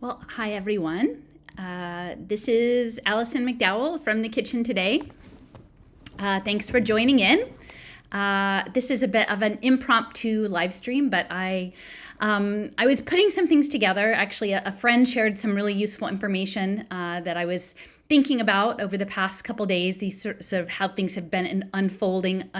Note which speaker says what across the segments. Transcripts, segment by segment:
Speaker 1: Well, hi everyone. This is Allison McDowell from the kitchen today. Thanks for joining in. This is a bit of an impromptu live stream, but I was putting some things together. Actually, a friend shared some really useful information that I was thinking about over the past couple days. These sort of how things have been unfolding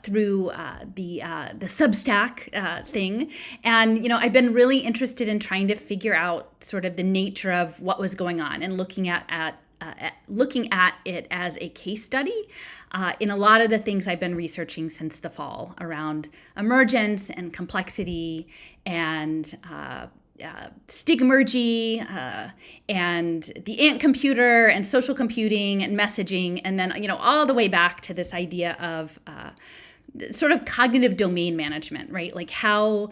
Speaker 1: through the Substack thing. And, I've been really interested in trying to figure out sort of the nature of what was going on and looking at it as a case study in a lot of the things I've been researching since the fall around emergence and complexity and stigmergy and the ant computer and social computing and messaging, and then all the way back to this idea of sort of cognitive domain management, right? Like how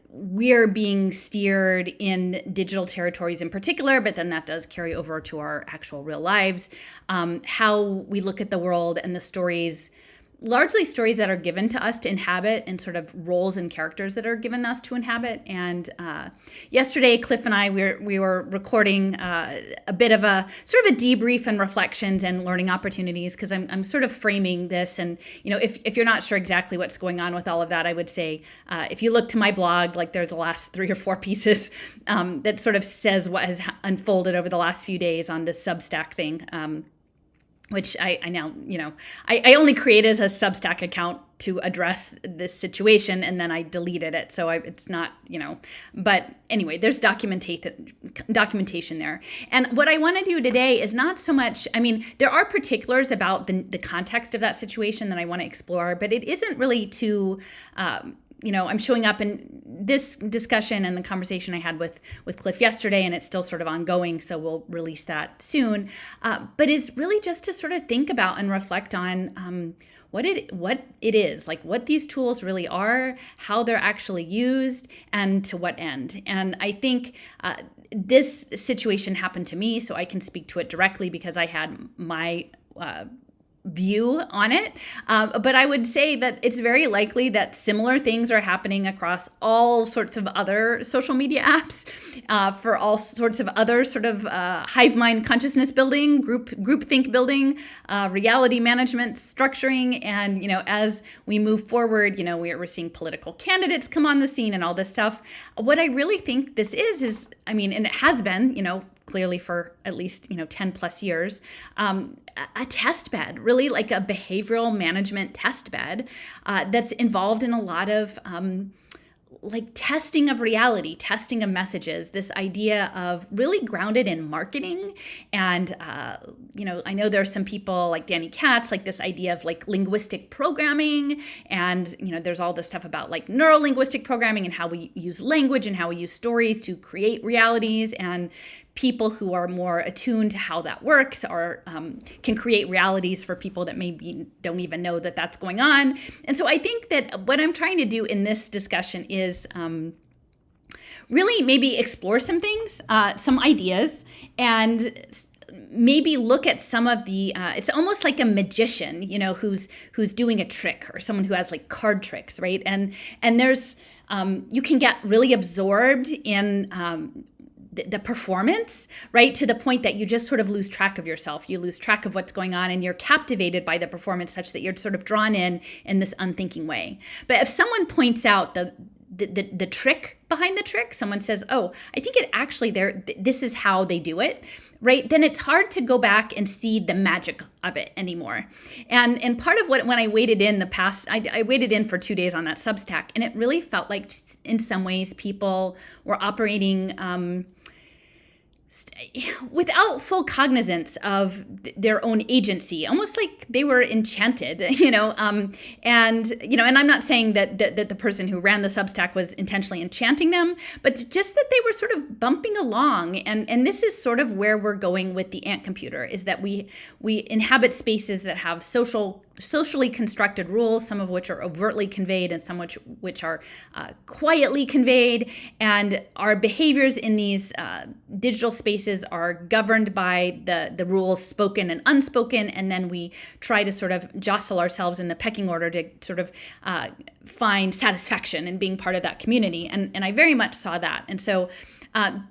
Speaker 1: we're being steered in digital territories in particular, but then that does carry over to our actual real lives. How we look at the world and the stories, largely stories that are given to us to inhabit, and sort of roles and characters that are given us to inhabit. And yesterday, Cliff and I, we were recording a bit of a sort of a debrief and reflections and learning opportunities, because I'm sort of framing this. And, if you're not sure exactly what's going on with all of that, I would say if you look to my blog, like there's the last 3 or 4 pieces that sort of says what has unfolded over the last few days on this Substack thing. Which I now, I only created a Substack account to address this situation, and then I deleted it. So it's not, but anyway, there's documentation there. And what I want to do today is not so much, there are particulars about the context of that situation that I want to explore, but it isn't really to, I'm showing up in this discussion and the conversation I had with Cliff yesterday, and it's still sort of ongoing, so we'll release that soon. But is really just to sort of think about and reflect on what it is, like what these tools really are, how they're actually used, and to what end. And I think this situation happened to me, so I can speak to it directly because I had my view on it. But I would say that it's very likely that similar things are happening across all sorts of other social media apps for all sorts of other sort of hive mind consciousness building, group think building, reality management structuring. And, as we move forward, we're seeing political candidates come on the scene and all this stuff. What I really think this is, and it has been, clearly for at least 10 plus years, a test bed, really like a behavioral management test bed that's involved in a lot of like testing of reality, testing of messages, this idea of really grounded in marketing. And, I know there are some people like Danny Katz, like this idea of like linguistic programming. And, there's all this stuff about like neuro-linguistic programming and how we use language and how we use stories to create realities. And people who are more attuned to how that works can create realities for people that maybe don't even know that that's going on. And so I think that what I'm trying to do in this discussion is really maybe explore some things, some ideas, and maybe look at some of the, it's almost like a magician, who's doing a trick, or someone who has like card tricks, right? And there's, you can get really absorbed in the performance, right? To the point that you just sort of lose track of yourself. You lose track of what's going on, and you're captivated by the performance such that you're sort of drawn in this unthinking way. But if someone points out the trick behind the trick, someone says, oh, I think it actually this is how they do it, right? Then it's hard to go back and see the magic of it anymore. And part of when I waited in I waited in for 2 days on that Substack, and it really felt like in some ways people were operating without full cognizance of their own agency, almost like they were enchanted, and I'm not saying that the person who ran the Substack was intentionally enchanting them, but just that they were sort of bumping along. And this is sort of where we're going with the ant computer, is that we inhabit spaces that have social socially constructed rules, some of which are overtly conveyed and some which are quietly conveyed. And our behaviors in these digital spaces are governed by the rules spoken and unspoken. And then we try to sort of jostle ourselves in the pecking order to sort of find satisfaction in being part of that community. And I very much saw that. And so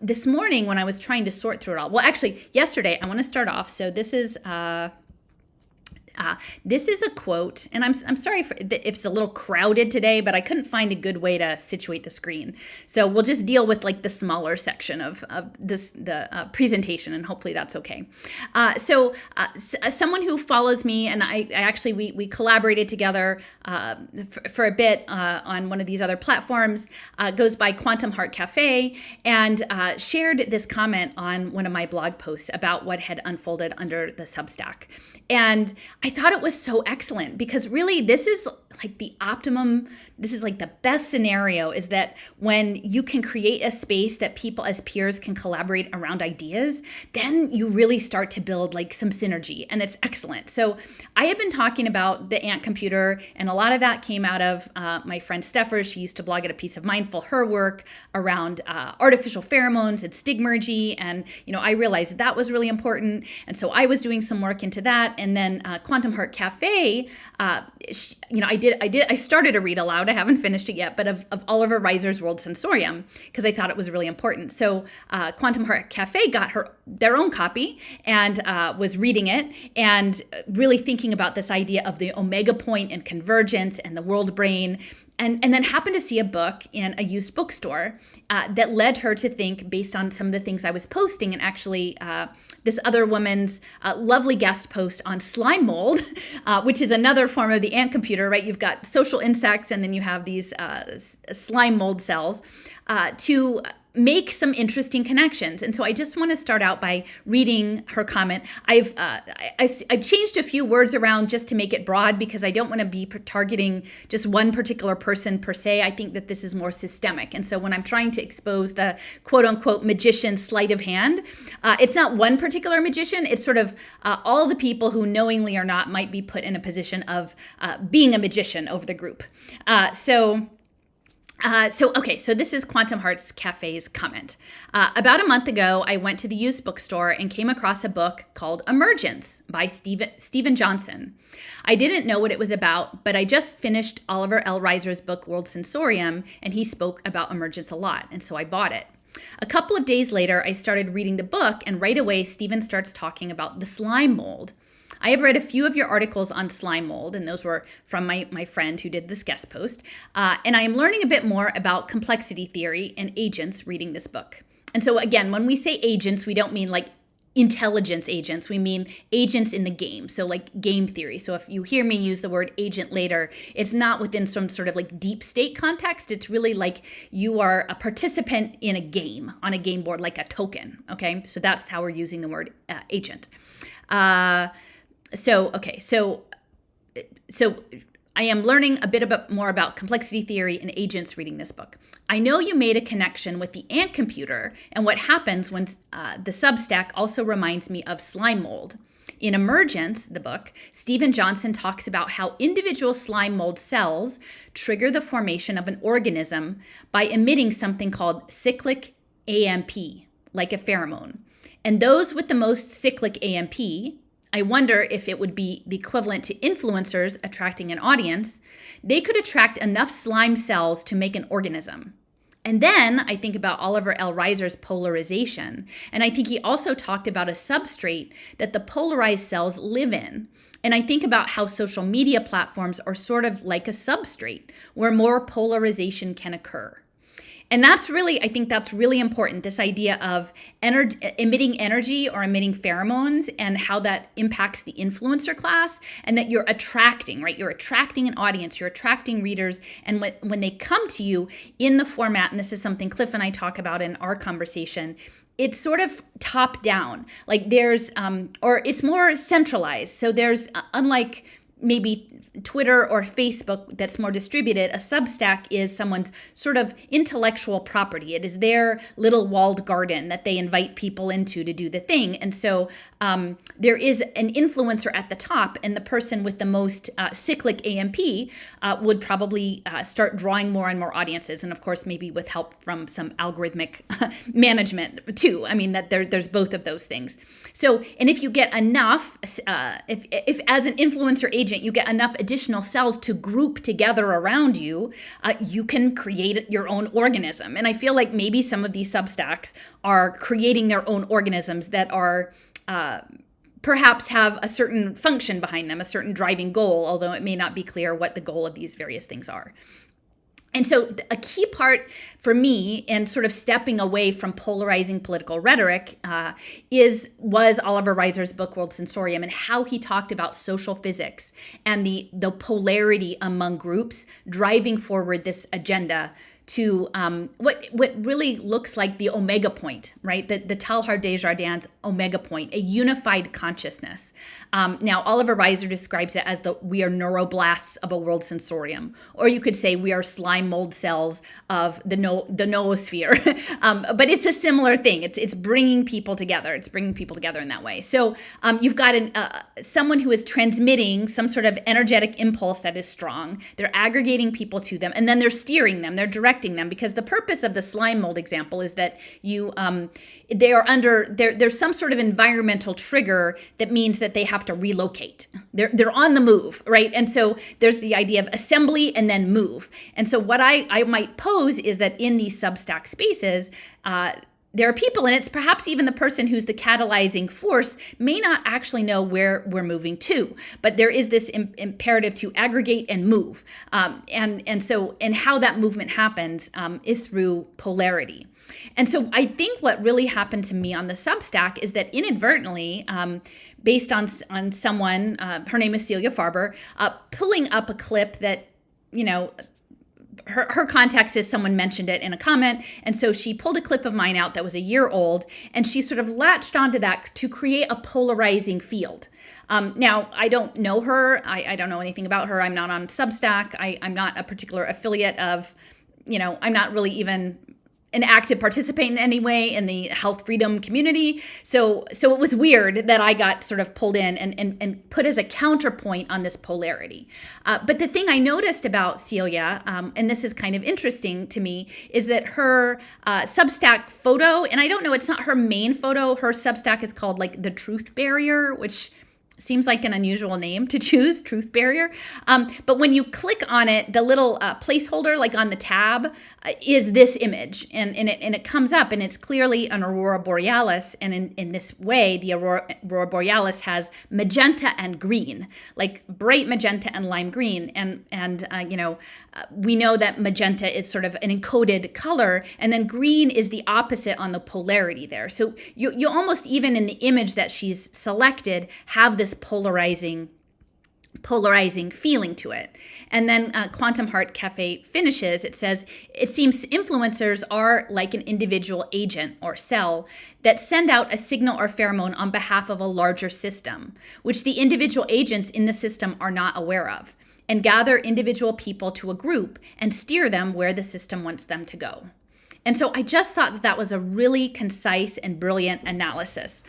Speaker 1: this morning when I was trying to sort through it all, well, actually yesterday, I want to start off. So this is a quote, and I'm sorry if it's a little crowded today, but I couldn't find a good way to situate the screen. So we'll just deal with like the smaller section of the presentation, and hopefully that's okay. Someone who follows me, and I actually, we collaborated together for a bit on one of these other platforms, goes by Quantum Heart Cafe, and shared this comment on one of my blog posts about what had unfolded under the Substack. And I thought it was so excellent because really this is like the optimum, this is like the best scenario, is that when you can create a space that people as peers can collaborate around ideas, then you really start to build like some synergy, and it's excellent. So I have been talking about the ant computer, and a lot of that came out of my friend Steffer. She used to blog at A Piece of Mindful, her work around artificial pheromones and stigmergy, and I realized that was really important, and so I was doing some work into that. And then Quantum Heart Cafe, I started a read aloud. I haven't finished it yet, but of Oliver Reiser's World Sensorium, because I thought it was really important. So Quantum Heart Cafe got their own copy and was reading it and really thinking about this idea of the omega point and convergence and the world brain. And then happened to see a book in a used bookstore that led her to think, based on some of the things I was posting, and actually this other woman's lovely guest post on slime mold, which is another form of the ant computer, right? You've got social insects, and then you have these slime mold cells, to make some interesting connections. And so I just want to start out by reading her comment. I've changed a few words around just to make it broad, because I don't want to be targeting just one particular person per se. I think that this is more systemic. And so when I'm trying to expose the quote unquote magician sleight of hand, it's not one particular magician. It's sort of all the people who knowingly or not might be put in a position of being a magician over the group. So this is Quantum Hearts Cafe's comment. About a month ago, I went to the used bookstore and came across a book called Emergence by Stephen Johnson. I didn't know what it was about, but I just finished Oliver L. Reiser's book World Sensorium, and he spoke about emergence a lot, and so I bought it. A couple of days later, I started reading the book, and right away, Stephen starts talking about the slime mold. I have read a few of your articles on slime mold, and those were from my friend who did this guest post. And I am learning a bit more about complexity theory and agents reading this book. And so again, when we say agents, we don't mean like intelligence agents. We mean agents in the game. So like game theory. So if you hear me use the word agent later, it's not within some sort of like deep state context. It's really like you are a participant in a game on a game board, like a token. Okay. So that's how we're using the word agent. So I am learning a bit more about complexity theory and agents reading this book. I know you made a connection with the ant computer and what happens when the Substack also reminds me of slime mold. In Emergence, the book, Stephen Johnson talks about how individual slime mold cells trigger the formation of an organism by emitting something called cyclic AMP, like a pheromone. And those with the most cyclic AMP, I wonder if it would be the equivalent to influencers attracting an audience, they could attract enough slime cells to make an organism. And then I think about Oliver L. Reiser's Polarization, and I think he also talked about a substrate that the polarized cells live in. And I think about how social media platforms are sort of like a substrate where more polarization can occur. And that's really, I think that's really important, this idea of emitting energy or emitting pheromones and how that impacts the influencer class, and that you're attracting, right? You're attracting an audience, you're attracting readers. And when they come to you in the format, and this is something Cliff and I talk about in our conversation, it's sort of top down, like there's, or it's more centralized. So there's, unlike maybe Twitter or Facebook that's more distributed, a Substack is someone's sort of intellectual property. It is their little walled garden that they invite people into to do the thing. And so there is an influencer at the top, and the person with the most cyclic AMP would probably start drawing more and more audiences. And of course, maybe with help from some algorithmic management too. I mean, that there's both of those things. So, and if you get enough, if as an influencer agent, you get enough additional cells to group together around you, you can create your own organism. And I feel like maybe some of these Substacks are creating their own organisms that are perhaps have a certain function behind them, a certain driving goal, although it may not be clear what the goal of these various things are. And so a key part for me in sort of stepping away from polarizing political rhetoric was Oliver Reiser's book, World Sensorium, and how he talked about social physics and the polarity among groups driving forward this agenda to what really looks like the omega point, right? The Teilhard de Chardin's omega point, a unified consciousness. Now, Oliver Reiser describes it as we are neuroblasts of a world sensorium, or you could say we are slime mold cells of the noosphere. But it's a similar thing. It's bringing people together. It's bringing people together in that way. So you've got someone who is transmitting some sort of energetic impulse that is strong. They're aggregating people to them, and then they're steering them. They're directing them, because the purpose of the slime mold example is that there's some sort of environmental trigger that means that they have to relocate. They're on the move, right? And so there's the idea of assembly and then move. And so what I might pose is that in these Substack spaces, there are people, and it's perhaps even the person who's the catalyzing force may not actually know where we're moving to, but there is this imperative to aggregate and move. And how that movement happens is through polarity. And so I think what really happened to me on the Substack is that inadvertently, based on someone, her name is Celia Farber, pulling up a clip that, her context is someone mentioned it in a comment. And so she pulled a clip of mine out that was a year old, and she sort of latched onto that to create a polarizing field. Now, I don't know her. I don't know anything about her. I'm not on Substack. I'm not a particular affiliate of, I'm not really even an active participant in any way in the health freedom community. So it was weird that I got sort of pulled in and put as a counterpoint on this polarity. But the thing I noticed about Celia, and this is kind of interesting to me, is that her Substack photo, and I don't know, it's not her main photo. Her Substack is called like the Truth Barrier, which seems like an unusual name to choose, Truth Barrier. But when you click on it, the little placeholder, like on the tab, is this image. And it comes up, and it's clearly an Aurora Borealis. And in this way, the Aurora Borealis has magenta and green, like bright magenta and lime green. And we know that magenta is sort of an encoded color, and then green is the opposite on the polarity there. So you almost, even in the image that she's selected, have this polarizing feeling to it. And then Quantum Heart Cafe finishes, it says, it seems influencers are like an individual agent or cell that send out a signal or pheromone on behalf of a larger system, which the individual agents in the system are not aware of, and gather individual people to a group and steer them where the system wants them to go. And so I just thought that was a really concise and brilliant analysis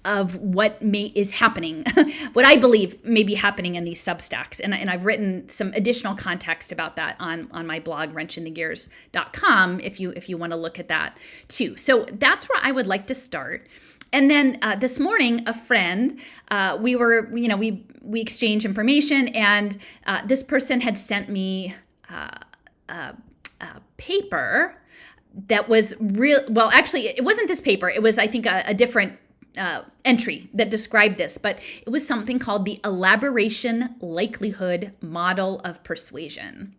Speaker 1: of what is happening, what I believe may be happening in these Substacks. And I've written some additional context about that on my blog, wrenchinthegears.com, if you want to look at that too. So that's where I would like to start. And then this morning, a friend, we exchanged information, and this person had sent me a paper that was real. Well, actually, it wasn't this paper. It was, I think, a different entry that described this, but it was something called the Elaboration Likelihood Model of Persuasion.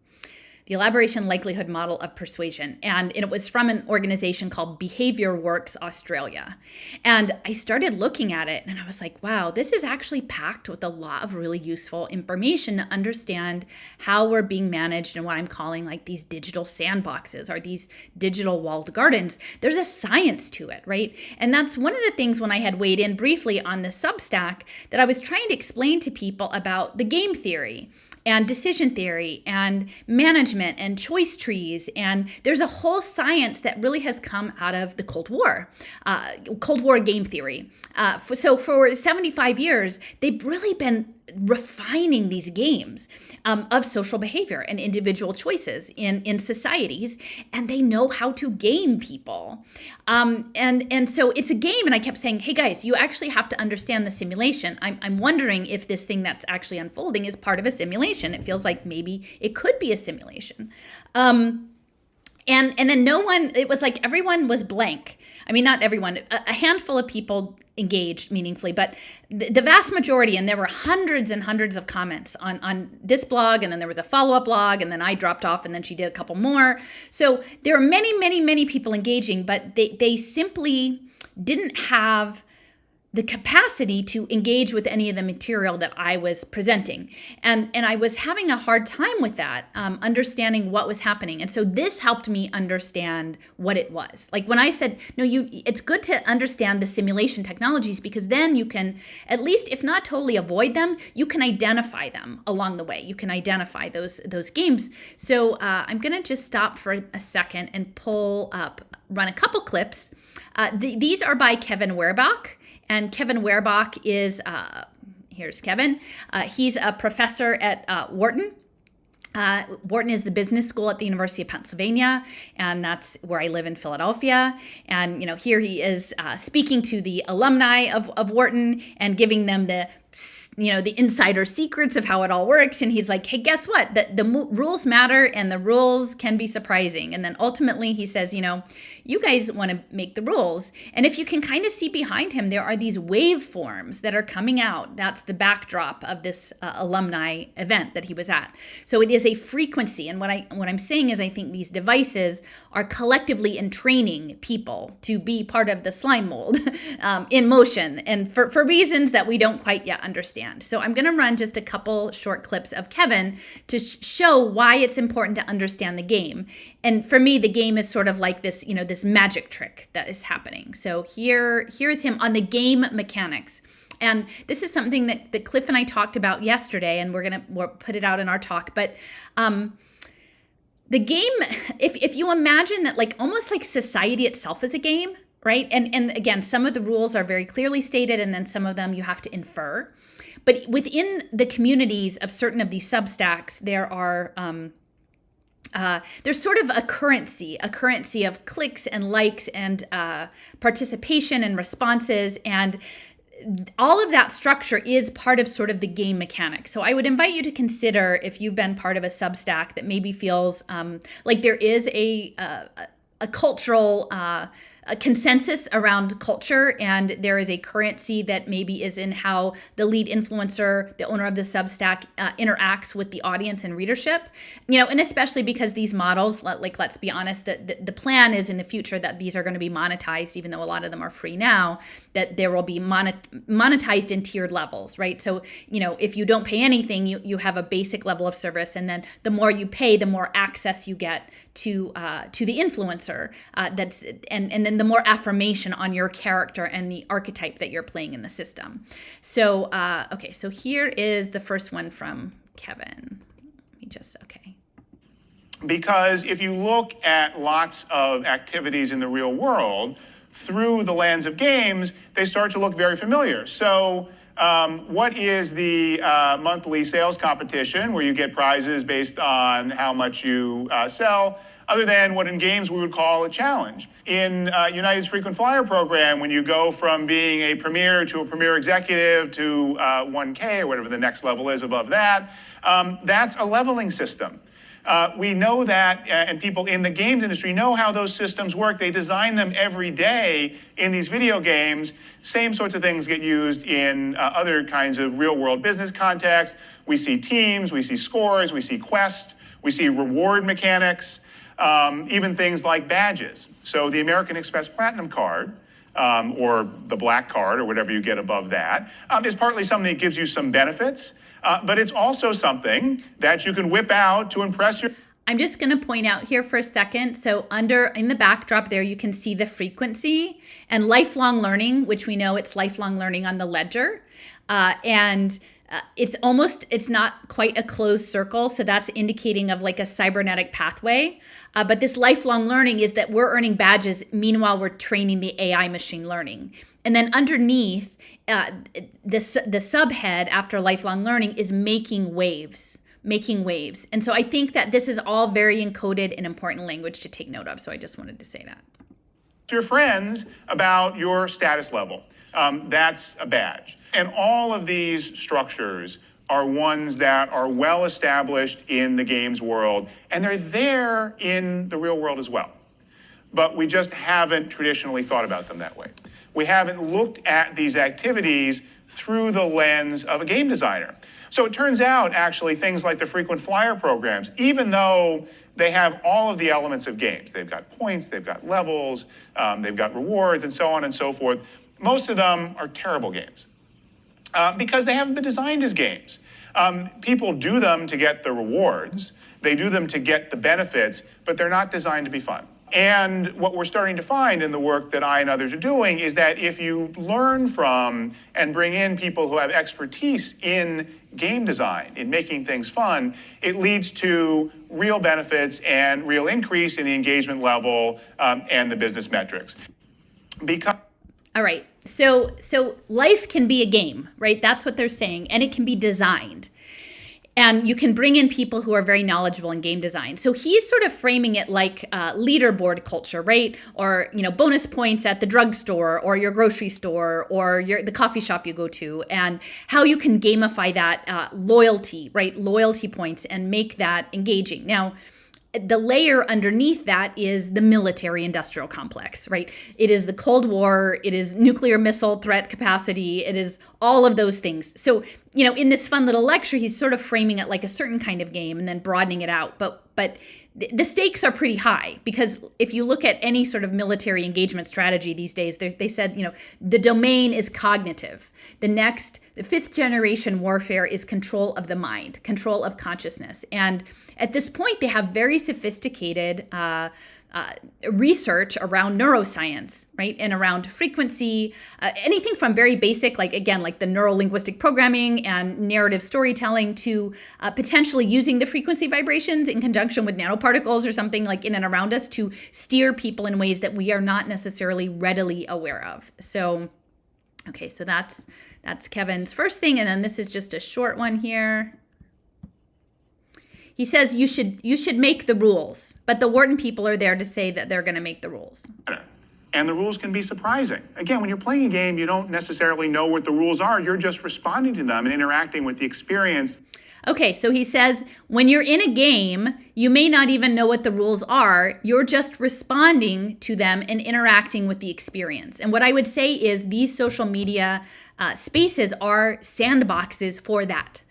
Speaker 1: the elaboration likelihood model of persuasion. And it was from an organization called Behavior Works Australia. And I started looking at it and I was like, wow, this is actually packed with a lot of really useful information to understand how we're being managed in what I'm calling like these digital sandboxes or these digital walled gardens. There's a science to it, right? And that's one of the things when I had weighed in briefly on the Substack that I was trying to explain to people about the game theory and decision theory and management and choice trees. And there's a whole science that really has come out of the Cold War game theory. So for 75 years, they've really been refining these games of social behavior and individual choices in societies, and they know how to game people. And so it's a game, and I kept saying, hey guys, you actually have to understand the simulation. I'm wondering if this thing that's actually unfolding is part of a simulation. It feels like maybe it could be a simulation. And then it was like everyone was blank. I mean, not everyone, a handful of people engaged meaningfully, but the vast majority, and there were hundreds and hundreds of comments on this blog, and then there was a follow-up blog, and then I dropped off, and then she did a couple more. So there are many, many, many people engaging, but they simply didn't have the capacity to engage with any of the material that I was presenting. And I was having a hard time with that, understanding what was happening. And so this helped me understand what it was. Like when I said, no, it's good to understand the simulation technologies, because then you can, at least if not totally avoid them, you can identify them along the way. You can identify those games. So I'm gonna just stop for a second and run a couple clips. These are by Kevin Werbach. And Kevin Werbach is, here's Kevin. He's a professor at Wharton. Wharton is the business school at the University of Pennsylvania, and that's where I live in Philadelphia. And, here he is speaking to the alumni of Wharton and giving them the insider secrets of how it all works. And he's like, hey, guess what? The rules matter, and the rules can be surprising. And then ultimately he says, you guys want to make the rules. And if you can kind of see behind him, there are these waveforms that are coming out. That's the backdrop of this alumni event that he was at. So it is a frequency. And what I'm saying is I think these devices are collectively entraining people to be part of the slime mold in motion, and for reasons that we don't quite yet understand. So I'm going to run just a couple short clips of Kevin to show why it's important to understand the game. And for me, the game is sort of like this, this magic trick that is happening. So here is him on the game mechanics. And this is something that Cliff and I talked about yesterday, and we'll put it out in our talk. But the game, if you imagine that like almost like society itself is a game, right? And again, some of the rules are very clearly stated, and then some of them you have to infer. But within the communities of certain of these Substacks, there are there's sort of a currency of clicks and likes and participation and responses, and all of that structure is part of sort of the game mechanics. So I would invite you to consider, if you've been part of a Substack that maybe feels like there is a cultural a consensus around culture, and there is a currency that maybe is in how the lead influencer, the owner of the Substack, interacts with the audience and readership. And especially because these models, like, let's be honest, the plan is in the future that these are going to be monetized, even though a lot of them are free now, that there will be monetized in tiered levels, right? So, if you don't pay anything, you have a basic level of service, and then the more you pay, the more access you get to the influencer. And then the more affirmation on your character and the archetype that you're playing in the system. So, okay, so here is the first one from Kevin. Okay.
Speaker 2: Because if you look at lots of activities in the real world through the lens of games, they start to look very familiar. So what is the monthly sales competition where you get prizes based on how much you sell, other than what in games we would call a challenge? In United's frequent flyer program, when you go from being a premier to a premier executive to 1K or whatever the next level is above that, that's a leveling system. We know that, and people in the games industry know how those systems work. They design them every day in these video games. Same sorts of things get used in other kinds of real-world business contexts. We see teams, we see scores, we see quests. We see reward mechanics, even things like badges. So the American Express Platinum card, or the black card, or whatever you get above that, is partly something that gives you some benefits, but it's also something that you can whip out to impress your...
Speaker 1: I'm just going to point out here for a second. So in the backdrop there, you can see the frequency and lifelong learning, which we know it's lifelong learning on the ledger. It's not quite a closed circle. So that's indicating of like a cybernetic pathway. But this lifelong learning is that we're earning badges. Meanwhile, we're training the AI machine learning. And then underneath, the subhead after lifelong learning is making waves. And so I think that this is all very encoded and important language to take note of. So I just wanted to say that.
Speaker 2: Your friends about your status level. That's a badge. And all of these structures are ones that are well established in the games world, and they're there in the real world as well. But we just haven't traditionally thought about them that way. We haven't looked at these activities through the lens of a game designer. So it turns out, actually, things like the frequent flyer programs, even though they have all of the elements of games, they've got points, they've got levels, they've got rewards, and so on and so forth, most of them are terrible games because they haven't been designed as games. People do them to get the rewards, they do them to get the benefits, but they're not designed to be fun. And what we're starting to find in the work that I and others are doing is that if you learn from and bring in people who have expertise in game design, in making things fun, it leads to real benefits and real increase in the engagement level and the business metrics.
Speaker 1: All right, so life can be a game, right? That's what they're saying, and it can be designed. And you can bring in people who are very knowledgeable in game design. So he's sort of framing it like leaderboard culture, right? Or bonus points at the drugstore or your grocery store or the coffee shop you go to, and how you can gamify that loyalty, right? Loyalty points and make that engaging. Now, the layer underneath that is the military industrial complex, right? It is the Cold War, it is nuclear missile threat capacity, it is all of those things. So, in this fun little lecture, he's sort of framing it like a certain kind of game and then broadening it out. But the stakes are pretty high, because if you look at any sort of military engagement strategy these days, they said, the domain is cognitive. The fifth generation warfare is control of the mind, control of consciousness. And at this point, they have very sophisticated research around neuroscience, right? And around frequency, anything from very basic, like the neuro-linguistic programming and narrative storytelling to potentially using the frequency vibrations in conjunction with nanoparticles or something like in and around us to steer people in ways that we are not necessarily readily aware of. So, okay, so that's Kevin's first thing. And then this is just a short one here. He says you should make the rules, but the Wharton people are there to say that they're going to make the rules.
Speaker 2: And the rules can be surprising. Again, when you're playing a game, you don't necessarily know what the rules are. You're just responding to them and interacting with the experience.
Speaker 1: Okay, so he says when you're in a game, you may not even know what the rules are. You're just responding to them and interacting with the experience. And what I would say is these social media spaces are sandboxes for that.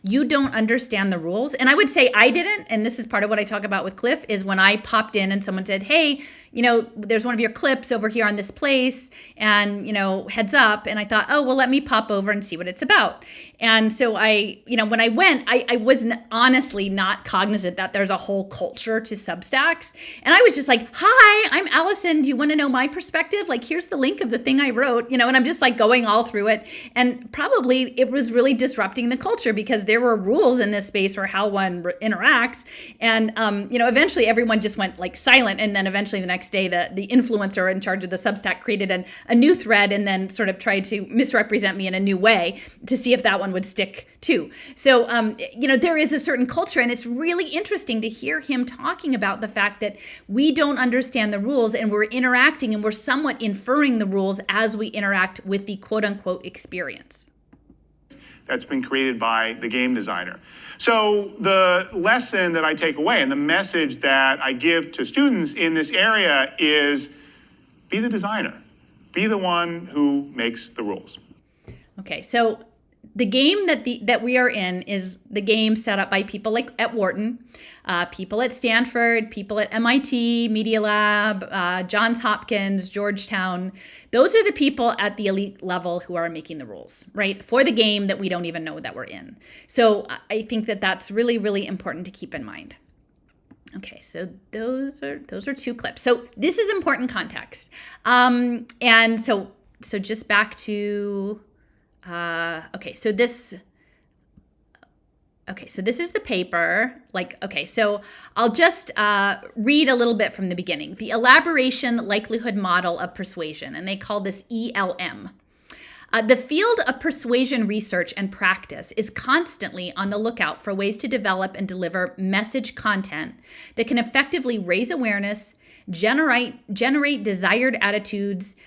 Speaker 1: You don't understand the rules. And I would say I didn't. And this is part of what I talk about with Cliff is when I popped in and someone said, hey, there's one of your clips over here on this place and, heads up. And I thought, oh, well, let me pop over and see what it's about. And so when I went, I was honestly not cognizant that there's a whole culture to Substacks. And I was just like, hi, I'm Allison. Do you want to know my perspective? Like, here's the link of the thing I wrote, and I'm just like going all through it. And probably it was really disrupting the culture because there were rules in this space for how one interacts. And, eventually everyone just went like silent. And then eventually the next day, the influencer in charge of the Substack created a new thread and then sort of tried to misrepresent me in a new way to see if that one would stick too. So, there is a certain culture, and it's really interesting to hear him talking about the fact that we don't understand the rules and we're interacting and we're somewhat inferring the rules as we interact with the quote unquote experience.
Speaker 2: That's been created by the game designer. So the lesson that I take away and the message that I give to students in this area is be the designer. Be the one who makes the rules.
Speaker 1: Okay, so the game that we are in is the game set up by people like at Wharton, people at Stanford, people at MIT, Media Lab, Johns Hopkins, Georgetown. Those are the people at the elite level who are making the rules, right? For the game that we don't even know that we're in. So I think that that's really, really important to keep in mind. Okay, so those are two clips. So this is important context. And so just back to, so this is the paper. So I'll just read a little bit from the beginning. The Elaboration Likelihood Model of Persuasion, and they call this ELM. The field of persuasion research and practice is constantly on the lookout for ways to develop and deliver message content that can effectively raise awareness, generate desired attitudes,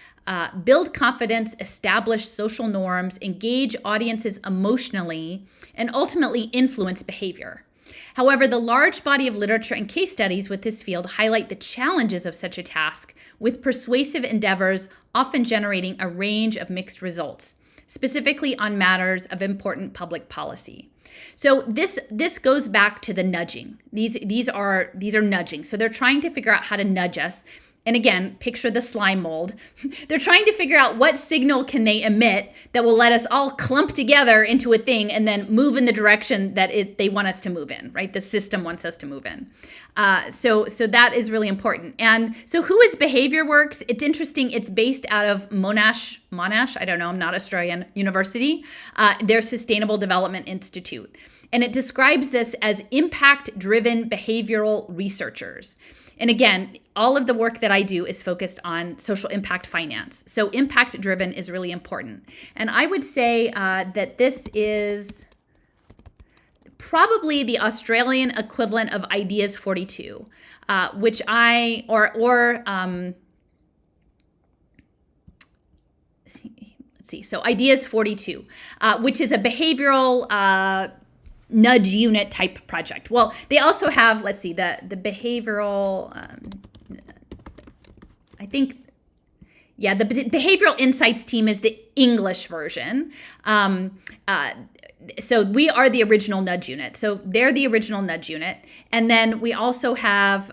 Speaker 1: build confidence, establish social norms, engage audiences emotionally, and ultimately influence behavior. However, the large body of literature and case studies with this field highlight the challenges of such a task, with persuasive endeavors often generating a range of mixed results, specifically on matters of important public policy. So this goes back to the nudging. These are nudging. So they're trying to figure out how to nudge us. And again, picture the slime mold. They're trying to figure out what signal can they emit that will let us all clump together into a thing and then move in the direction that they want us to move in, right? The system wants us to move in. So that is really important. And so who is Behavior Works? It's interesting. It's based out of Monash, I don't know, I'm not Australian, University, their Sustainable Development Institute. And it describes this as impact-driven behavioral researchers. And again, all of the work that I do is focused on social impact finance. So impact-driven is really important. And I would say that this is probably the Australian equivalent of Ideas 42, which let's see. So Ideas 42, which is a behavioral nudge unit type project. Well, they also have, let's see, the behavioral, the behavioral insights team is the English version. So we are the original nudge unit. So they're the original nudge unit. And then we also have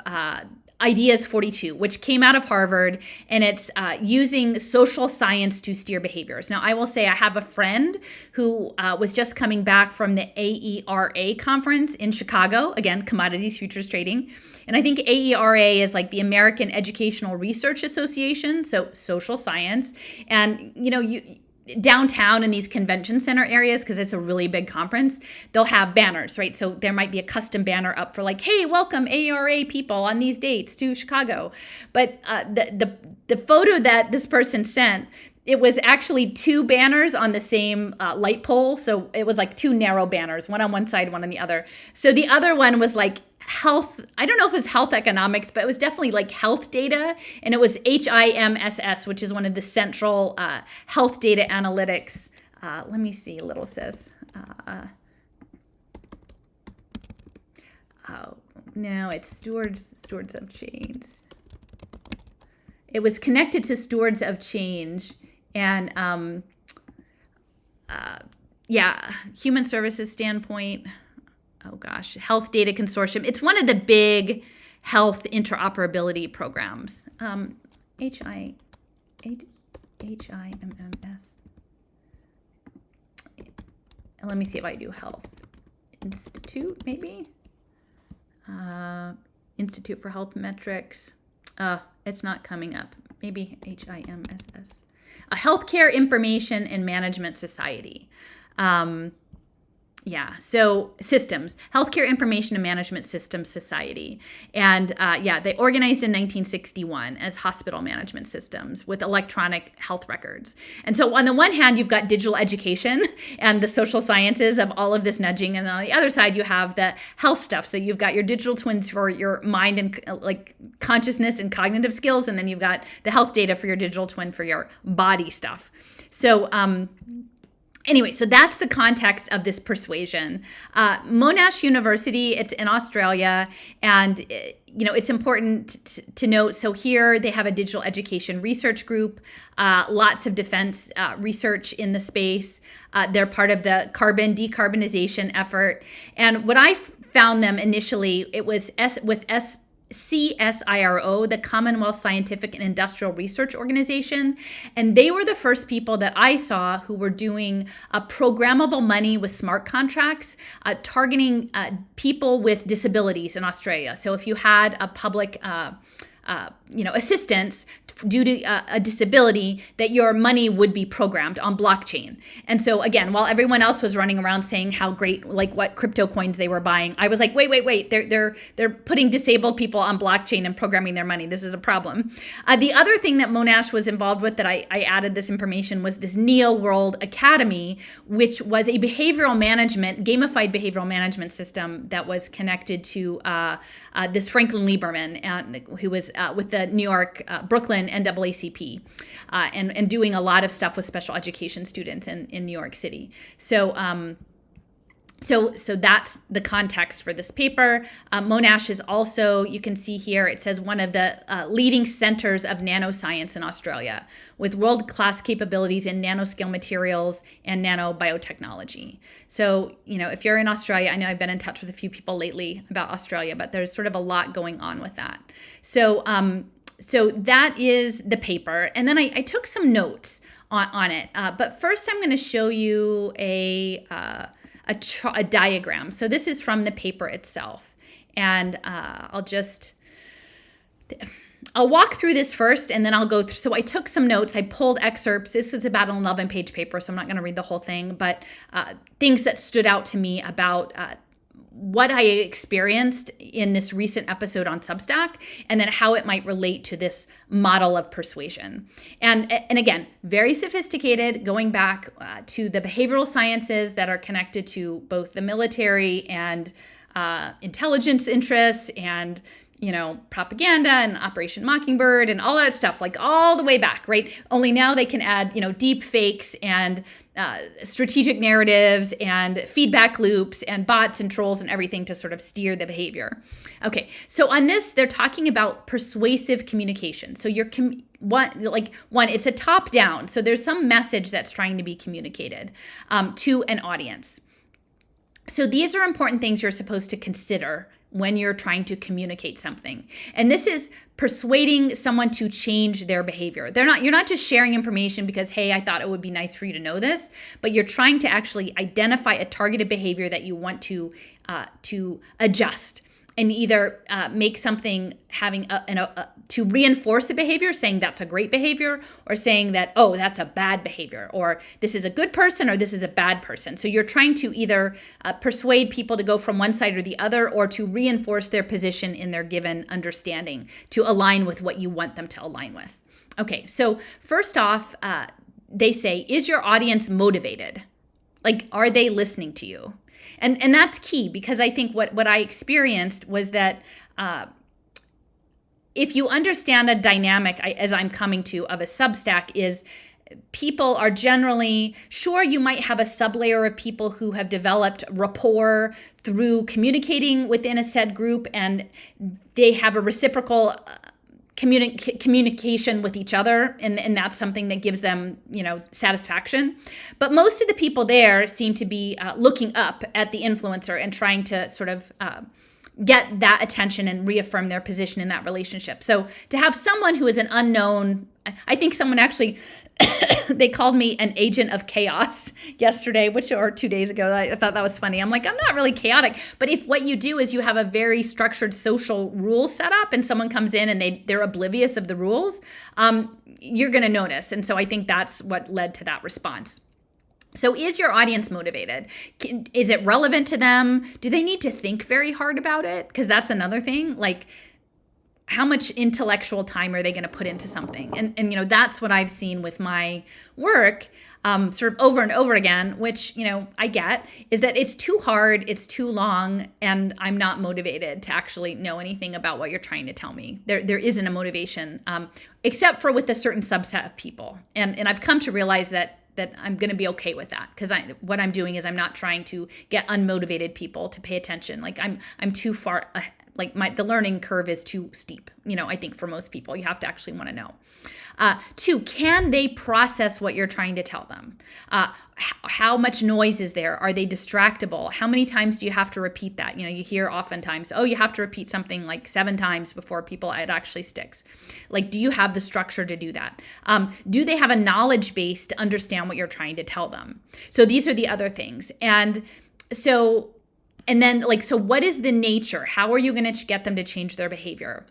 Speaker 1: Ideas 42, which came out of Harvard, and it's using social science to steer behaviors. Now, I will say I have a friend who was just coming back from the AERA conference in Chicago, again, commodities futures trading. And I think AERA is like the American Educational Research Association, so social science. And, downtown in these convention center areas, because it's a really big conference, they'll have banners, right? So there might be a custom banner up for like, hey, welcome ARA people on these dates to Chicago. But the photo that this person sent, it was actually two banners on the same light pole. So it was like two narrow banners, one on one side, one on the other. So the other one was like health, I don't know if it was health economics, but it was definitely like health data. And it was HIMSS, which is one of the central health data analytics. Let me see, little sis. No, it's stewards of change. It was connected to stewards of change. And human services standpoint. Oh gosh, Health Data Consortium. It's one of the big health interoperability programs. HIMMS. Let me see if I do Health Institute, maybe. Institute for Health Metrics. It's not coming up. Maybe HIMSS. A Healthcare Information and Management Society. So systems, Healthcare Information and Management Systems Society. And they organized in 1961 as hospital management systems with electronic health records. And so on the one hand, you've got digital education and the social sciences of all of this nudging. And on the other side, you have the health stuff. So you've got your digital twins for your mind and like consciousness and cognitive skills. And then you've got the health data for your digital twin for your body stuff. So, Anyway, so that's the context of this persuasion. Monash University, it's in Australia, and it's important to note. So here they have a digital education research group, lots of defense research in the space. They're part of the carbon decarbonization effort. And what I found them initially, it was CSIRO, the Commonwealth Scientific and Industrial Research Organization. And they were the first people that I saw who were doing programmable money with smart contracts, targeting people with disabilities in Australia. So if you had a public assistance due to a disability, that your money would be programmed on blockchain. And so again, while everyone else was running around saying how great, like what crypto coins they were buying, I was like, wait, they're putting disabled people on blockchain and programming their money. This is a problem. The other thing that Monash was involved with that I added this information was this Neo World Academy, which was a gamified behavioral management system that was connected to this Franklin Lieberman, who was with the New York, Brooklyn NAACP, and doing a lot of stuff with special education students in New York City. So that's the context for this paper. Monash is also, you can see here, it says one of the leading centers of nanoscience in Australia, with world-class capabilities in nanoscale materials and nanobiotechnology. So, if you're in Australia, I know I've been in touch with a few people lately about Australia, but there's sort of a lot going on with that. So that is the paper. And then I took some notes on it. But first I'm going to show you a diagram. So this is from the paper itself. And I'll walk through this first, and then I'll go through. So I took some notes. I pulled excerpts. This is about an 11-page paper, so I'm not going to read the whole thing, but things that stood out to me about what I experienced in this recent episode on Substack, and then how it might relate to this model of persuasion. And again, very sophisticated, going back to the behavioral sciences that are connected to both the military and intelligence interests and propaganda and Operation Mockingbird and all that stuff, like all the way back, right? Only now they can add, deep fakes and strategic narratives and feedback loops and bots and trolls and everything to sort of steer the behavior. Okay, so on this, they're talking about persuasive communication. So it's a top down. So there's some message that's trying to be communicated to an audience. So these are important things you're supposed to consider when you're trying to communicate something. And this is persuading someone to change their behavior. You're not just sharing information because, hey, I thought it would be nice for you to know this, but you're trying to actually identify a targeted behavior that you want to adjust. And either make something having to reinforce a behavior, saying that's a great behavior, or saying that, oh, that's a bad behavior, or this is a good person, or this is a bad person. So you're trying to either persuade people to go from one side or the other, or to reinforce their position in their given understanding to align with what you want them to align with. Okay, so first off, they say, is your audience motivated? Like, are they listening to you? And that's key, because I think what I experienced was that if you understand a dynamic, as I'm coming to, of a Substack, is people are generally, sure, you might have a sublayer of people who have developed rapport through communicating within a said group, and they have a reciprocal communication with each other, and that's something that gives them, satisfaction. But most of the people there seem to be looking up at the influencer and trying to sort of get that attention and reaffirm their position in that relationship. So to have someone who is an unknown, I think someone actually they called me an agent of chaos yesterday, or 2 days ago. I thought that was funny. I'm like, I'm not really chaotic. But if what you do is you have a very structured social rule set up and someone comes in and they're oblivious of the rules, you're going to notice. And so I think that's what led to that response. So is your audience motivated? Is it relevant to them? Do they need to think very hard about it? Because that's another thing. Like, how much intellectual time are they going to put into something? And that's what I've seen with my work, sort of over and over again, which, I get, is that it's too hard, it's too long, and I'm not motivated to actually know anything about what you're trying to tell me. There isn't a motivation, except for with a certain subset of people. And I've come to realize that that I'm going to be okay with that, because what I'm doing is I'm not trying to get unmotivated people to pay attention. Like I'm too far, like the learning curve is too steep. I think for most people, you have to actually want to know. 2, can they process what you're trying to tell them? How much noise is there? Are they distractible? How many times do you have to repeat that? You hear oftentimes, you have to repeat something like 7 times before it actually sticks. Like, do you have the structure to do that? Do they have a knowledge base to understand what you're trying to tell them? So these are the other things. And then what is the nature? How are you going to get them to change their behavior?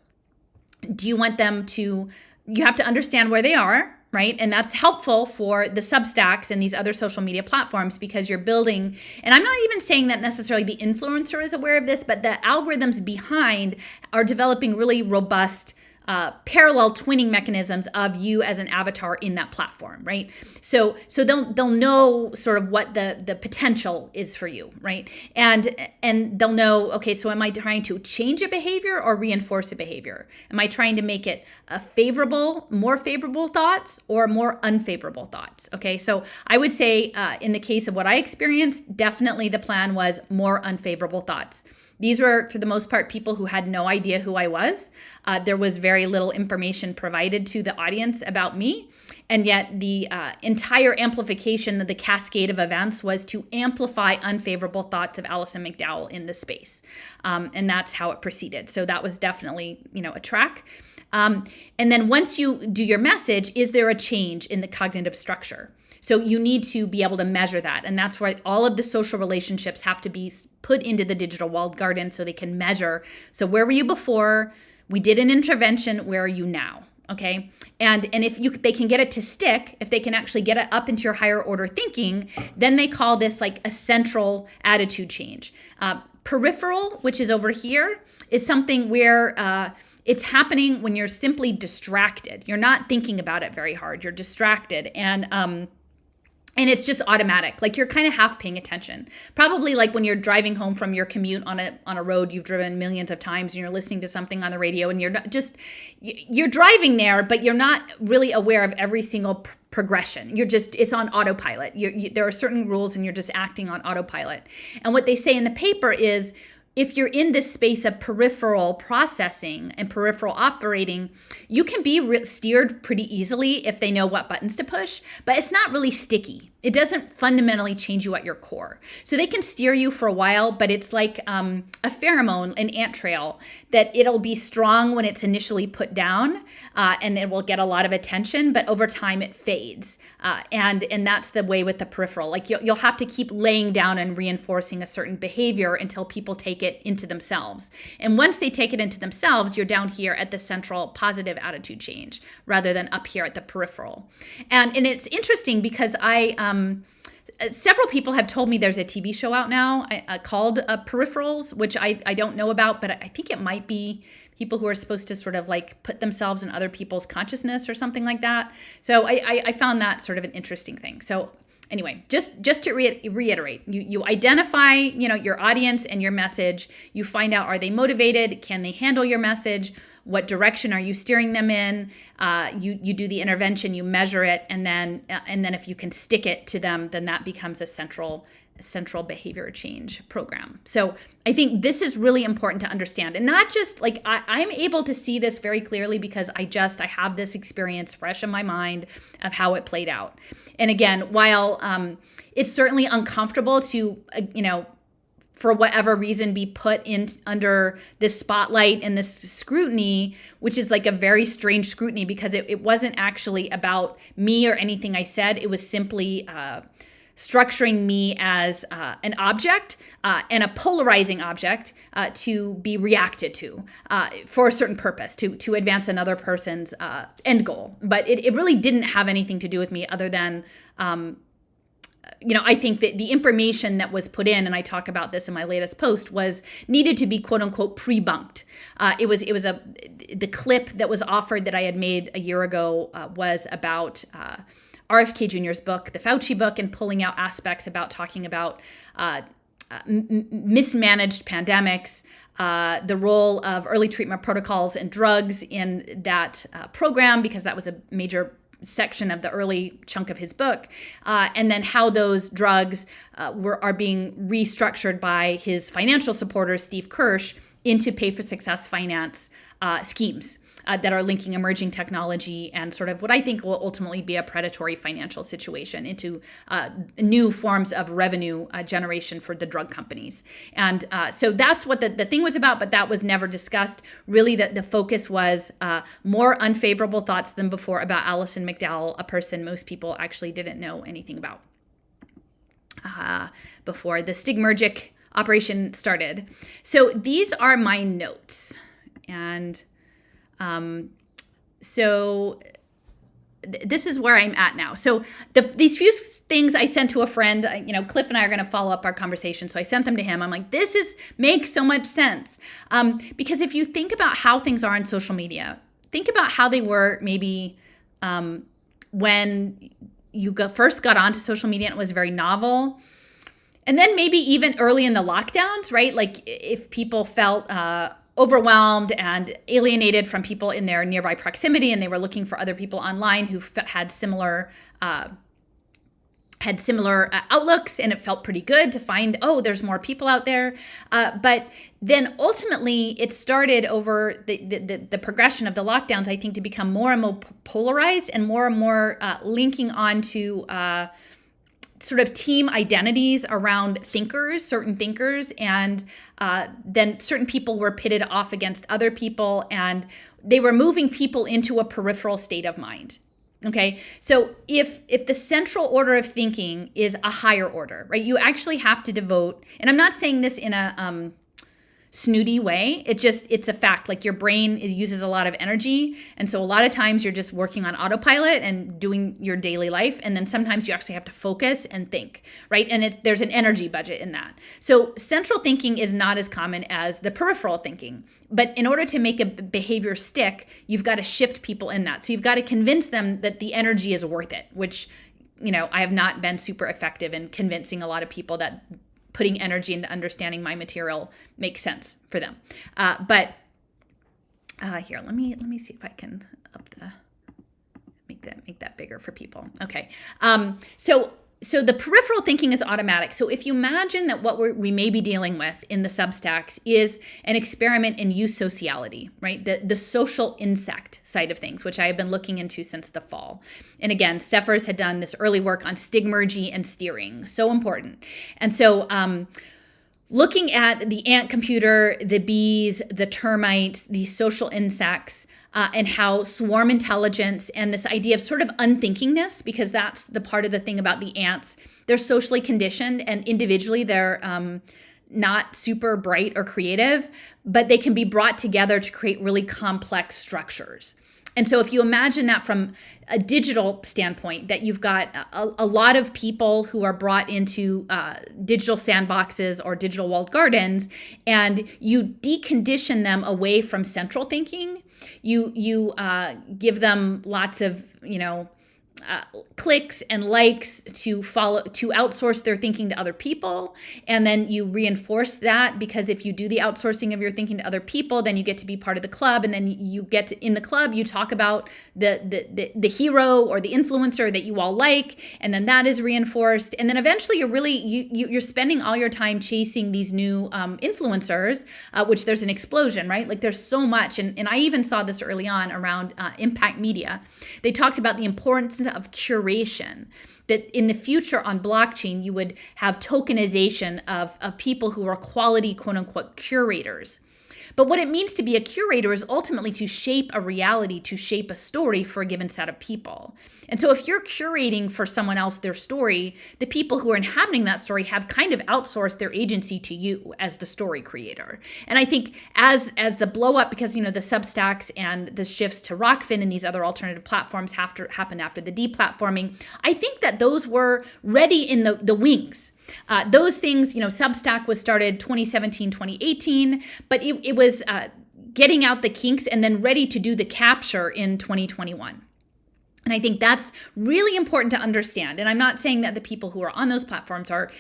Speaker 1: Do you want them to, you have to understand where they are, right? And that's helpful for the Substacks and these other social media platforms, because you're building, and I'm not even saying that necessarily the influencer is aware of this, but the algorithms behind are developing really robust parallel twinning mechanisms of you as an avatar in that platform, right? So they'll know sort of what the potential is for you, right? And they'll know, okay, so am I trying to change a behavior or reinforce a behavior? Am I trying to make it more favorable thoughts or more unfavorable thoughts? Okay, so I would say in the case of what I experienced, definitely the plan was more unfavorable thoughts. These were, for the most part, people who had no idea who I was. There was very little information provided to the audience about me. And yet the entire amplification of the cascade of events was to amplify unfavorable thoughts of Alison McDowell in the space. And that's how it proceeded. So that was definitely, a track. And then once you do your message, is there a change in the cognitive structure? So you need to be able to measure that. And that's why all of the social relationships have to be put into the digital walled garden so they can measure. So where were you before? We did an intervention. Where are you now? Okay. And if they can get it to stick, if they can actually get it up into your higher order thinking, then they call this like a central attitude change. Peripheral, which is over here, is something where it's happening when you're simply distracted. You're not thinking about it very hard. You're distracted. And it's just automatic. Like you're kind of half paying attention. Probably like when you're driving home from your commute on a road you've driven millions of times, and you're listening to something on the radio, and you're driving there, but you're not really aware of every single progression. It's on autopilot. There are certain rules, and you're just acting on autopilot. And what they say in the paper is, if you're in this space of peripheral processing and peripheral operating, you can be steered pretty easily if they know what buttons to push, but it's not really sticky. It doesn't fundamentally change you at your core. So they can steer you for a while, but it's like a pheromone, an ant trail, that it'll be strong when it's initially put down, and it will get a lot of attention, but over time it fades. And that's the way with the peripheral. Like you'll have to keep laying down and reinforcing a certain behavior until people take it into themselves. And once they take it into themselves, you're down here at the central positive attitude change rather than up here at the peripheral. And it's interesting because several people have told me there's a TV show out now called Peripherals, which I don't know about, but I think it might be people who are supposed to sort of like put themselves in other people's consciousness or something like that. So I found that sort of an interesting thing. So anyway, just to reiterate, you identify, your audience and your message. You find out, are they motivated? Can they handle your message? What direction are you steering them in? You do the intervention, you measure it, and then if you can stick it to them, then that becomes a central behavior change program. So I think this is really important to understand, and not just like I'm able to see this very clearly because I have this experience fresh in my mind of how it played out. And again, while it's certainly uncomfortable to for whatever reason be put in under this spotlight and this scrutiny, which is like a very strange scrutiny because it wasn't actually about me or anything I said. It was simply structuring me as an object and a polarizing object to be reacted to for a certain purpose, to advance another person's end goal. But it really didn't have anything to do with me other than I think that the information that was put in, and I talk about this in my latest post, needed to be quote unquote pre-bunked. The clip that was offered that I had made a year ago was about RFK Jr.'s book, the Fauci book, and pulling out aspects about talking about mismanaged pandemics, the role of early treatment protocols and drugs in that program, because that was a major section of the early chunk of his book, and then how those drugs are being restructured by his financial supporter, Steve Kirsch, into pay-for-success finance schemes that are linking emerging technology and sort of what I think will ultimately be a predatory financial situation into new forms of revenue generation for the drug companies. And so that's what the thing was about, but that was never discussed. Really, the focus was more unfavorable thoughts than before about Alison McDowell, a person most people actually didn't know anything about before the Stigmergic operation started. So these are my notes. And so this is where I'm at now. So these few things I sent to a friend, Cliff and I are going to follow up our conversation. So I sent them to him. I'm like, this makes so much sense. Because if you think about how things are on social media, think about how they were maybe when you first got onto social media and it was very novel. And then maybe even early in the lockdowns, right? Like if people felt overwhelmed and alienated from people in their nearby proximity, and they were looking for other people online who had similar outlooks, and it felt pretty good to find, there's more people out there. But then ultimately, it started over the progression of the lockdowns, I think, to become more and more polarized and more linking on to sort of team identities around certain thinkers, and then certain people were pitted off against other people, and they were moving people into a peripheral state of mind. Okay, so if the central order of thinking is a higher order, right, you actually have to devote, and I'm not saying this in a snooty way, it's a fact. Like your brain uses a lot of energy, and so a lot of times you're just working on autopilot and doing your daily life, and then sometimes you actually have to focus and think, right? And there's an energy budget in that. So central thinking is not as common as the peripheral thinking, but in order to make a behavior stick, you've got to shift people in that. So you've got to convince them that the energy is worth it, which I have not been super effective in convincing a lot of people that putting energy into understanding my material makes sense for them. But here, let me see if I can make that bigger for people. Okay. So the peripheral thinking is automatic. So if you imagine that what we may be dealing with in the Substacks is an experiment in eusociality, right? The social insect side of things, which I have been looking into since the fall. And again, Steffers had done this early work on stigmergy and steering, so important. And so looking at the ant computer, the bees, the termites, the social insects, and how swarm intelligence and this idea of sort of unthinkingness, because that's the part of the thing about the ants, they're socially conditioned and individually they're not super bright or creative, but they can be brought together to create really complex structures. And so if you imagine that from a digital standpoint, that you've got a lot of people who are brought into digital sandboxes or digital walled gardens, and you decondition them away from central thinking, you give them lots of, clicks and likes to outsource their thinking to other people. And then you reinforce that, because if you do the outsourcing of your thinking to other people, then you get to be part of the club. And then you get to, in the club, you talk about the hero or the influencer that you all like. And then that is reinforced. And then eventually you're spending all your time chasing these new influencers, which there's an explosion, right? Like there's so much. And I even saw this early on around impact media. They talked about the importance of curation, that in the future on blockchain, you would have tokenization of people who are quality, quote unquote, curators. But what it means to be a curator is ultimately to shape a reality, to shape a story for a given set of people. And so if you're curating for someone else their story, the people who are inhabiting that story have kind of outsourced their agency to you as the story creator. And I think as the blow up, because the Substacks and the shifts to Rockfin and these other alternative platforms happened after the deplatforming, I think that those were ready in the wings. Those things, Substack was started 2017, 2018, but it was getting out the kinks and then ready to do the capture in 2021. And I think that's really important to understand. And I'm not saying that the people who are on those platforms are,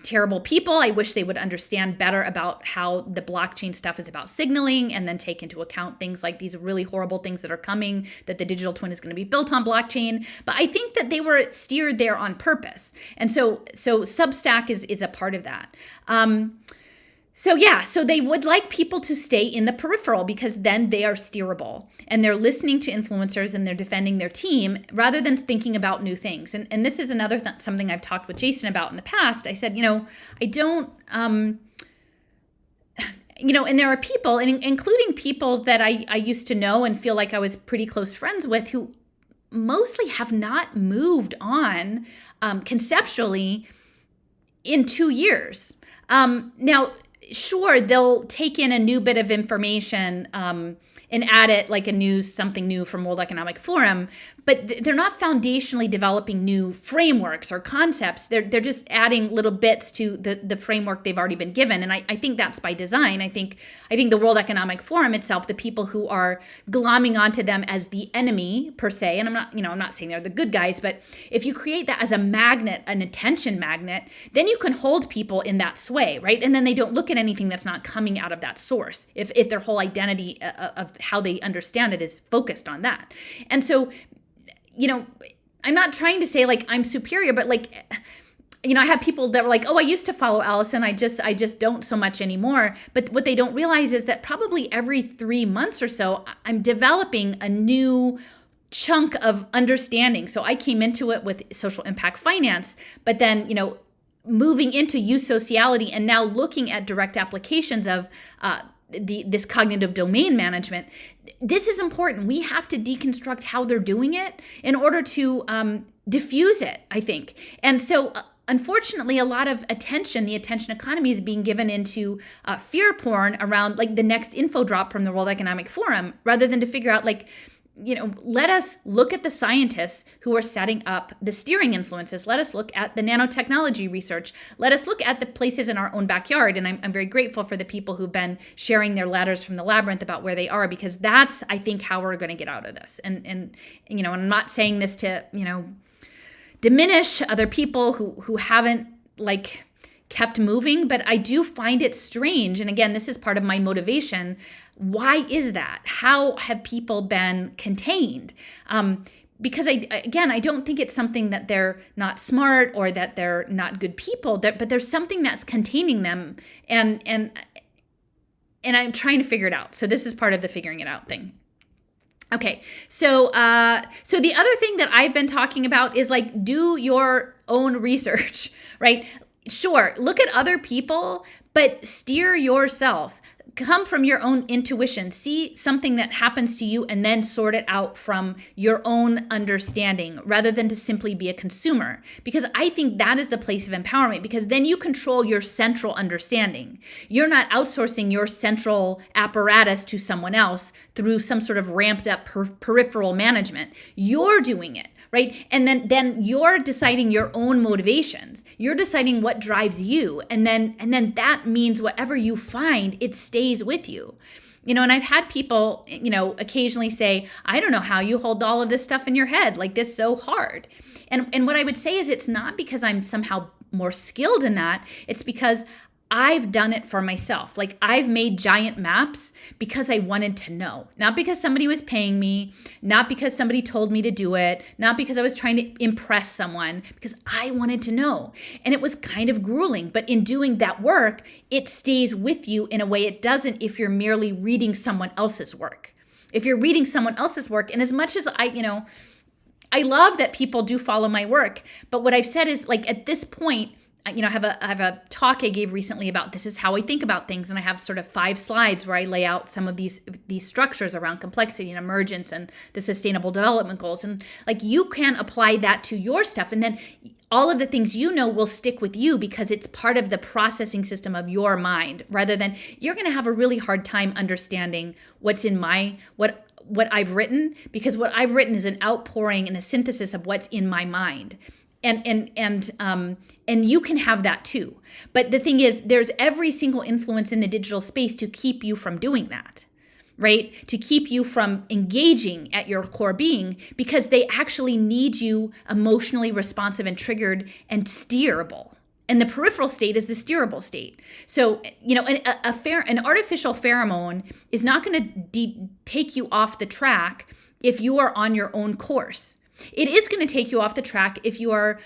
Speaker 1: terrible people. I wish they would understand better about how the blockchain stuff is about signaling, and then take into account things like these really horrible things that are coming, that the digital twin is going to be built on blockchain. But I think that they were steered there on purpose. And so Substack is a part of that. So they would like people to stay in the peripheral, because then they are steerable and they're listening to influencers and they're defending their team rather than thinking about new things. And this is another something I've talked with Jason about in the past. I said, I don't, and there are people, including people that I used to know and feel like I was pretty close friends with, who mostly have not moved on conceptually in 2 years. Now, sure, they'll take in a new bit of information and add it like something new from World Economic Forum, but they're not foundationally developing new frameworks or concepts. They're just adding little bits to the framework they've already been given. And I think that's by design. I think the World Economic Forum itself, the people who are glomming onto them as the enemy per se, and I'm not saying they're the good guys, but if you create that as a magnet, an attention magnet, then you can hold people in that sway, right? And then they don't look at anything that's not coming out of that source, if their whole identity of how they understand it is focused on that. And so, I'm not trying to say like I'm superior, but like, I have people that were like, oh, I used to follow Allison. I just don't so much anymore. But what they don't realize is that probably every 3 months or so, I'm developing a new chunk of understanding. So I came into it with social impact finance, but then, moving into youth sociality and now looking at direct applications of this cognitive domain management. This is important. We have to deconstruct how they're doing it in order to diffuse it, I think. And so unfortunately, a lot of attention, the attention economy, is being given into fear porn around like the next info drop from the World Economic Forum, rather than to figure out like, let us look at the scientists who are setting up the steering influences. Let us look at the nanotechnology research. Let us look at the places in our own backyard. And I'm very grateful for the people who've been sharing their letters from the labyrinth about where they are, because that's, I think, how we're going to get out of this. And I'm not saying this to, diminish other people who haven't like kept moving, but I do find it strange. And again, this is part of my motivation. Why is that? How have people been contained? Because I don't think it's something that they're not smart or that they're not good people, but there's something that's containing them, and I'm trying to figure it out. So this is part of the figuring it out thing. Okay, so the other thing that I've been talking about is like, do your own research, right? Sure, look at other people, but steer yourself. Come from your own intuition. See something that happens to you and then sort it out from your own understanding, rather than to simply be a consumer. Because I think that is the place of empowerment, because then you control your central understanding. You're not outsourcing your central apparatus to someone else through some sort of ramped up peripheral management. You're doing it, right? And then you're deciding your own motivations. You're deciding what drives you. And then that means whatever you find, it stays with you. And I've had people, occasionally say, I don't know how you hold all of this stuff in your head like this so hard. And what I would say is, it's not because I'm somehow more skilled in that. It's because I've done it for myself. Like, I've made giant maps because I wanted to know, not because somebody was paying me, not because somebody told me to do it, not because I was trying to impress someone, because I wanted to know. And it was kind of grueling, but in doing that work, it stays with you in a way it doesn't if you're merely reading someone else's work. If you're reading someone else's work, and as much as I love that people do follow my work, but what I've said is, like, at this point, I have a talk I gave recently about this is how I think about things, and I have sort of 5 slides where I lay out some of these structures around complexity and emergence and the sustainable development goals, and like, you can apply that to your stuff, and then all of the things will stick with you because it's part of the processing system of your mind, rather than you're going to have a really hard time understanding what's in what I've written, because what I've written is an outpouring and a synthesis of what's in my mind. And you can have that too. But the thing is, there's every single influence in the digital space to keep you from doing that, right? To keep you from engaging at your core being, because they actually need you emotionally responsive and triggered and steerable. And the peripheral state is the steerable state. So, an artificial pheromone is not going to take you off the track if you are on your own course. It is going to take you off the track if you are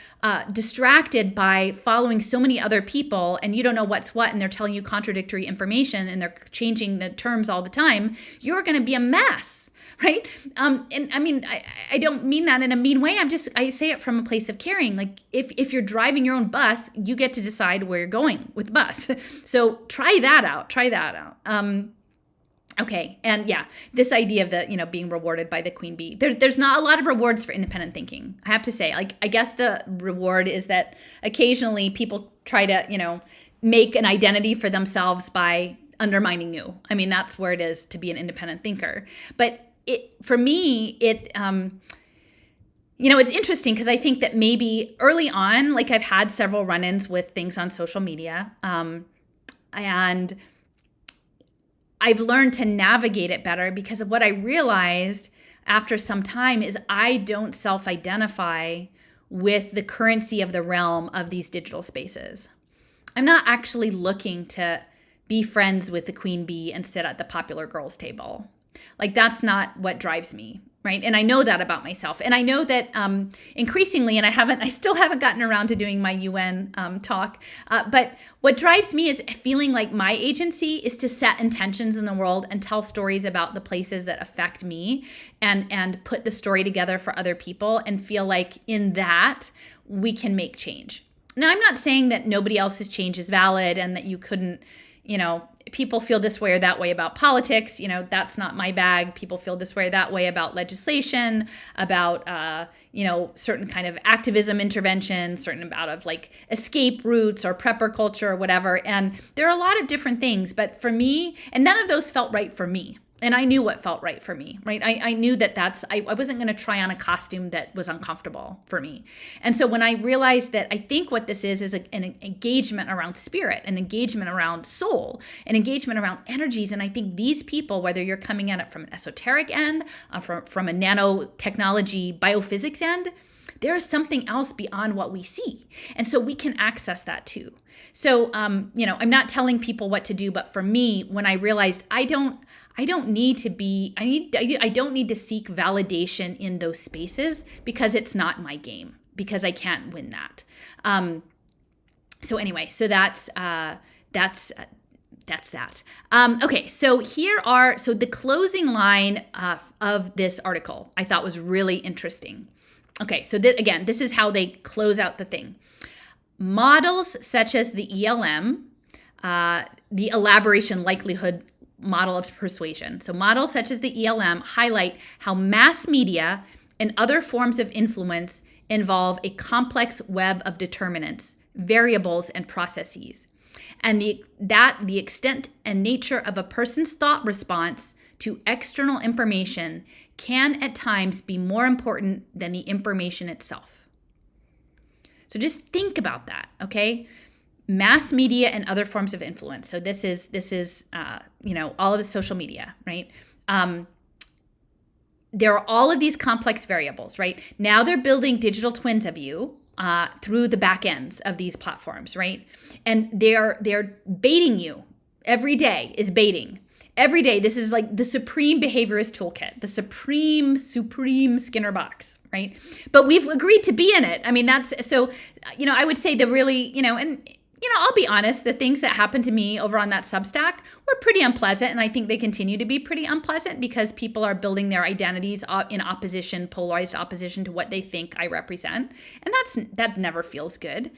Speaker 1: distracted by following so many other people and you don't know what's what and they're telling you contradictory information and they're changing the terms all the time. You're going to be a mess, right? And I mean, I don't mean that in a mean way. I say it from a place of caring. Like if you're driving your own bus, you get to decide where you're going with the bus. So try that out. Okay. And yeah, this idea of the, being rewarded by the queen bee, there's not a lot of rewards for independent thinking. I have to say, like, I guess the reward is that occasionally people try to, make an identity for themselves by undermining you. I mean, that's where it is to be an independent thinker. But for me, it's interesting because I think that maybe early on, like I've had several run-ins with things on social media, and I've learned to navigate it better because of what I realized after some time is I don't self-identify with the currency of the realm of these digital spaces. I'm not actually looking to be friends with the queen bee and sit at the popular girls table. Like that's not what drives me, right? And I know that about myself. And I know that increasingly, and I still haven't gotten around to doing my UN talk, but what drives me is feeling like my agency is to set intentions in the world and tell stories about the places that affect me and put the story together for other people and feel like in that we can make change. Now, I'm not saying that nobody else's change is valid and that you couldn't, people feel this way or that way about politics. That's not my bag. People feel this way or that way about legislation, about, certain kind of activism intervention, certain about of like escape routes or prepper culture or whatever. And there are a lot of different things, but for me, and none of those felt right for me. And I knew what felt right for me, right? I knew that I wasn't going to try on a costume that was uncomfortable for me. And so when I realized that I think what this is an engagement around spirit, an engagement around soul, an engagement around energies. And I think these people, whether you're coming at it from an esoteric end, from a nanotechnology biophysics end, there's something else beyond what we see. And so we can access that too. So, I'm not telling people what to do, but for me, when I realized I don't need to seek validation in those spaces because it's not my game, because I can't win that. So anyway, so that's that. Okay, so so the closing line of this article I thought was really interesting. Okay, so again, this is how they close out the thing. Models such as the ELM, the elaboration likelihood model of persuasion. So models such as the ELM highlight how mass media and other forms of influence involve a complex web of determinants, variables, and processes. And the extent and nature of a person's thought response to external information can at times be more important than the information itself. So just think about that, okay? Mass media and other forms of influence. So this is all of the social media, right? There are all of these complex variables, right? Now they're building digital twins of you through the back ends of these platforms, right? And they're baiting you. Every day is baiting. Every day, this is like the supreme behaviorist toolkit, the supreme Skinner box, right? But we've agreed to be in it. I mean, that's so, I would say the really, I'll be honest, the things that happened to me over on that Substack were pretty unpleasant. And I think they continue to be pretty unpleasant because people are building their identities in opposition, polarized opposition to what they think I represent. And that never feels good.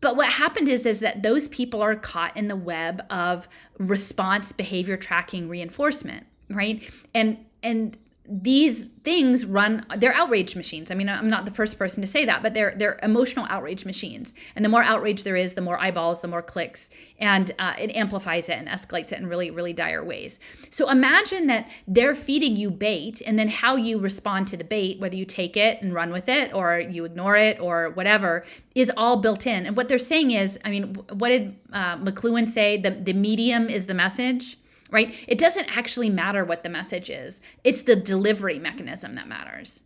Speaker 1: But what happened is that those people are caught in the web of response behavior tracking reinforcement, right? And these things they're outrage machines. I mean, I'm not the first person to say that, but they're emotional outrage machines. And the more outrage there is, the more eyeballs, the more clicks, and it amplifies it and escalates it in really, really dire ways. So imagine that they're feeding you bait, and then how you respond to the bait, whether you take it and run with it or you ignore it or whatever, is all built in. And what they're saying is, I mean, what did McLuhan say? The medium is the message. Right? It doesn't actually matter what the message is. It's the delivery mechanism that matters.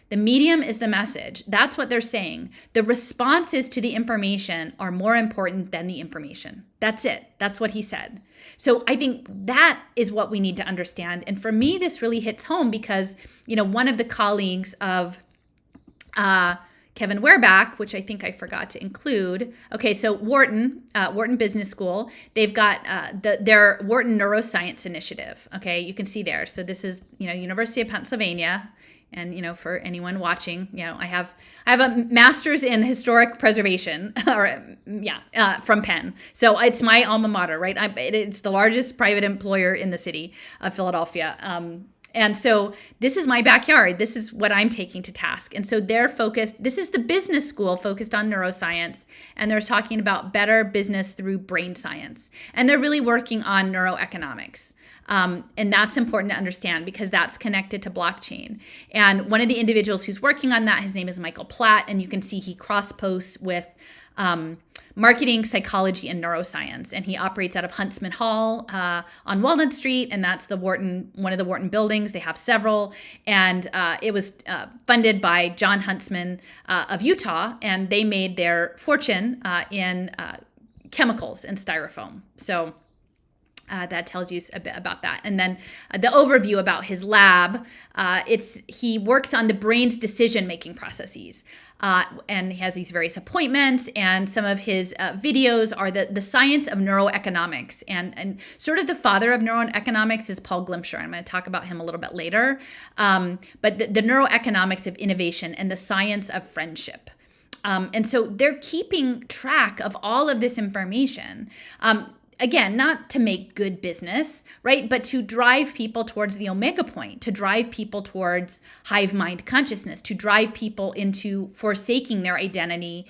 Speaker 1: The medium is the message. That's what they're saying. The responses to the information are more important than the information. That's it. That's what he said. So I think that is what we need to understand. And for me, this really hits home because, one of the colleagues of Kevin Wereback, which I think I forgot to include. Okay, so Wharton Business School, they've got their Wharton Neuroscience Initiative. Okay, you can see there. So this is, University of Pennsylvania. And, for anyone watching, I have a master's in historic preservation from Penn. So it's my alma mater, right? It's the largest private employer in the city of Philadelphia. And so this is my backyard. This is what I'm taking to task. And so they're focused, this is the business school focused on neuroscience. And they're talking about better business through brain science. And they're really working on neuro-economics. And that's important to understand because that's connected to blockchain. And one of the individuals who's working on that, his name is Michael Platt. And you can see he cross-posts with marketing, psychology, and neuroscience. And he operates out of Huntsman Hall on Walnut Street. And that's one of the Wharton buildings. They have several. And it was funded by John Huntsman of Utah. And they made their fortune in chemicals and styrofoam. So that tells you a bit about that. And then the overview about his lab, he works on the brain's decision-making processes. And he has these various appointments, and some of his videos are the science of neuro-economics. And sort of the father of neuro-economics is Paul Glimcher. I'm going to talk about him a little bit later. But the neuro-economics of innovation and the science of friendship. And so they're keeping track of all of this information. Again, not to make good business, right? But to drive people towards the omega point, to drive people towards hive mind consciousness, to drive people into forsaking their identity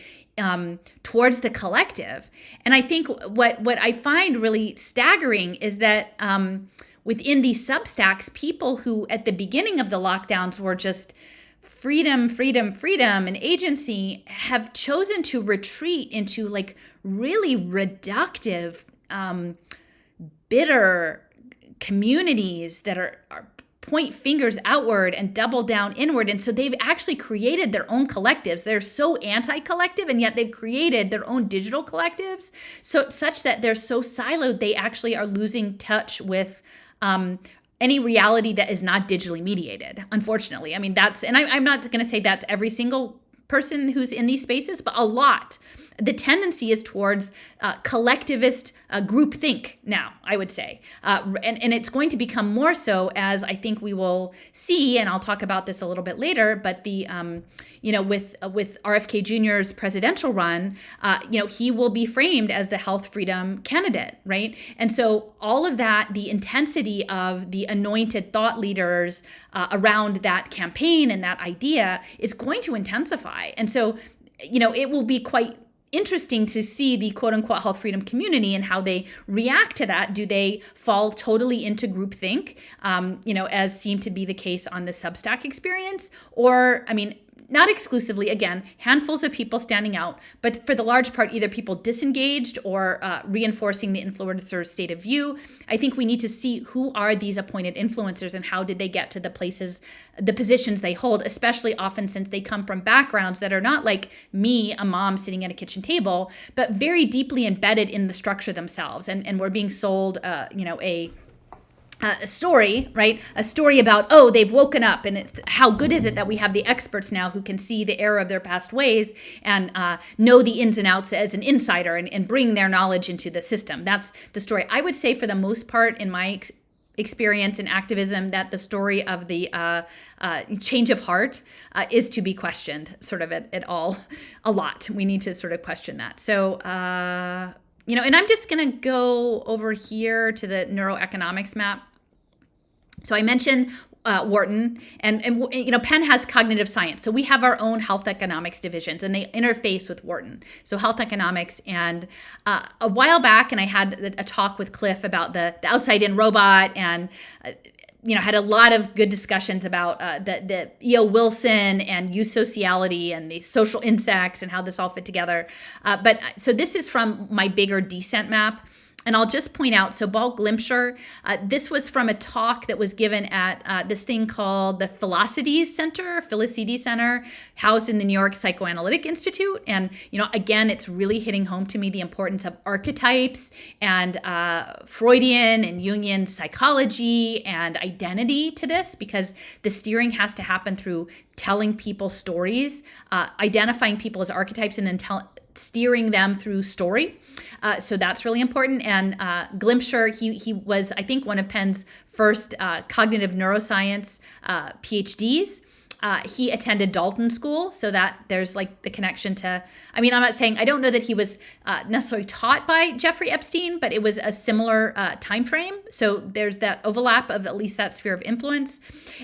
Speaker 1: towards the collective. And I think what I find really staggering is that within these Substacks, people who at the beginning of the lockdowns were just freedom, freedom, freedom, and agency have chosen to retreat into like really reductive, bitter communities that are point fingers outward and double down inward. And so they've actually created their own collectives. They're so anti-collective, and yet they've created their own digital collectives, so such that they're so siloed, they actually are losing touch with any reality that is not digitally mediated, unfortunately. I mean, I'm not going to say that's every single person who's in these spaces, but a lot. The tendency is towards collectivist groupthink now, I would say. And it's going to become more so, as I think we will see, and I'll talk about this a little bit later, but with RFK Jr.'s presidential run, he will be framed as the health freedom candidate, right? And so all of that, the intensity of the anointed thought leaders around that campaign and that idea is going to intensify. And so, it will be quite interesting to see the quote unquote health freedom community and how they react to that. Do they fall totally into groupthink, as seemed to be the case on the Substack experience? Or, not exclusively, again, handfuls of people standing out, but for the large part, either people disengaged or reinforcing the influencer's state of view. I think we need to see who are these appointed influencers and how did they get to the positions they hold, especially often since they come from backgrounds that are not like me, a mom sitting at a kitchen table, but very deeply embedded in the structure themselves. And we're being sold, a story, right? A story about, they've woken up, and it's how good is it that we have the experts now who can see the error of their past ways and know the ins and outs as an insider and bring their knowledge into the system. That's the story. I would say for the most part in my experience in activism that the story of the change of heart is to be questioned sort of at all, a lot. We need to sort of question that. So, and I'm just going to go over here to the neuroeconomics map. So I mentioned Wharton, and Penn has cognitive science. So we have our own health economics divisions, and they interface with Wharton. So health economics, and a while back, and I had a talk with Cliff about the outside-in robot, and had a lot of good discussions about the E.O. Wilson and eusociality and the social insects and how this all fit together. But so this is from my bigger descent map. And I'll just point out, so Paul Glimcher, this was from a talk that was given at this thing called the Phyllocides Center, housed in the New York Psychoanalytic Institute. And, again, it's really hitting home to me the importance of archetypes and Freudian and Jungian psychology and identity to this, because the steering has to happen through telling people stories, identifying people as archetypes, and then steering them through story. So that's really important. And Glimcher, he was, I think, one of Penn's first cognitive neuroscience PhDs. He attended Dalton School, so that there's like the connection to, I'm not saying, I don't know that he was necessarily taught by Jeffrey Epstein, but it was a similar time frame. So there's that overlap of at least that sphere of influence.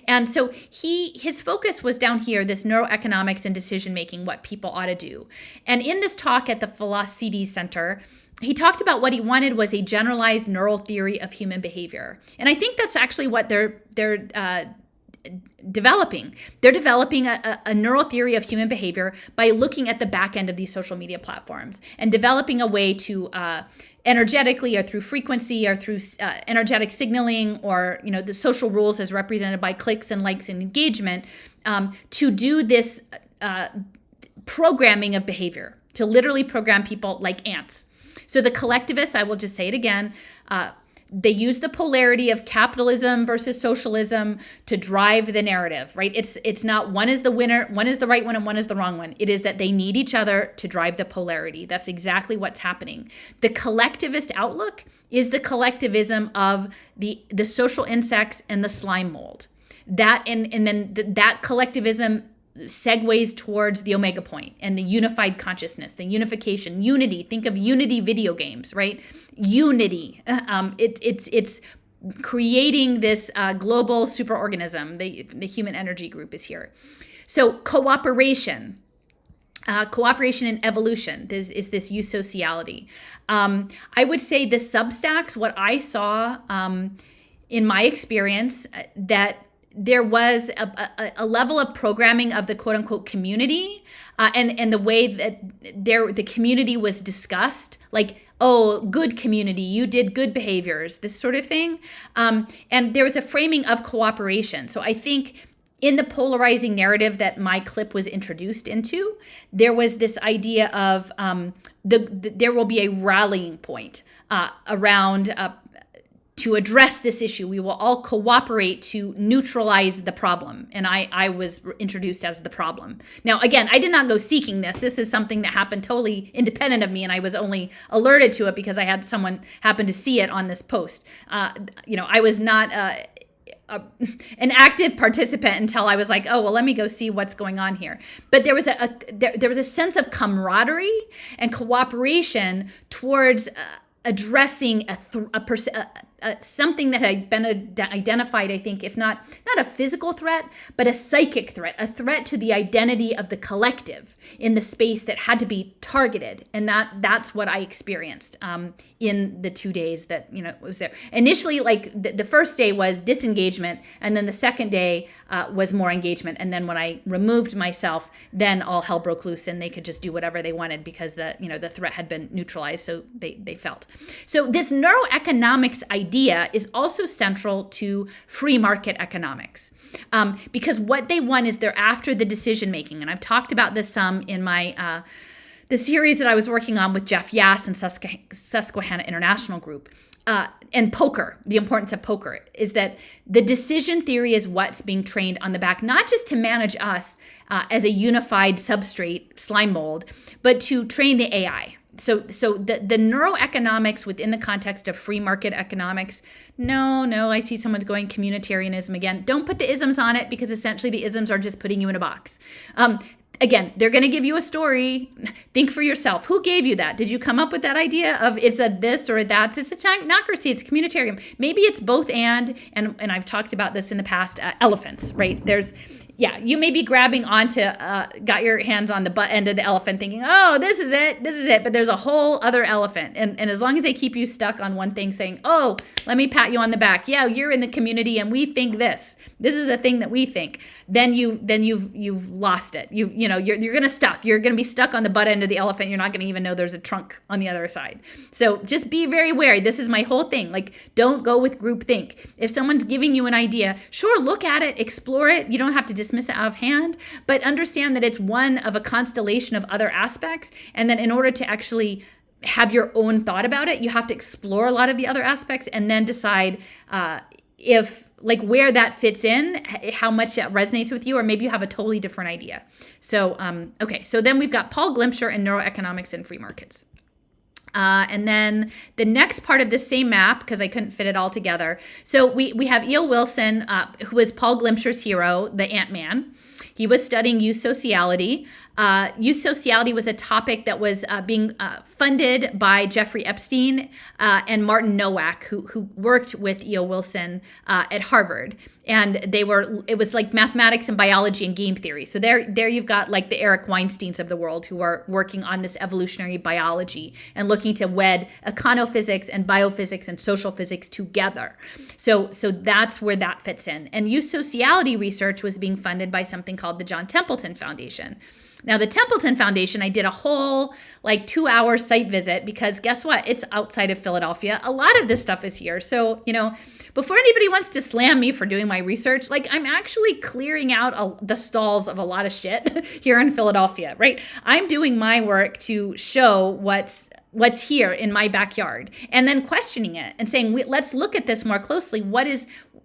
Speaker 1: And so his focus was down here, this neuroeconomics and decision-making, what people ought to do. And in this talk at the Phyllocides Center, he talked about what he wanted was a generalized neural theory of human behavior. And I think that's actually what they're developing. They're developing a neural theory of human behavior by looking at the back end of these social media platforms and developing a way to energetically, or through frequency, or through energetic signaling, or the social rules as represented by clicks and likes and engagement, to do this programming of behavior, to literally program people like ants. So the collectivists, I will just say it again, they use the polarity of capitalism versus socialism to drive the narrative, right? It's not one is the winner, one is the right one, and one is the wrong one. It is that they need each other to drive the polarity. That's exactly what's happening. The collectivist outlook is the collectivism of the social insects and the slime mold. That and then that collectivism segues towards the omega point and the unified consciousness, the unification, unity. Think of Unity video games, right? Unity. It's creating this global superorganism. The human energy group is here. So cooperation. Cooperation and evolution is this eusociality. I would say the Substacks, what I saw in my experience, that there was a level of programming of the quote unquote community, and the way that the community was discussed, like, oh, good community, you did good behaviors, this sort of thing. And there was a framing of cooperation. So I think in the polarizing narrative that my clip was introduced into, there was this idea of there will be a rallying point around to address this issue. We will all cooperate to neutralize the problem. And I was introduced as the problem. Now, again, I did not go seeking this. This is something that happened totally independent of me, and I was only alerted to it because I had someone happen to see it on this post. I was not an active participant until I was like, oh, well, let me go see what's going on here. But there was a sense of camaraderie and cooperation towards addressing something that had been identified, I think, if not a physical threat, but a psychic threat, a threat to the identity of the collective in the space that had to be targeted. And that's what I experienced in the 2 days that, was there. Initially, like the first day was disengagement, and then the second day was more engagement. And then when I removed myself, then all hell broke loose and they could just do whatever they wanted because the threat had been neutralized. So they felt. So this neuroeconomics idea is also central to free market economics, because what they want is they're after the decision making. And I've talked about this some in my the series that I was working on with Jeff Yass and Susquehanna International Group. And poker, the importance of poker, is that the decision theory is what's being trained on the back, not just to manage us as a unified substrate slime mold, but to train the AI. So the neuroeconomics within the context of free market economics, no, I see someone's going communitarianism again. Don't put the isms on it, because essentially the isms are just putting you in a box. Again, they're going to give you a story. Think for yourself. Who gave you that? Did you come up with that idea of it's a this or a that? It's a technocracy. It's a communitarian. Maybe it's both and I've talked about this in the past, elephants, right? You may be grabbing onto, got your hands on the butt end of the elephant thinking, oh, this is it. But there's a whole other elephant. And as long as they keep you stuck on one thing saying, oh, let me pat you on the back. Yeah, you're in the community and we think this. this is the thing that we think, then you've lost it. You're gonna be stuck on the butt end of the elephant. You're not gonna even know there's a trunk on the other side. So just be very wary. This is my whole thing. Like, don't go with groupthink. If someone's giving you an idea, sure, look at it, explore it. You don't have to dismiss it out of hand, but understand that it's one of a constellation of other aspects, and then in order to actually have your own thought about it, you have to explore a lot of the other aspects and then decide if, like, where that fits in, how much that resonates with you, or maybe you have a totally different idea. So, okay, so then we've got Paul Glimcher and neuroeconomics and free markets. And then the next part of this same map, because I couldn't fit it all together. So we have E.O. Wilson, who is Paul Glimcher's hero, the Ant-Man. He was studying youth sociality. Youth sociality was a topic that was being funded by Jeffrey Epstein and Martin Nowak, who worked with E.O. Wilson at Harvard. And it was like mathematics and biology and game theory. So there you've got like the Eric Weinsteins of the world who are working on this evolutionary biology and looking to wed econophysics and biophysics and social physics together. So that's where that fits in. And youth sociality research was being funded by something called the John Templeton Foundation. Now, the Templeton Foundation, I did a whole 2-hour site visit because guess what? It's outside of Philadelphia. A lot of this stuff is here. So, before anybody wants to slam me for doing my research, I'm actually clearing out the stalls of a lot of shit here in Philadelphia, right? I'm doing my work to show what's here in my backyard and then questioning it and saying, let's look at this more closely.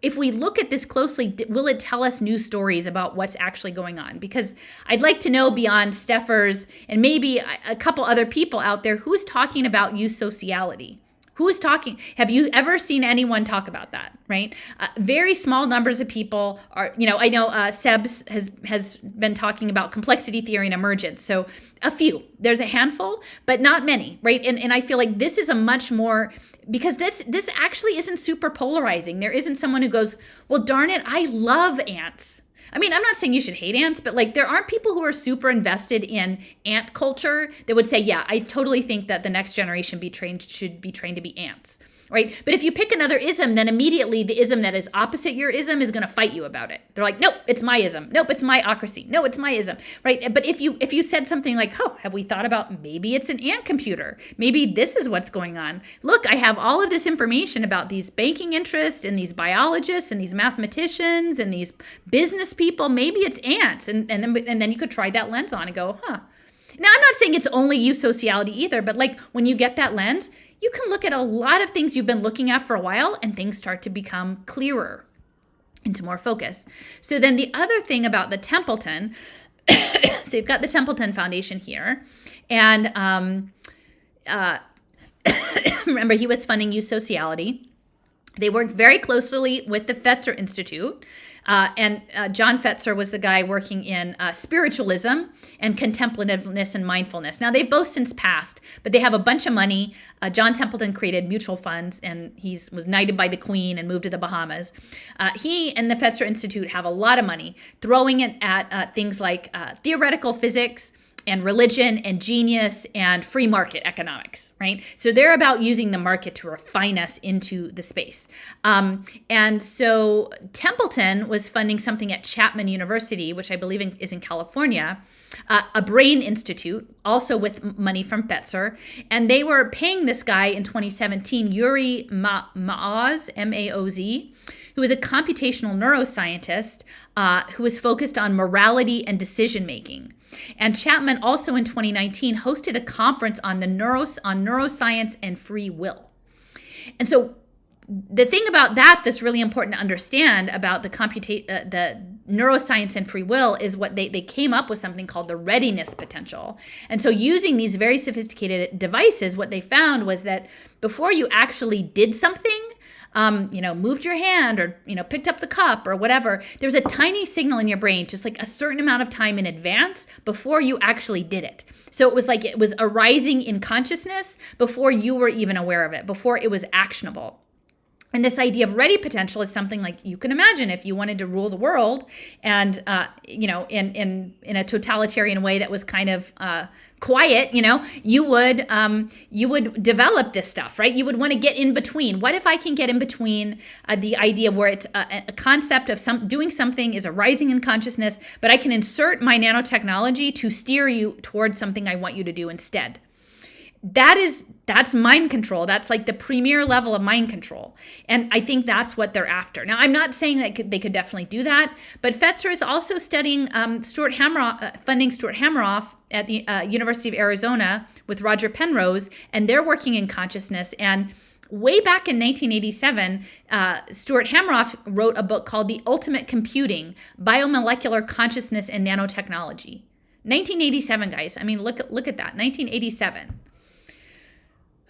Speaker 1: If we look at this closely, will it tell us new stories about what's actually going on? Because I'd like to know beyond Steffers and maybe a couple other people out there, who's talking about youth sociality? Who is talking? Have you ever seen anyone talk about that, right? Very small numbers of people are, I know Sebs has been talking about complexity theory and emergence. So a few, there's a handful, but not many, right? And I feel like this is a much more, because this actually isn't super polarizing. There isn't someone who goes, well, darn it, I love ants. I mean, I'm not saying you should hate ants, but there aren't people who are super invested in ant culture that would say, yeah, I totally think that the next generation should be trained to be ants, right? But if you pick another ism, then immediately the ism that is opposite your ism is going to fight you about it. They're like, nope, it's my ism. Nope, it's my ocracy. No, it's my ism, right? But if you said something like, oh, have we thought about maybe it's an ant computer? Maybe this is what's going on. Look, I have all of this information about these banking interests and these biologists and these mathematicians and these business people. Maybe it's ants. And then you could try that lens on and go, huh. Now, I'm not saying it's only youth sociality either, but when you get that lens, you can look at a lot of things you've been looking at for a while and things start to become clearer into more focus. So then the other thing about the Templeton, so you've got the Templeton Foundation here. And remember, he was funding youth sociality. They worked very closely with the Fetzer Institute. And John Fetzer was the guy working in spiritualism and contemplativeness and mindfulness. Now, they've both since passed, but they have a bunch of money. John Templeton created mutual funds, and he was knighted by the Queen and moved to the Bahamas. He and the Fetzer Institute have a lot of money, throwing it at things like theoretical physics, and religion and genius and free market economics, right? So they're about using the market to refine us into the space. And so Templeton was funding something at Chapman University, which I believe is in California, a brain institute, also with money from Fetzer. And they were paying this guy in 2017, Yuri Maoz, M-A-O-Z, who is a computational neuroscientist who was focused on morality and decision-making. And Chapman also in 2019 hosted a conference on neuroscience and free will. And so the thing about that's really important to understand about the neuroscience and free will is what they came up with something called the readiness potential. And so using these very sophisticated devices, what they found was that before you actually did something, moved your hand or, picked up the cup or whatever, there's a tiny signal in your brain, just like a certain amount of time in advance before you actually did it. So it was like it was arising in consciousness before you were even aware of it, before it was actionable. And this idea of ready potential is something like you can imagine if you wanted to rule the world and, in a totalitarian way that was kind of quiet, you would develop this stuff, right? You would want to get in between. What if I can get in between the idea where it's a concept of doing something is arising in consciousness, but I can insert my nanotechnology to steer you towards something I want you to do instead. That's mind control. That's like the premier level of mind control. And I think that's what they're after. Now, I'm not saying that they could definitely do that, but Fetzer is also studying funding Stuart Hameroff at the University of Arizona with Roger Penrose, and they're working in consciousness. And way back in 1987, Stuart Hameroff wrote a book called The Ultimate Computing, Biomolecular Consciousness and Nanotechnology. 1987, guys. I mean, look at that, 1987.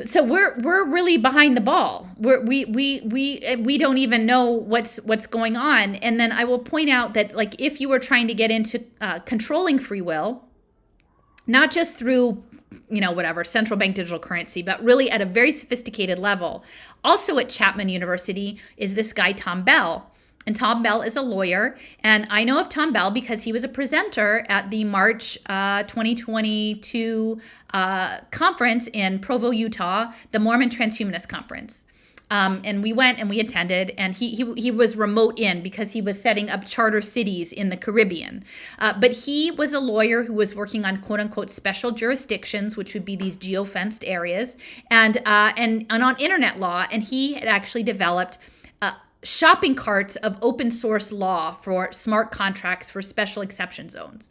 Speaker 1: So we're really behind the ball. We don't even know what's going on. And then I will point out that, like, if you were trying to get into controlling free will, not just through whatever central bank digital currency, but really at a very sophisticated level, also at Chapman University is this guy Tom Bell. And Tom Bell is a lawyer. And I know of Tom Bell because he was a presenter at the March 2022 conference in Provo, Utah, the Mormon Transhumanist Conference. And we went and we attended, and he was remote in because he was setting up charter cities in the Caribbean. But he was a lawyer who was working on quote unquote special jurisdictions, which would be these geofenced areas, and on internet law. And he had actually developed shopping carts of open source law for smart contracts for special exception zones.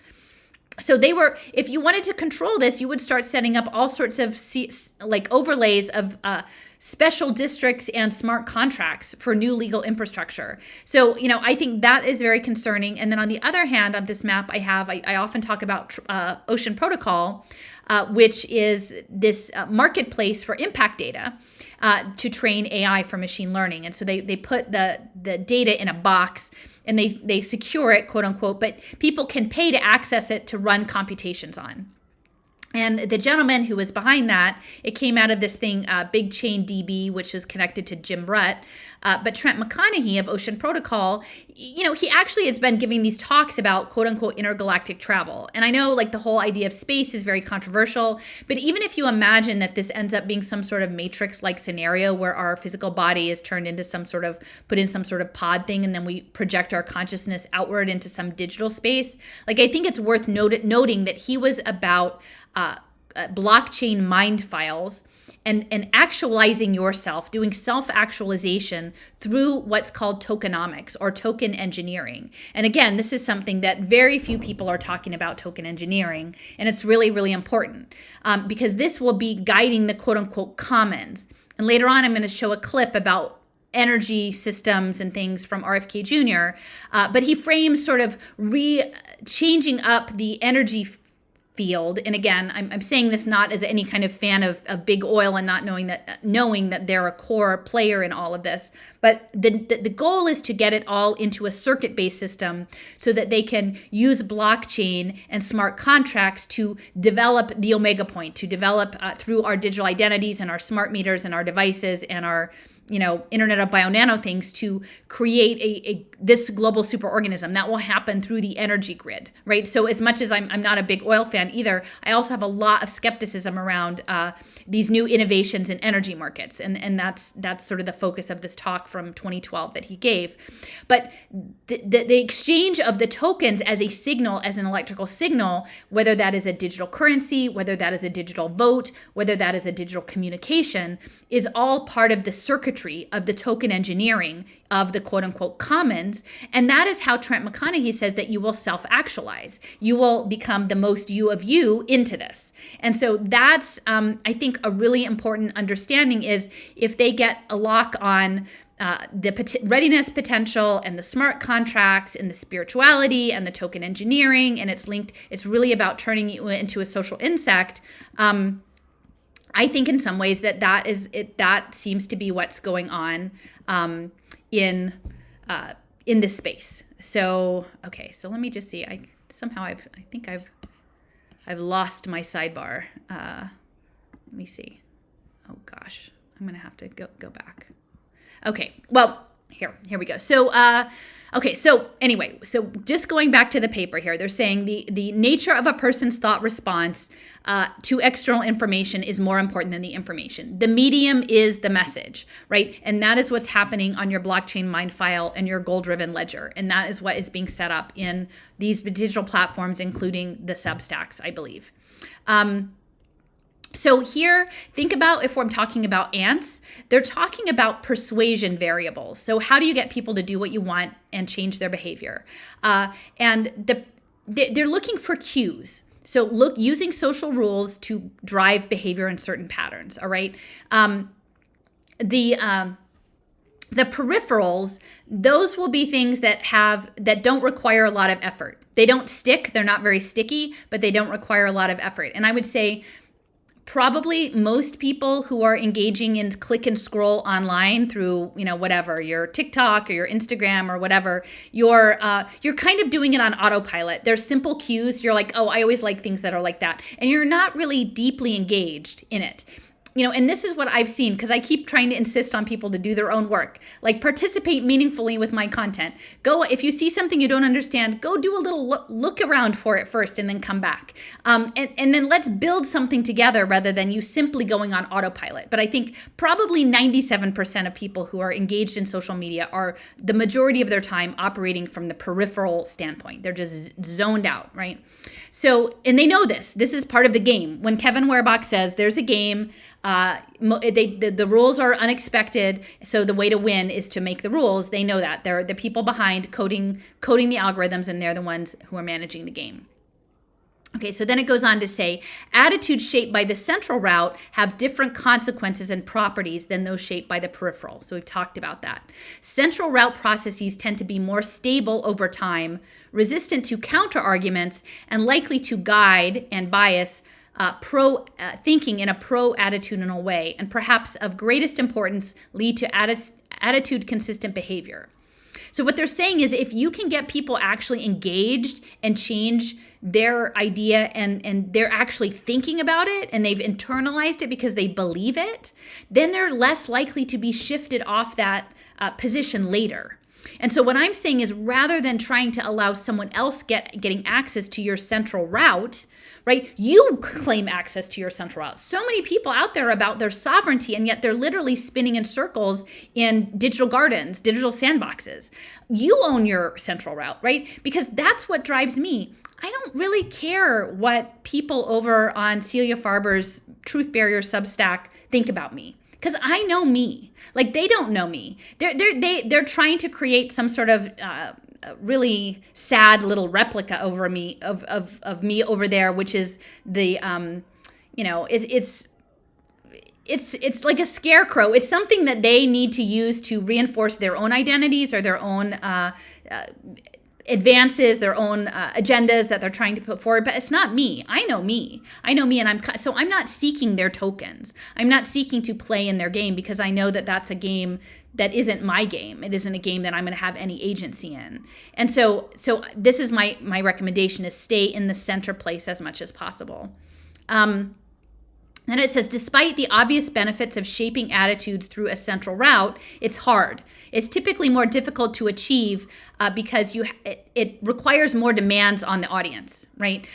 Speaker 1: So if you wanted to control this, you would start setting up all sorts of overlays of special districts and smart contracts for new legal infrastructure. So, I think that is very concerning. And then on the other hand, on this map I often talk about Ocean Protocol, which is this marketplace for impact data to train AI for machine learning. And so they put the data in a box and they secure it, quote unquote, but people can pay to access it to run computations on. And the gentleman who was behind that, it came out of this thing, Big Chain DB, which is connected to Jim Brett. But Trent McConaughey of Ocean Protocol, he actually has been giving these talks about quote unquote intergalactic travel. And I know like the whole idea of space is very controversial, but even if you imagine that this ends up being some sort of matrix-like scenario where our physical body is turned into put in some sort of pod thing, and then we project our consciousness outward into some digital space, like I think it's worth noting that he was about blockchain mind files and actualizing yourself, doing self-actualization through what's called tokenomics or token engineering. And again, this is something that very few people are talking about, token engineering, and it's really, really important because this will be guiding the quote-unquote commons. And later on, I'm going to show a clip about energy systems and things from RFK Jr., but he frames sort of changing up the energy field. And again, I'm saying this not as any kind of fan of big oil and not knowing that they're a core player in all of this. But the goal is to get it all into a circuit-based system so that they can use blockchain and smart contracts to develop the omega point, to develop through our digital identities and our smart meters and our devices and our Internet of Bio-Nano things to create this global superorganism that will happen through the energy grid, right? So as much as I'm not a big oil fan either, I also have a lot of skepticism around these new innovations in energy markets, and that's sort of the focus of this talk from 2012 that he gave. But the exchange of the tokens as a signal, as an electrical signal, whether that is a digital currency, whether that is a digital vote, whether that is a digital communication, is all part of the circuitry of the token engineering of the quote unquote commons. And that is how Trent McConaughey says that you will self-actualize. You will become the most you of you into this. And so that's, I think, a really important understanding is if they get a lock on the readiness potential and the smart contracts and the spirituality and the token engineering, and it's really about turning you into a social insect. I think in some ways that seems to be what's going on in this space. So okay, so let me just see. I think I've lost my sidebar. Let me see. Oh gosh, I'm gonna have to go back. Okay, well, here we go. So, okay, so anyway, so just going back to the paper here, they're saying the nature of a person's thought response to external information is more important than the information. The medium is the message, right? And that is what's happening on your blockchain mind file and your goal-driven ledger. And that is what is being set up in these digital platforms, including the Substacks, I believe. So here, think about if I'm talking about ants, they're talking about persuasion variables. So how do you get people to do what you want and change their behavior? And they're looking for cues. So using social rules to drive behavior in certain patterns, all right? The peripherals, those will be things that don't require a lot of effort. They don't stick, they're not very sticky, but they don't require a lot of effort. And I would say probably most people who are engaging in click and scroll online through, whatever, your TikTok or your Instagram or whatever, you're kind of doing it on autopilot. There's simple cues. You're like, oh, I always like things that are like that. And you're not really deeply engaged in it. And this is what I've seen, because I keep trying to insist on people to do their own work, like participate meaningfully with my content. Go, if you see something you don't understand, go do a little look around for it first and then come back. And then let's build something together rather than you simply going on autopilot. But I think probably 97% of people who are engaged in social media are the majority of their time operating from the peripheral standpoint. They're just zoned out, right? So, and they know this. This is part of the game. When Kevin Werbach says there's a game, the rules are unexpected, so the way to win is to make the rules. They know that. They're the people behind coding the algorithms, and they're the ones who are managing the game. Okay, so then it goes on to say, attitudes shaped by the central route have different consequences and properties than those shaped by the peripheral. So we've talked about that. Central route processes tend to be more stable over time, resistant to counter arguments, and likely to guide and bias thinking in a pro-attitudinal way, and perhaps of greatest importance, lead to attitude-consistent behavior. So what they're saying is if you can get people actually engaged and change their idea and they're actually thinking about it and they've internalized it because they believe it, then they're less likely to be shifted off that position later. And so what I'm saying is rather than trying to allow someone else getting access to your central route, right? You claim access to your central route. So many people out there about their sovereignty, and yet they're literally spinning in circles in digital gardens, digital sandboxes. You own your central route, right? Because that's what drives me. I don't really care what people over on Celia Farber's Truth Barrier Substack think about me, because I know me. Like, they don't know me. They're trying to create some sort of really sad little replica over me of me over there, which is the it's like a scarecrow. It's something that they need to use to reinforce their own identities or their own advances, their own agendas that they're trying to put forward. But it's not me. I know me, and I'm not seeking their tokens. I'm not seeking to play in their game, because I know that that's a game that isn't my game. It isn't a game that I'm going to have any agency in. And so this is my recommendation, is stay in the center place as much as possible. Then it says, despite the obvious benefits of shaping attitudes through a central route, it's hard. It's typically more difficult to achieve because it requires more demands on the audience, right?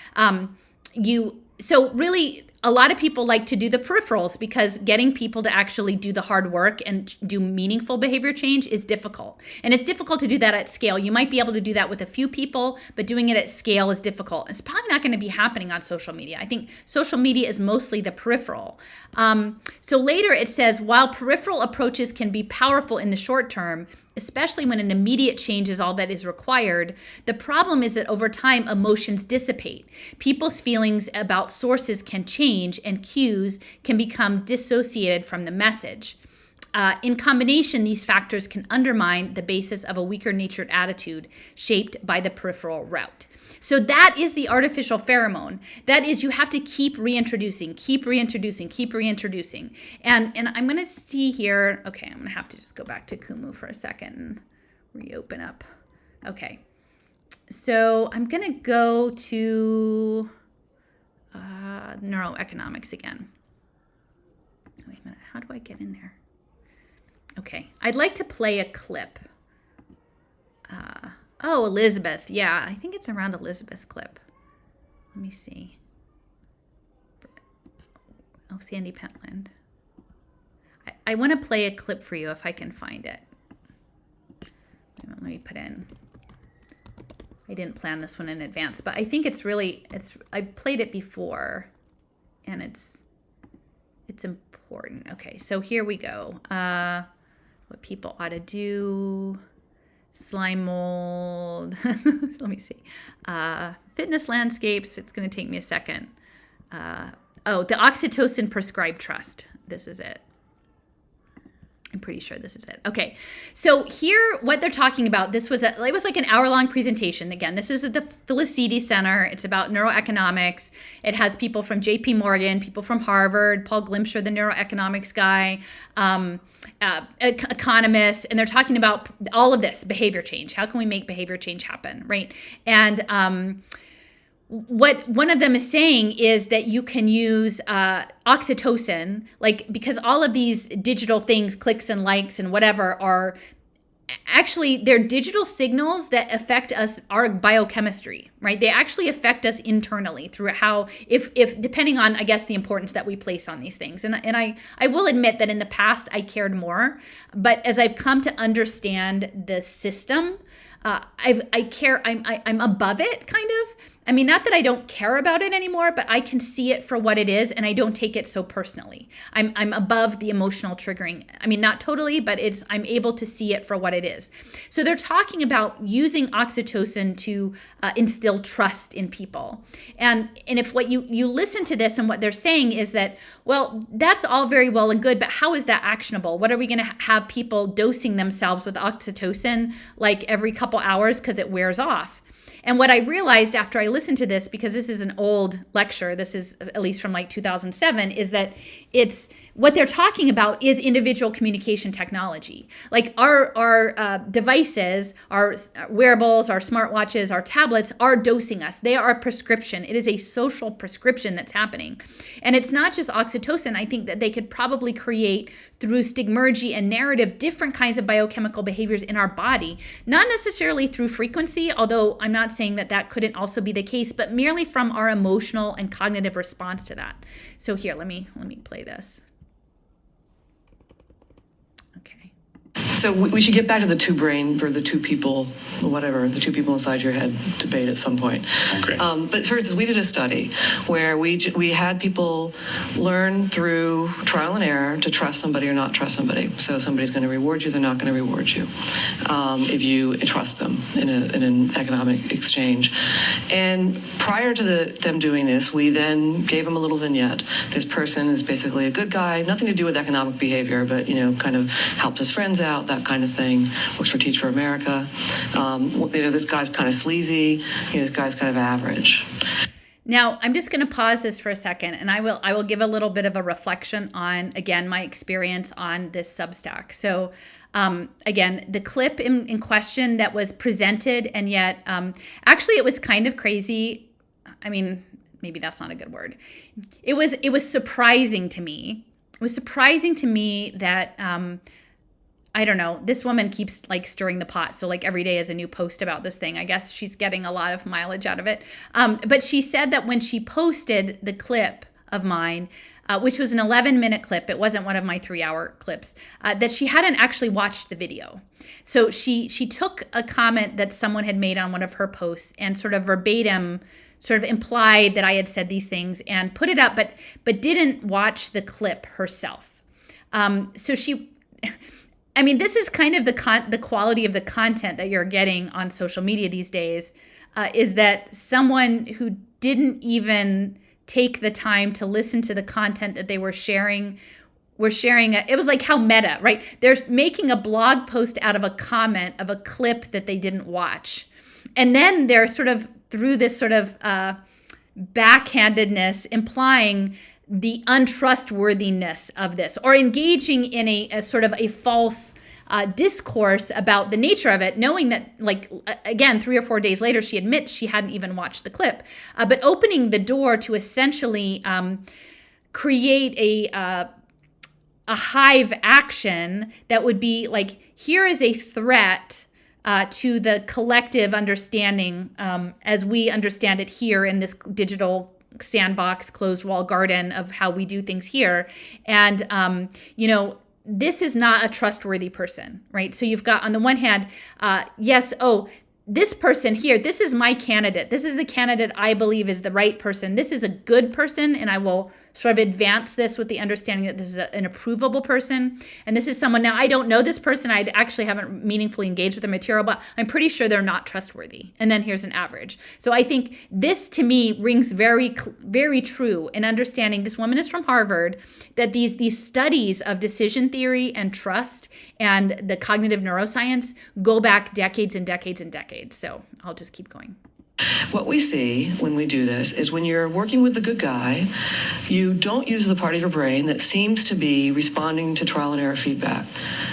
Speaker 1: So really, a lot of people like to do the peripherals because getting people to actually do the hard work and do meaningful behavior change is difficult. And it's difficult to do that at scale. You might be able to do that with a few people, but doing it at scale is difficult. It's probably not going to be happening on social media. I think social media is mostly the peripheral. So later it says, while peripheral approaches can be powerful in the short term, especially when an immediate change is all that is required, the problem is that over time, emotions dissipate. People's feelings about sources can change, and cues can become dissociated from the message. In combination, these factors can undermine the basis of a weaker-natured attitude shaped by the peripheral route. So that is the artificial pheromone. That is, you have to keep reintroducing. And I'm going to see here. Okay, I'm going to have to just go back to Kumu for a second and reopen up. Okay. So I'm going to go to neuro-economics again. Wait a minute. How do I get in there? Okay, I'd like to play a clip. Oh, Elizabeth. Yeah, I think it's around Elizabeth's clip. Let me see. Oh, Sandy Pentland. I want to play a clip for you if I can find it. Let me put in. I didn't plan this one in advance, but I think I played it before, and it's important. Okay, so here we go. What people ought to do. Slime mold. Let me see. Fitness landscapes. It's going to take me a second. The oxytocin prescribed trust. This is it. I'm pretty sure this is it. Okay, so here, what they're talking about, it was like an hour-long presentation. Again, this is at the Felicity Center. It's about neuro-economics. It has people from JP Morgan, people from Harvard, Paul Glimcher, the neuro-economics guy, economists, and they're talking about all of this, behavior change. How can we make behavior change happen, right? And what one of them is saying is that you can use oxytocin, because all of these digital things, clicks and likes and whatever, are actually, they're digital signals that affect us, our biochemistry, right? They actually affect us internally through how, if depending on, I guess, the importance that we place on these things. And I will admit that in the past I cared more, but as I've come to understand the system, I'm above it, kind of. I mean, not that I don't care about it anymore, but I can see it for what it is, and I don't take it so personally. I'm above the emotional triggering. I mean, not totally, but I'm able to see it for what it is. So they're talking about using oxytocin to instill trust in people. And if what you listen to this and what they're saying is that, well, that's all very well and good, but how is that actionable? What are we going to have people dosing themselves with oxytocin like every couple hours because it wears off? And what I realized after I listened to this, because this is an old lecture, this is at least from 2007, is that what they're talking about is individual communication technology. Like our devices, our wearables, our smartwatches, our tablets are dosing us. They are a prescription. It is a social prescription that's happening. And it's not just oxytocin. I think that they could probably create, through stigmergy and narrative, different kinds of biochemical behaviors in our body, not necessarily through frequency, although I'm not saying that couldn't also be the case, but merely from our emotional and cognitive response to that. So here, let me play this. Okay.
Speaker 3: So we should get back to the two brain or the two people, whatever, the two people inside your head debate at some point.
Speaker 2: Okay.
Speaker 3: But for instance, we did a study where we had people learn through trial and error to trust somebody or not trust somebody. So somebody's going to reward you, they're not going to reward you if you trust them in an economic exchange. And prior to them doing this, we then gave them a little vignette. This person is basically a good guy, nothing to do with economic behavior, but kind of helps his friends out, that kind of thing. Works for Teach for America. This guy's kind of sleazy. This guy's kind of average.
Speaker 1: Now, I'm just going to pause this for a second, and I will give a little bit of a reflection on, again, my experience on this Substack. So, again, the clip in question that was presented, and yet, actually, it was kind of crazy. I mean, maybe that's not a good word. It was surprising to me. It was surprising to me that, I don't know, this woman keeps stirring the pot. So every day is a new post about this thing. I guess she's getting a lot of mileage out of it. But she said that when she posted the clip of mine, which was an 11-minute clip, it wasn't one of my 3-hour clips, that she hadn't actually watched the video. So she took a comment that someone had made on one of her posts and sort of verbatim sort of implied that I had said these things and put it up, but didn't watch the clip herself. So she... I mean, this is kind of the quality of the content that you're getting on social media these days, is that someone who didn't even take the time to listen to the content that they were sharing, it was like how meta, right? They're making a blog post out of a comment of a clip that they didn't watch. And then they're sort of, through this sort of backhandedness, implying the untrustworthiness of this, or engaging in a sort of a false discourse about the nature of it, knowing that, again, 3 or 4 days later, she admits she hadn't even watched the clip, but opening the door to essentially create a hive action that would be like, here is a threat to the collective understanding as we understand it here in this digital sandbox, closed wall garden of how we do things here. And, this is not a trustworthy person, right? So you've got, on the one hand, this person here, this is my candidate. This is the candidate I believe is the right person. This is a good person, and I will sort of advance this with the understanding that this is an approvable person. And this is someone, now I don't know this person. I actually haven't meaningfully engaged with the material, but I'm pretty sure they're not trustworthy. And then here's an average. So I think this to me rings very, very true in understanding, this woman is from Harvard, that these studies of decision theory and trust and the cognitive neuroscience go back decades and decades and decades. So I'll just keep going.
Speaker 3: What we see when we do this is when you're working with the good guy, you don't use the part of your brain that seems to be responding to trial and error feedback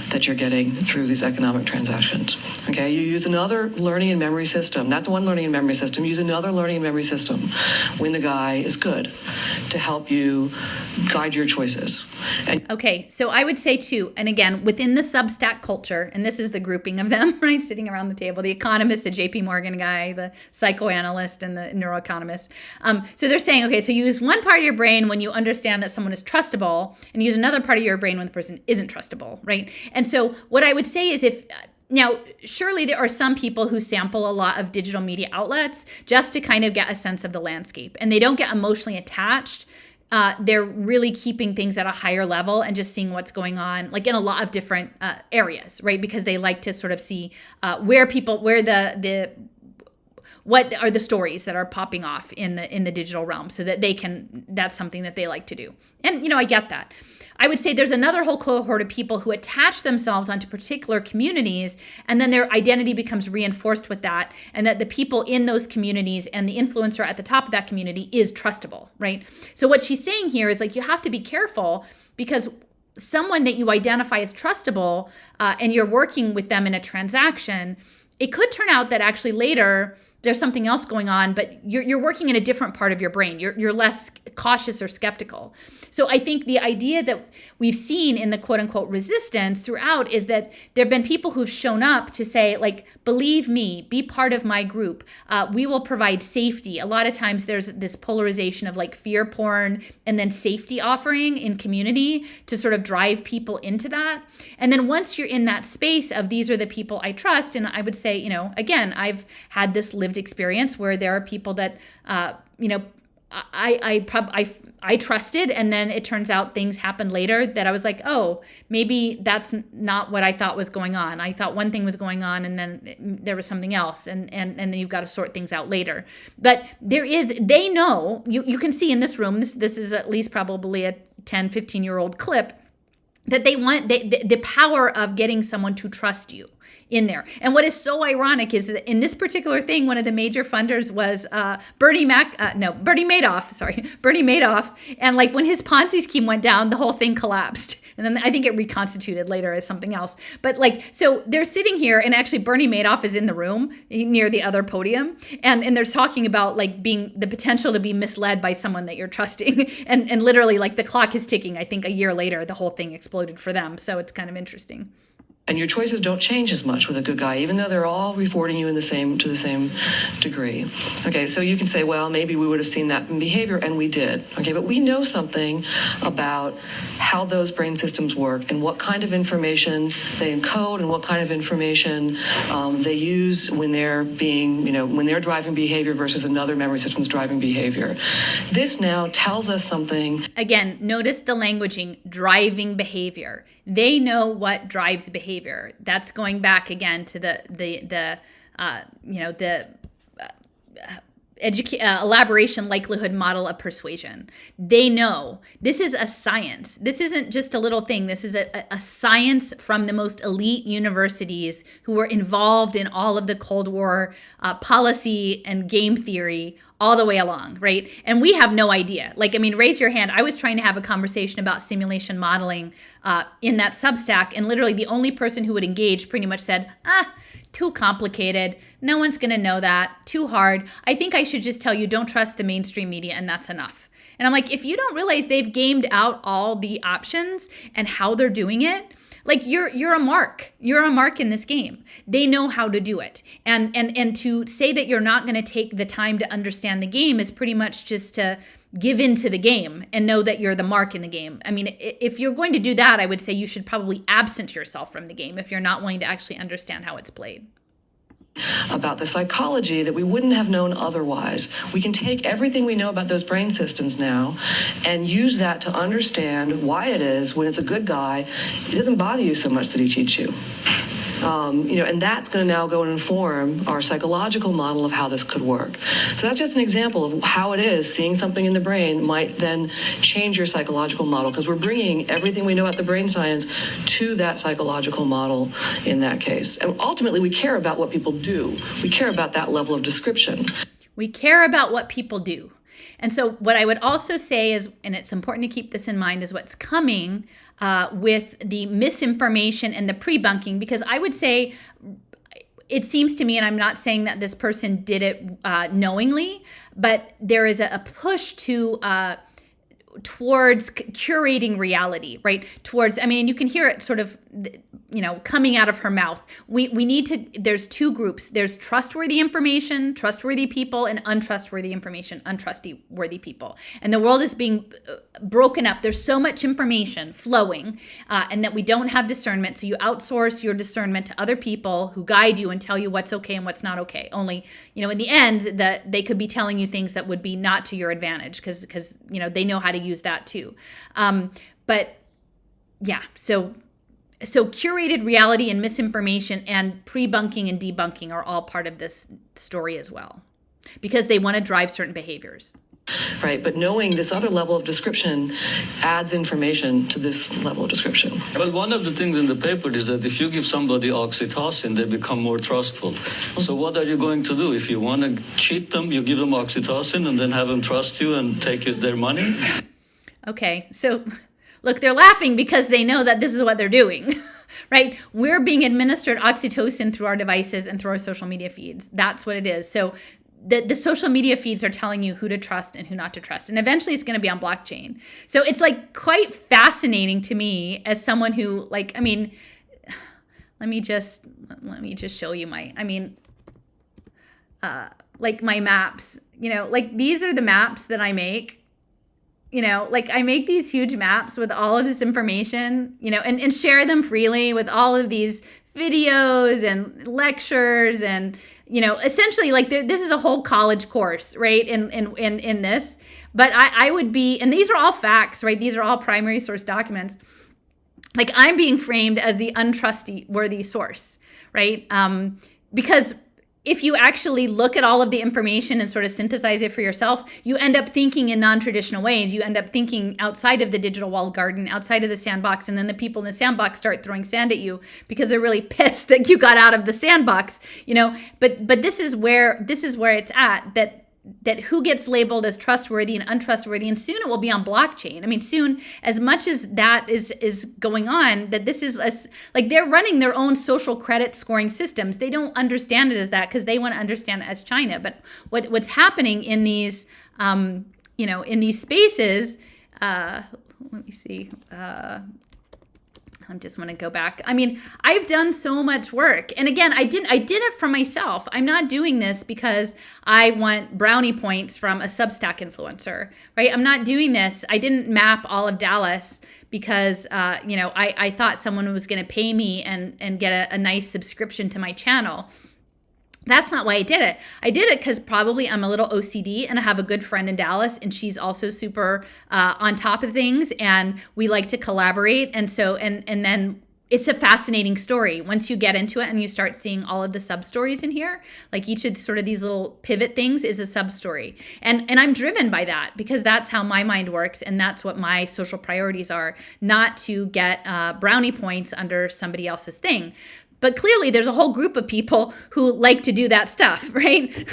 Speaker 3: that you're getting through these economic transactions. Okay, you use another learning and memory system, not the one learning and memory system, use another learning and memory system when the guy is good to help you guide your choices.
Speaker 1: Okay, so I would say too, and again, within the Substack culture, and this is the grouping of them, right, sitting around the table, the economist, the JP Morgan guy, the psychoanalyst, and the neuro-economist. So they're saying, okay, so you use one part of your brain when you understand that someone is trustable, and you use another part of your brain when the person isn't trustable, right? And so what I would say is now, surely there are some people who sample a lot of digital media outlets just to kind of get a sense of the landscape, and they don't get emotionally attached. They're really keeping things at a higher level and just seeing what's going on, like in a lot of different areas, right? Because they like to sort of see what are the stories that are popping off in the digital realm, so that that's something that they like to do. And, I get that. I would say there's another whole cohort of people who attach themselves onto particular communities, and then their identity becomes reinforced with that, and that the people in those communities and the influencer at the top of that community is trustable, right? So what she's saying here is like, you have to be careful, because someone that you identify as trustable and you're working with them in a transaction, it could turn out that actually later there's something else going on, but you're working in a different part of your brain. You're less cautious or skeptical. So I think the idea that we've seen in the quote unquote resistance throughout is that there have been people who've shown up to say, like, believe me, be part of my group. We will provide safety. A lot of times there's this polarization of like fear porn and then safety offering in community to sort of drive people into that. And then once you're in that space of these are the people I trust, and I would say, again, I've had this lived experience where there are people that, I trusted, and then it turns out things happened later that I was like, oh, maybe that's not what I thought was going on. I thought one thing was going on, and then there was something else, and then you've got to sort things out later. But they know, you can see in this room, this is at least probably a 10, 15-year-old clip, that they want the power of getting someone to trust you in there. And what is so ironic is that in this particular thing, one of the major funders was Bernie Madoff. And like when his Ponzi scheme went down, the whole thing collapsed. And then I think it reconstituted later as something else. But like, so they're sitting here, and actually Bernie Madoff is in the room near the other podium. And they're talking about like being the potential to be misled by someone that you're trusting. And literally like the clock is ticking. I think a year later, the whole thing exploded for them. So it's kind of interesting.
Speaker 3: And your choices don't change as much with a good guy, even though they're all reporting you to the same degree. Okay, so you can say, well, maybe we would have seen that in behavior, and we did. Okay, but we know something about how those brain systems work and what kind of information they encode and what kind of information they use when they're when they're driving behavior versus another memory system's driving behavior. This now tells us something.
Speaker 1: Again, notice the languaging, driving behavior. They know what drives behavior. That's going back again to the elaboration likelihood model of persuasion. They know this is a science. This isn't just a little thing. This is a science from the most elite universities who were involved in all of the Cold War policy and game theory all the way along, right? And we have no idea. Like, I mean, raise your hand. I was trying to have a conversation about simulation modeling in that Substack, and literally the only person who would engage pretty much said, too complicated. No one's going to know that. Too hard. I think I should just tell you, don't trust the mainstream media, and that's enough. And I'm like, if you don't realize they've gamed out all the options and how they're doing it, like you're a mark. You're a mark in this game. They know how to do it. And to say that you're not going to take the time to understand the game is pretty much just to give into the game and know that you're the mark in the game. I mean, if you're going to do that, I would say you should probably absent yourself from the game if you're not willing to actually understand how it's played.
Speaker 3: About the psychology that we wouldn't have known otherwise. We can take everything we know about those brain systems now and use that to understand why it is when it's a good guy, it doesn't bother you so much that he cheats you. And that's going to now go and inform our psychological model of how this could work. So that's just an example of how it is seeing something in the brain might then change your psychological model, because we're bringing everything we know about the brain science to that psychological model in that case. And ultimately, we care about what people do. We care about that level of description.
Speaker 1: We care about what people do. And so what I would also say is, and it's important to keep this in mind, is what's coming with the misinformation and the pre-bunking, because I would say it seems to me, and I'm not saying that this person did it knowingly, but there is a push towards curating reality, right? And you can hear it sort of, coming out of her mouth. We need to, there's two groups. There's trustworthy information, trustworthy people, and untrustworthy information, untrustworthy people. And the world is being broken up. There's so much information flowing, and that we don't have discernment. So you outsource your discernment to other people who guide you and tell you what's okay and what's not okay. Only, in the end, that they could be telling you things that would be not to your advantage because they know how to use that too. So curated reality and misinformation and pre-bunking and debunking are all part of this story as well, because they want to drive certain behaviors.
Speaker 3: Right, but knowing this other level of description adds information to this level of description.
Speaker 4: Well, one of the things in the paper is that if you give somebody oxytocin, they become more trustful. So what are you going to do? If you want to cheat them, you give them oxytocin and then have them trust you and take their money?
Speaker 1: Okay, so look, they're laughing because they know that this is what they're doing, right? We're being administered oxytocin through our devices and through our social media feeds. That's what it is. So the social media feeds are telling you who to trust and who not to trust. And eventually it's going to be on blockchain. So it's like quite fascinating to me as someone who let me just show you my maps, these are the maps that I make. I make these huge maps with all of this information, and share them freely with all of these videos and lectures and, essentially this is a whole college course, right? In this, but I would be, and these are all facts, right? These are all primary source documents. I'm being framed as the untrustworthy source, right? Because if you actually look at all of the information and sort of synthesize it for yourself, you end up thinking in non-traditional ways. You end up thinking outside of the digital walled garden, outside of the sandbox, and then the people in the sandbox start throwing sand at you because they're really pissed that you got out of the sandbox, But this is where it's at, that who gets labeled as trustworthy and untrustworthy, and soon it will be on blockchain. I mean, soon, as much as that is going on, that this is they're running their own social credit scoring systems. They don't understand it as that because they want to understand it as China. But what's happening in these, in these spaces, let me see. I just want to go back. I mean, I've done so much work. And again, I did it for myself. I'm not doing this because I want brownie points from a Substack influencer, right? I'm not doing this. I didn't map all of Dallas because, I thought someone was going to pay me and get a nice subscription to my channel. That's not why I did it. I did it because probably I'm a little OCD and I have a good friend in Dallas and she's also super on top of things and we like to collaborate. And so, and then it's a fascinating story. Once you get into it and you start seeing all of the sub stories in here, each of sort of these little pivot things is a sub story. And I'm driven by that because that's how my mind works. And that's what my social priorities are, not to get brownie points under somebody else's thing. But clearly there's a whole group of people who like to do that stuff, right?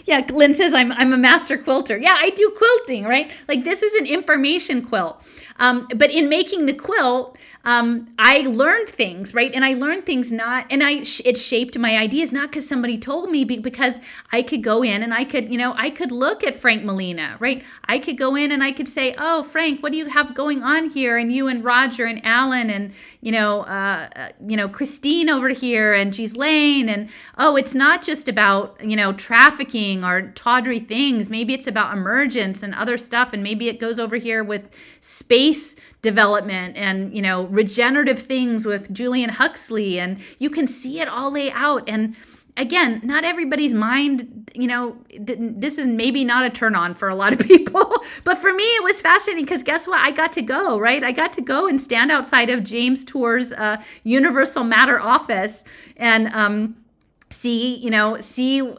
Speaker 1: Yeah, Lynn says, I'm a master quilter. Yeah, I do quilting, right? This is an information quilt. But in making the quilt, I learned things, right? And I learned things it shaped my ideas, not because somebody told me, because I could go in and I could look at Frank Molina, right? I could go in and I could say, oh, Frank, what do you have going on here? And you and Roger and Alan and, Christine over here and Ghislaine. And, oh, it's not just about, trafficking or tawdry things. Maybe it's about emergence and other stuff. And maybe it goes over here with space development and, regenerative things with Julian Huxley. And you can see it all lay out. And again, not everybody's mind, this is maybe not a turn on for a lot of people, but for me, it was fascinating because guess what? I got to go, right? I got to go and stand outside of James Tour's Universal Matter office and, see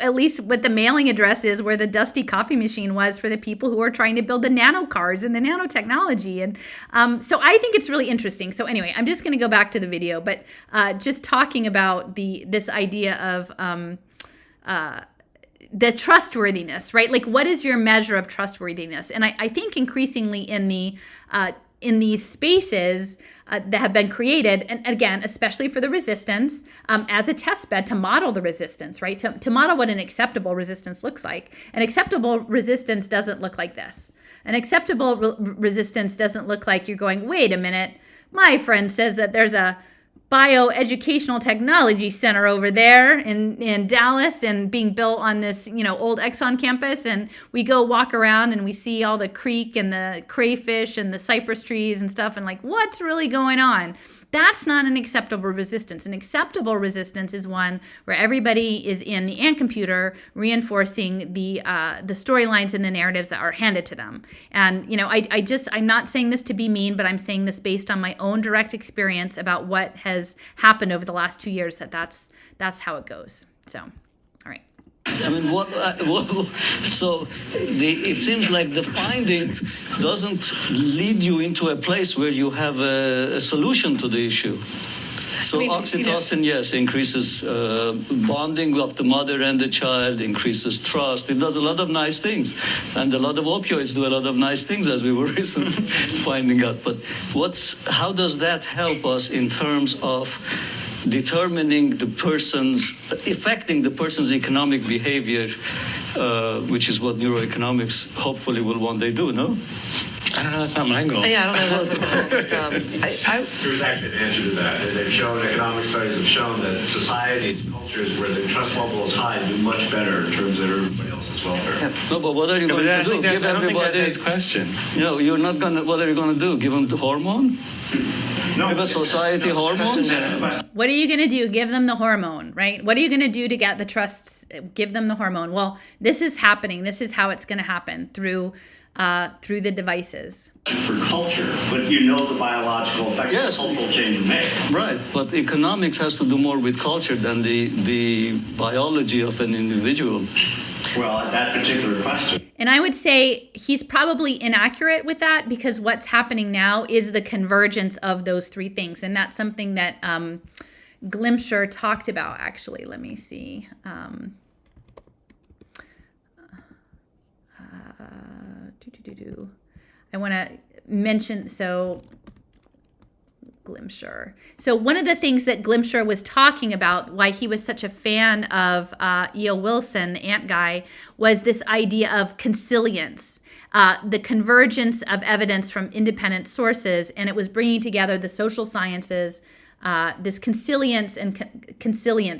Speaker 1: at least what the mailing address is where the dusty coffee machine was for the people who are trying to build the nano cars and the nanotechnology. And so I think it's really interesting. So anyway, I'm just going to go back to the video, but just talking about this idea of the trustworthiness, right? Like, what is your measure of trustworthiness? And I think increasingly in these spaces that have been created, and again, especially for the resistance, as a test bed to model the resistance, right? To model what an acceptable resistance looks like. An acceptable resistance doesn't look like this. An acceptable resistance doesn't look like you're going, wait a minute, my friend says that there's a bioeducational technology center over there in Dallas and being built on this, old Exxon campus. And we go walk around and we see all the creek and the crayfish and the cypress trees and stuff. And like, what's really going on? That's not an acceptable resistance. An acceptable resistance is one where everybody is in the ant computer reinforcing the storylines and the narratives that are handed to them. And, I'm not saying this to be mean, but I'm saying this based on my own direct experience about what has happened over the last 2 years, that's how it goes. So, all right.
Speaker 4: I mean, it seems like the finding doesn't lead you into a place where you have a solution to the issue. So oxytocin, yes, increases bonding of the mother and the child, increases trust. It does a lot of nice things. And a lot of opioids do a lot of nice things, as we were recently finding out. But how does that help us in terms of determining affecting the person's economic behavior, which is what neuro-economics hopefully will one day do, no?
Speaker 5: I don't know, that's not my goal.
Speaker 3: Yeah, I don't know, that's a goal.
Speaker 6: There's actually an answer to that. They've shown, economic studies have shown that societies, cultures where the trust level is high do much better in terms of everybody else's welfare.
Speaker 3: Yep.
Speaker 4: No, but what are you going to do?
Speaker 5: Give everybody a question.
Speaker 4: You're not going to, what are you going to do? Give them the hormone?
Speaker 6: No,
Speaker 4: Give a society hormones?
Speaker 1: What are you going to do? Give them the hormone, right? What are you going to do to get the trust? Give them the hormone. Well, this is happening. This is how it's going to happen through the devices.
Speaker 6: For culture, but the biological effects of cultural change make.
Speaker 4: Right, but economics has to do more with culture than the biology of an individual.
Speaker 6: Well, that particular question.
Speaker 1: And I would say he's probably inaccurate with that because what's happening now is the convergence of those three things. And that's something that Glimcher talked about, actually. Let me see. I want to mention, Glimcher. So one of the things that Glimcher was talking about, why he was such a fan of E.O. Wilson, the ant guy, was this idea of consilience, the convergence of evidence from independent sources, and it was bringing together the social sciences, this consilience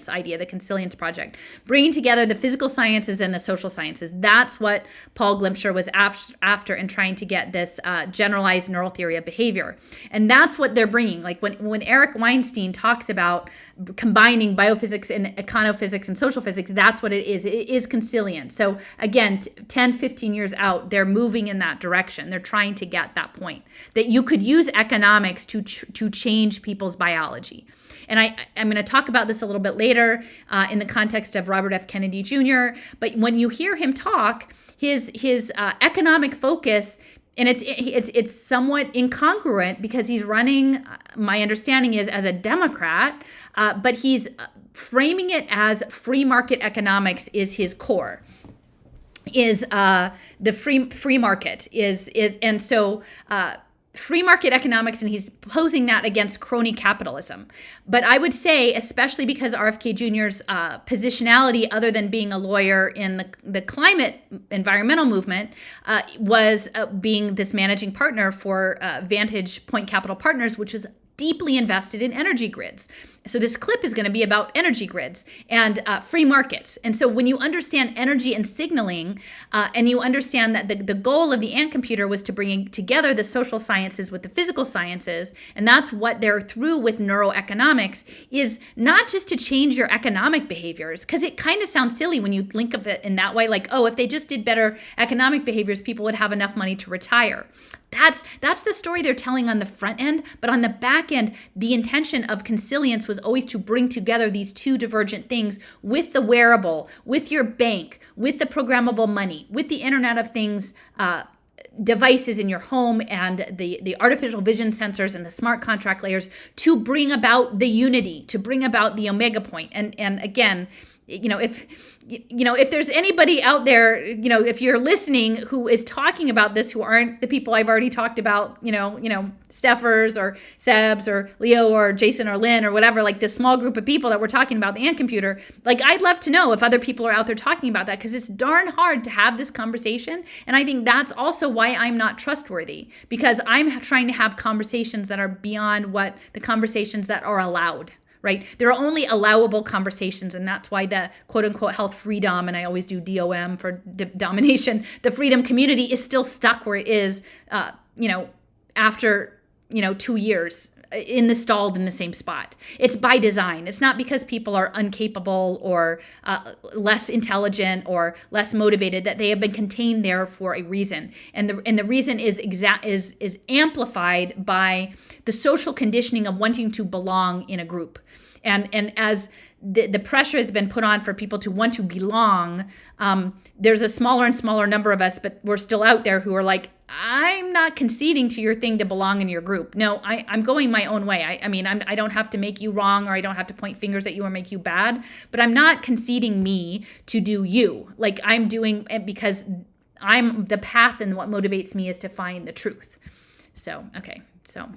Speaker 1: idea, the consilience project, bringing together the physical sciences and the social sciences. That's what Paul Glimcher was after in trying to get this generalized neural theory of behavior. And that's what they're bringing. Like when Eric Weinstein talks about combining biophysics and econophysics and social physics, that's what it is. It is consilience. So again, 10, 15 years out, they're moving in that direction. They're trying to get that point that you could use economics to change people's biology. And I'm going to talk about this a little bit later in the context of Robert F. Kennedy Jr. But when you hear him talk, his economic focus, and it's somewhat incongruent because he's running, my understanding is, as a Democrat, but he's framing it as free market economics is his core, is the free market is, and so free market economics, and he's posing that against crony capitalism. But I would say, especially because RFK Jr.'s positionality, other than being a lawyer in the climate environmental movement, was being this managing partner for Vantage Point Capital Partners, which is deeply invested in energy grids. So this clip is going to be about energy grids and free markets. And so when you understand energy and signaling, and you understand that the goal of the ant computer was to bring together the social sciences with the physical sciences, and that's what they're through with neuro-economics, is not just to change your economic behaviors, because it kind of sounds silly when you think of it in that way, like, oh, if they just did better economic behaviors, people would have enough money to retire. That's the story they're telling on the front end, but on the back end, the intention of consilience was always to bring together these two divergent things with the wearable, with your bank, with the programmable money, with the Internet of Things devices in your home, and the artificial vision sensors and the smart contract layers, to bring about the unity, to bring about the omega point. And again, if there's anybody out there, if you're listening who is talking about this, who aren't the people I've already talked about, Steffers or Sebs or Leo or Jason or Lynn or whatever, like this small group of people that we're talking about, the ant computer, like I'd love to know if other people are out there talking about that, because it's darn hard to have this conversation. And I think that's also why I'm not trustworthy, because I'm trying to have conversations that are beyond what the conversations that are allowed. Right? There are only allowable conversations, and that's why the quote-unquote health freedom, and I always do DOM for domination, the freedom community is still stuck where it is, after, 2 years stalled in the same spot. It's by design. It's not because people are incapable or less intelligent or less motivated, that they have been contained there for a reason. And the reason is amplified by the social conditioning of wanting to belong in a group. And as the pressure has been put on for people to want to belong, there's a smaller and smaller number of us, but we're still out there who are like, I'm not conceding to your thing to belong in your group. No, I'm going my own way. I don't have to make you wrong, or I don't have to point fingers at you or make you bad, but I'm not conceding me to do you. Like, I'm doing it because I'm the path, and what motivates me is to find the truth. So, okay. So.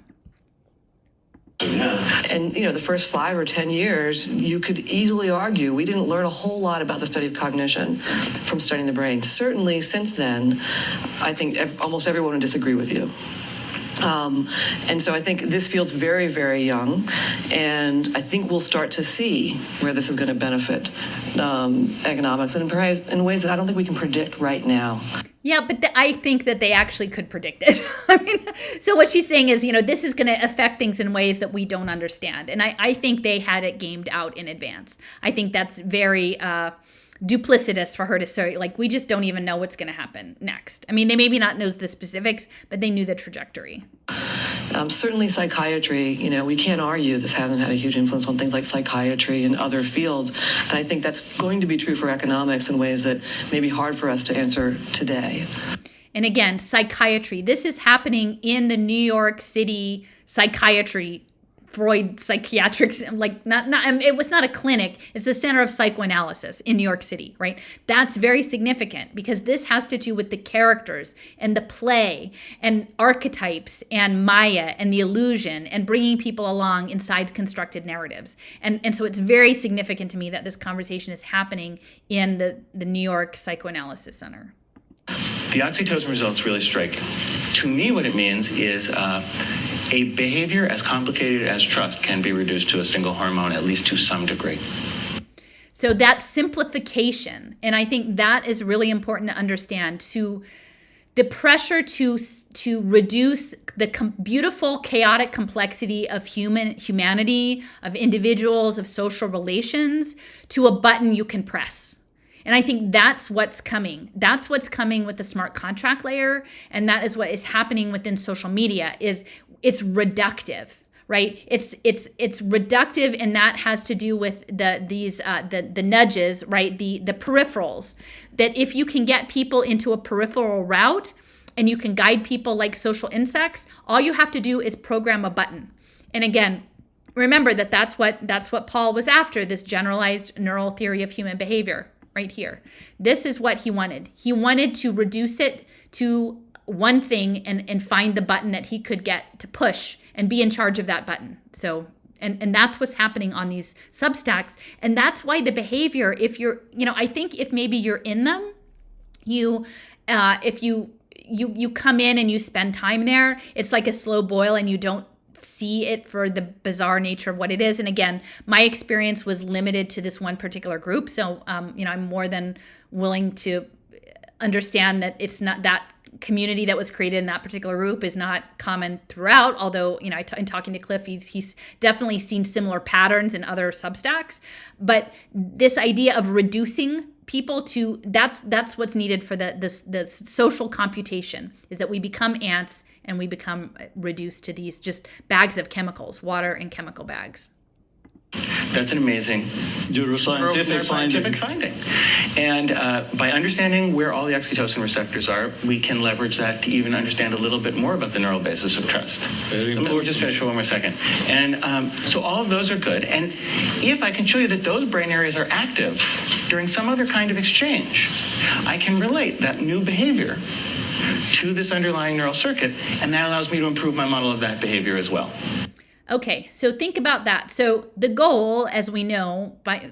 Speaker 3: Yeah. And, the first 5 or 10 years, you could easily argue we didn't learn a whole lot about the study of cognition from studying the brain. Certainly since then, I think almost everyone would disagree with you. And so I think this field's very, very young, and I think we'll start to see where this is going to benefit economics, and in ways that I don't think we can predict right now.
Speaker 1: Yeah, but I think that they actually could predict it. So what she's saying is, this is going to affect things in ways that we don't understand. And I think they had it gamed out in advance. I think that's very duplicitous for her to say, like, we just don't even know what's going to happen next. They maybe not know the specifics, but they knew the trajectory.
Speaker 3: Certainly psychiatry, we can't argue this hasn't had a huge influence on things like psychiatry and other fields. And I think that's going to be true for economics in ways that may be hard for us to answer today.
Speaker 1: And again, psychiatry. This is happening in the New York City psychiatry, Freud psychiatrics, it was not a clinic, it's the Center of Psychoanalysis in New York City, right? That's very significant, because this has to do with the characters and the play and archetypes and Maya and the illusion and bringing people along inside constructed narratives. And so it's very significant to me that this conversation is happening in the New York Psychoanalysis Center.
Speaker 5: The oxytocin result's really striking. To me, what it means is a behavior as complicated as trust can be reduced to a single hormone, at least to some degree.
Speaker 1: So that simplification, and I think that is really important to understand, to the pressure to reduce the beautiful, chaotic complexity of humanity, of individuals, of social relations, to a button you can press. And I think that's what's coming. That's what's coming with the smart contract layer, and that is what is happening within social media. It's reductive, right? It's reductive, and that has to do with the nudges, right? The peripherals. That if you can get people into a peripheral route, and you can guide people like social insects, all you have to do is program a button. And again, remember that's what Paul was after, this generalized neural theory of human behavior. Right here. This is what he wanted. He wanted to reduce it to one thing and find the button that he could get to push and be in charge of that button. So, and that's what's happening on these Substacks. And that's why the behavior, if you're, I think if maybe you're in them, if you come in and you spend time there, it's like a slow boil and you don't see it for the bizarre nature of what it is. And again, my experience was limited to this one particular group. So, I'm more than willing to understand that it's not that community that was created in that particular group is not common throughout. Although, in talking to Cliff, he's definitely seen similar patterns in other Substacks. But this idea of reducing people to that's what's needed for the social computation, is that we become ants and we become reduced to these just bags of chemicals, water and chemical bags.
Speaker 5: That's an amazing
Speaker 4: scientific
Speaker 5: finding. And by understanding where all the oxytocin receptors are, we can leverage that to even understand a little bit more about the neural basis of trust.
Speaker 4: Very important.
Speaker 5: Let me just finish for one more second. And so all of those are good. And if I can show you that those brain areas are active during some other kind of exchange, I can relate that new behavior to this underlying neural circuit, and that allows me to improve my model of that behavior as well.
Speaker 1: Okay, so think about that. So the goal, as we know, by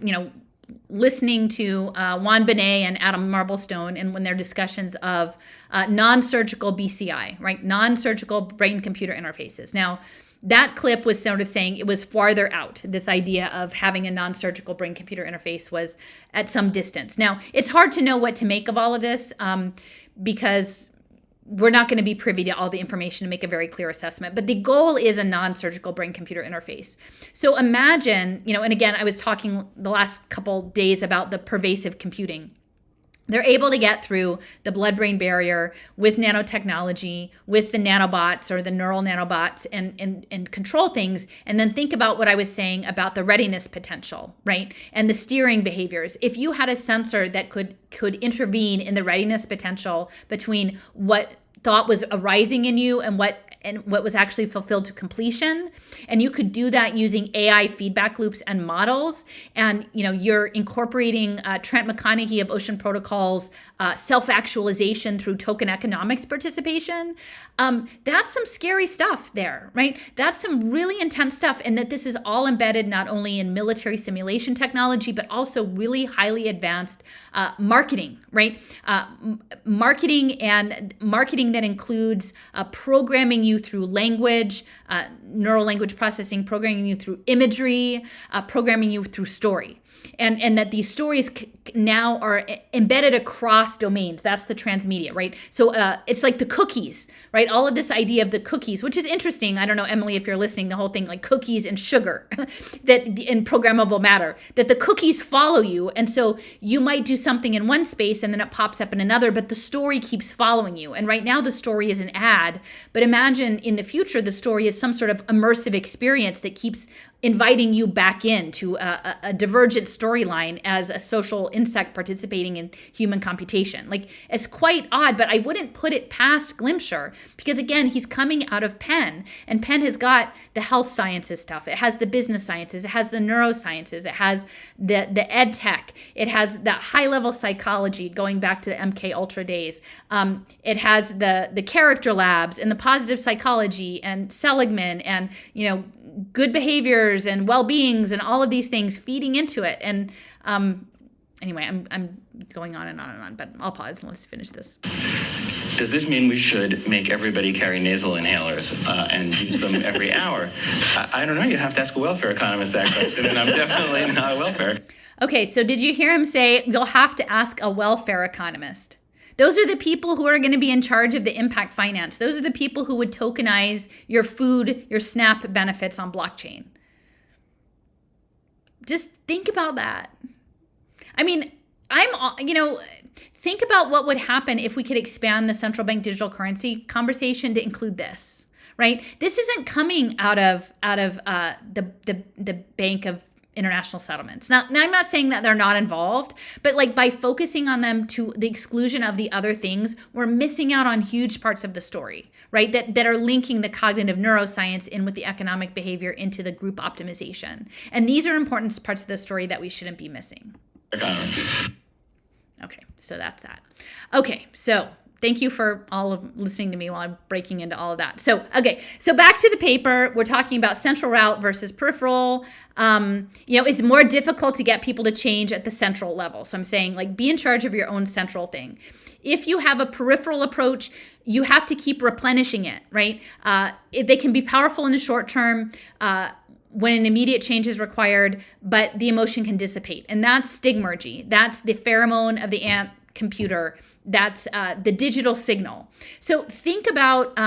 Speaker 1: listening to Juan Benet and Adam Marblestone, and when their discussions of non-surgical BCI, right, non-surgical brain-computer interfaces. Now, that clip was sort of saying it was farther out. This idea of having a non-surgical brain-computer interface was at some distance. Now, it's hard to know what to make of all of this because we're not going to be privy to all the information to make a very clear assessment, but the goal is a non-surgical brain-computer interface. So imagine, and again, I was talking the last couple days about the pervasive computing. They're able to get through the blood-brain barrier with nanotechnology, with the nanobots or the neural nanobots and control things. And then think about what I was saying about the readiness potential, right? And the steering behaviors. If you had a sensor that could intervene in the readiness potential between what thought was arising in you and what was actually fulfilled to completion. And you could do that using AI feedback loops and models. And, you're incorporating Trent McConaughey of Ocean Protocol's self-actualization through token economics participation. That's some scary stuff there, right? That's some really intense stuff. And that this is all embedded not only in military simulation technology, but also really highly advanced marketing, right? Marketing that includes programming you through language, neural language processing, programming you through imagery, programming you through story. And that these stories now are embedded across domains. That's the transmedia, right? So it's like the cookies, right? All of this idea of the cookies, which is interesting. I don't know, Emily, if you're listening, the whole thing like cookies and sugar that in programmable matter, that the cookies follow you. And so you might do something in one space and then it pops up in another, but the story keeps following you. And right now the story is an ad, but imagine in the future, the story is some sort of immersive experience that keeps inviting you back into a divergent storyline as a social insect participating in human computation. Like, it's quite odd, but I wouldn't put it past Glimcher because, again, he's coming out of Penn, and Penn has got the health sciences stuff. It has the business sciences. It has the neurosciences. It has the ed tech. It has that high-level psychology going back to the MK Ultra days. It has the character labs and the positive psychology and Seligman and, good behaviors and well-beings and all of these things feeding into it. And anyway, I'm going on and on and on, but I'll pause and let's finish this.
Speaker 5: Does this mean we should make everybody carry nasal inhalers and use them every hour? I don't know. You have to ask a welfare economist that question, and I'm definitely not a welfare.
Speaker 1: Okay, so did you hear him say you'll have to ask a welfare economist? Those are the people who are going to be in charge of the impact finance. Those are the people who would tokenize your food, your SNAP benefits on blockchain. Just think about that. I mean, think about what would happen if we could expand the central bank digital currency conversation to include this, right? This isn't coming out of the Bank of International Settlements. Now, I'm not saying that they're not involved, but like by focusing on them to the exclusion of the other things, we're missing out on huge parts of the story, right? That are linking the cognitive neuroscience in with the economic behavior into the group optimization. And these are important parts of the story that we shouldn't be missing. Okay, so that's that. Okay, so thank you for all of listening to me while I'm breaking into all of that. So, okay. So back to the paper, we're talking about central route versus peripheral. It's more difficult to get people to change at the central level. So I'm saying, like, be in charge of your own central thing. If you have a peripheral approach, you have to keep replenishing it, right? They can be powerful in the short term when an immediate change is required, but the emotion can dissipate. And that's stigmergy. That's the pheromone of the ant computer. That's the digital signal. So think about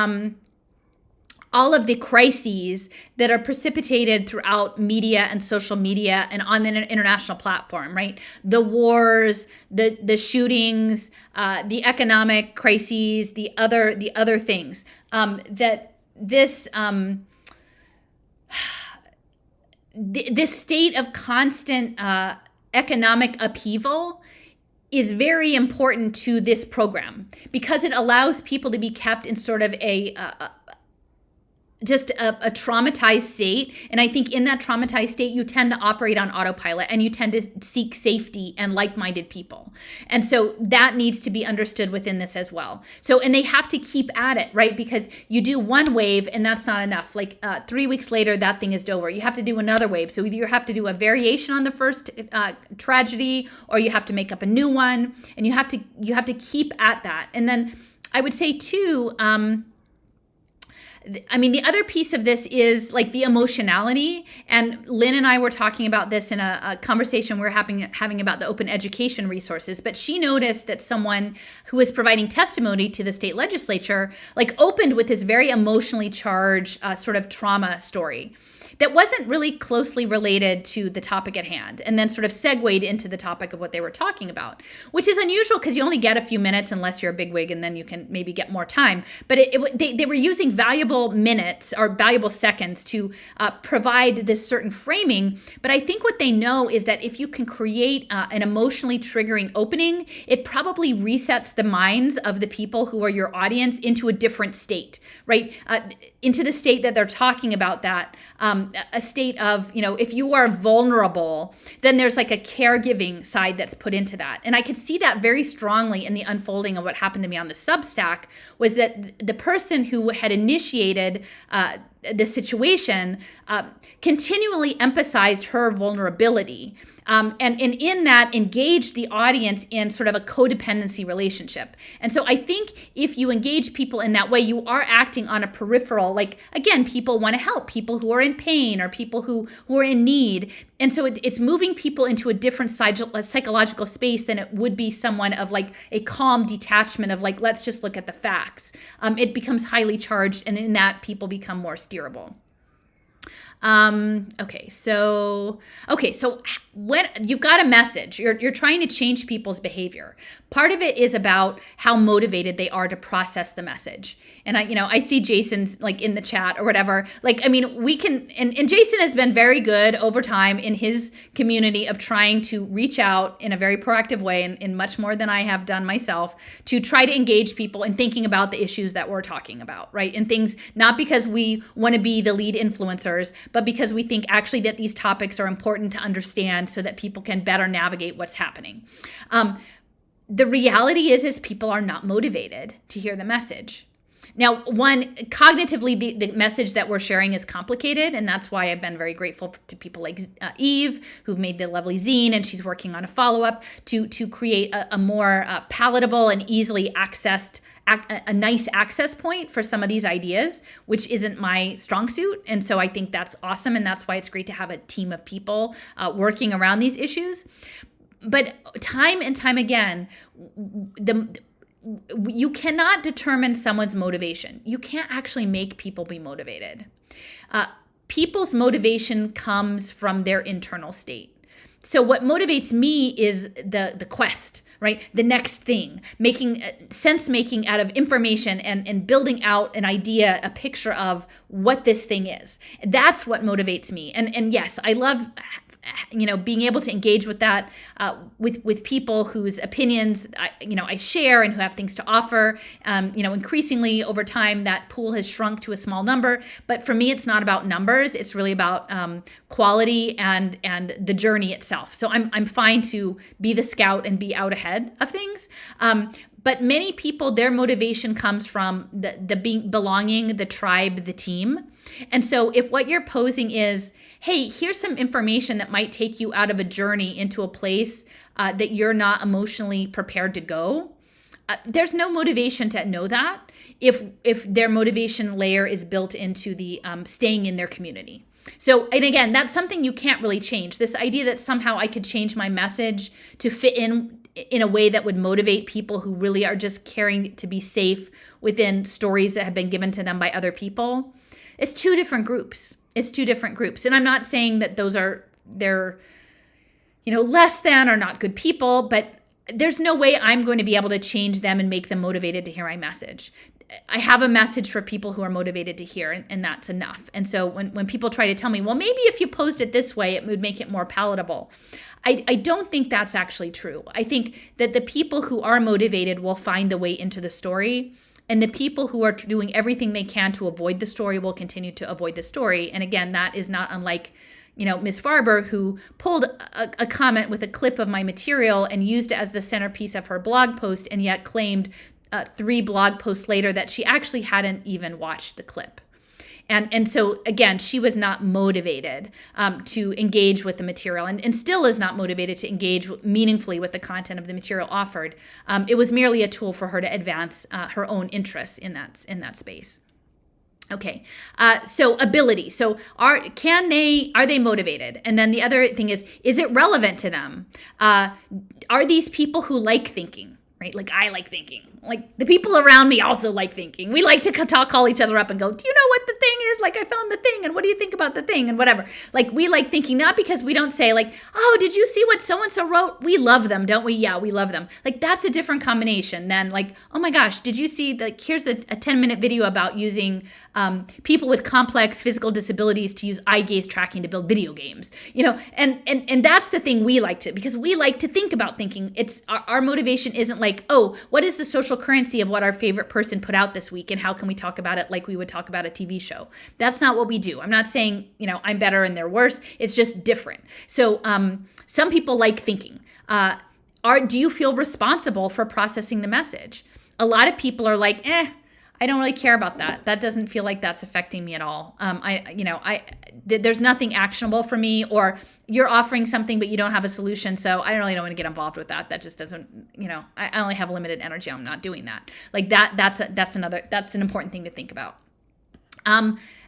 Speaker 1: all of the crises that are precipitated throughout media and social media and on the international platform, right? The wars, the shootings, the economic crises, the other things that this state of constant economic upheaval is very important to this program because it allows people to be kept in sort of a traumatized state. And I think in that traumatized state, you tend to operate on autopilot and you tend to seek safety and like-minded people. And so that needs to be understood within this as well. So, and they have to keep at it, right? Because you do one wave and that's not enough. Like 3 weeks later, that thing is over. You have to do another wave. So either you have to do a variation on the first tragedy, or you have to make up a new one, and you have to keep at that. And then I would say too, the other piece of this is like the emotionality. And Lynn and I were talking about this in a conversation we're having about the open education resources. But she noticed that someone who was providing testimony to the state legislature, like, opened with this very emotionally charged sort of trauma story that wasn't really closely related to the topic at hand, and then sort of segued into the topic of what they were talking about, which is unusual because you only get a few minutes unless you're a bigwig, and then you can maybe get more time. But they were using valuable minutes or valuable seconds to provide this certain framing. But I think what they know is that if you can create an emotionally triggering opening, it probably resets the minds of the people who are your audience into a different state, right? Into the state that they're talking about, that a state of, if you are vulnerable, then there's like a caregiving side that's put into that. And I could see that very strongly in the unfolding of what happened to me on the Substack, was that the person who had initiated the situation continually emphasized her vulnerability. And in that, engaged the audience in sort of a codependency relationship. And so I think if you engage people in that way, you are acting on a peripheral, like, again, people want to help people who are in pain or people who are in need. And so it's moving people into a different psychological space than it would be someone of like a calm detachment of like, let's just look at the facts. It becomes highly charged, and in that, people become more steerable. So when you've got a message, you're trying to change people's behavior. Part of it is about how motivated they are to process the message. And I see Jason's like in the chat or whatever. Like, we can, and Jason has been very good over time in his community of trying to reach out in a very proactive way, and in much more than I have done myself, to try to engage people in thinking about the issues that we're talking about, right? And things, not because we want to be the lead influencers, but because we think actually that these topics are important to understand so that people can better navigate what's happening. The reality is people are not motivated to hear the message. Now, cognitively, the message that we're sharing is complicated, and that's why I've been very grateful to people like Eve, who've made the lovely zine, and she's working on a follow-up to create a more palatable and easily accessed, a nice access point for some of these ideas, which isn't my strong suit. And so I think that's awesome, and that's why it's great to have a team of people working around these issues. But time and time again, you cannot determine someone's motivation. You can't actually make people be motivated. People's motivation comes from their internal state. So what motivates me is the quest, right? The next thing, sense-making out of information and building out an idea, a picture of what this thing is. That's what motivates me. And yes, I love being able to engage with that, with people whose opinions I share and who have things to offer. Increasingly over time, that pool has shrunk to a small number. But for me, it's not about numbers. It's really about quality and the journey itself. So I'm fine to be the scout and be out ahead of things. But many people, their motivation comes from the belonging, the tribe, the team. And so if what you're posing is, hey, here's some information that might take you out of a journey into a place that you're not emotionally prepared to go, there's no motivation to know that if their motivation layer is built into the staying in their community. So, and again, that's something you can't really change. This idea that somehow I could change my message to fit in a way that would motivate people who really are just caring to be safe within stories that have been given to them by other people. It's two different groups. And I'm not saying that they're less than or not good people, but there's no way I'm going to be able to change them and make them motivated to hear my message. I have a message for people who are motivated to hear, and that's enough. And so when people try to tell me, well, maybe if you posed it this way, it would make it more palatable. I don't think that's actually true. I think that the people who are motivated will find the way into the story, and the people who are doing everything they can to avoid the story will continue to avoid the story. And again, that is not unlike Ms. Farber, who pulled a comment with a clip of my material and used it as the centerpiece of her blog post, and yet claimed 3 blog posts later that she actually hadn't even watched the clip. And so, again, she was not motivated to engage with the material and still is not motivated to engage meaningfully with the content of the material offered. It was merely a tool for her to advance her own interests in that space. Okay, so ability. So are they motivated? And then the other thing is it relevant to them? Are these people who like thinking, right? Like I like thinking. Like the people around me also like thinking. We like to call each other up and go, do you know what the thing is? Like I found the thing, and what do you think about the thing, and whatever. Like we like thinking, not because we don't say like, oh, did you see what so-and-so wrote? We love them, don't we? Yeah, we love them. Like that's a different combination than like, oh my gosh, did you see here's a 10-minute video about using people with complex physical disabilities to use eye gaze tracking to build video games, and that's the thing we like to, because we like to think about thinking. It's our motivation isn't like, oh, what is the social currency of what our favorite person put out this week and how can we talk about it like we would talk about a TV show. That's not what we do. I'm not saying, I'm better and they're worse. It's just different. So some people like thinking. Do you feel responsible for processing the message? A lot of people are like, I don't really care about that. That doesn't feel like that's affecting me at all. There's nothing actionable for me, or you're offering something, but you don't have a solution. So I don't want to get involved with that. That just doesn't, I only have limited energy. I'm not doing that. Like that's an important thing to think about.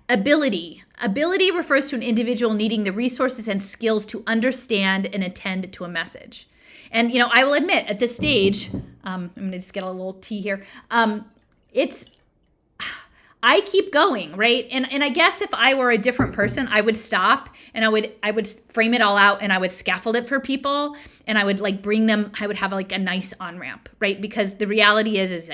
Speaker 1: Ability refers to an individual needing the resources and skills to understand and attend to a message. And, I will admit at this stage, I'm going to just get a little tea here. I keep going, right? And I guess if I were a different person, I would stop and I would frame it all out and I would scaffold it for people and I would bring them, I would have a nice on-ramp, right? Because the reality is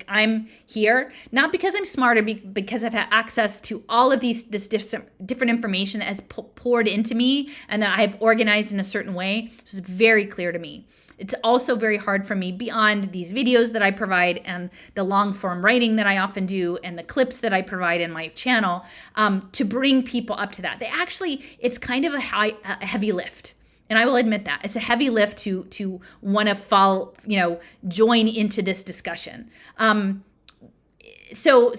Speaker 1: I'm here, not because I'm smarter, because I've had access to all of this different information that has poured into me and that I have organized in a certain way. So it's very clear to me. It's also very hard for me, beyond these videos that I provide and the long form writing that I often do and the clips that I provide in my channel, to bring people up to that. It's kind of a heavy lift. And I will admit that. It's a heavy lift to want to join into this discussion. So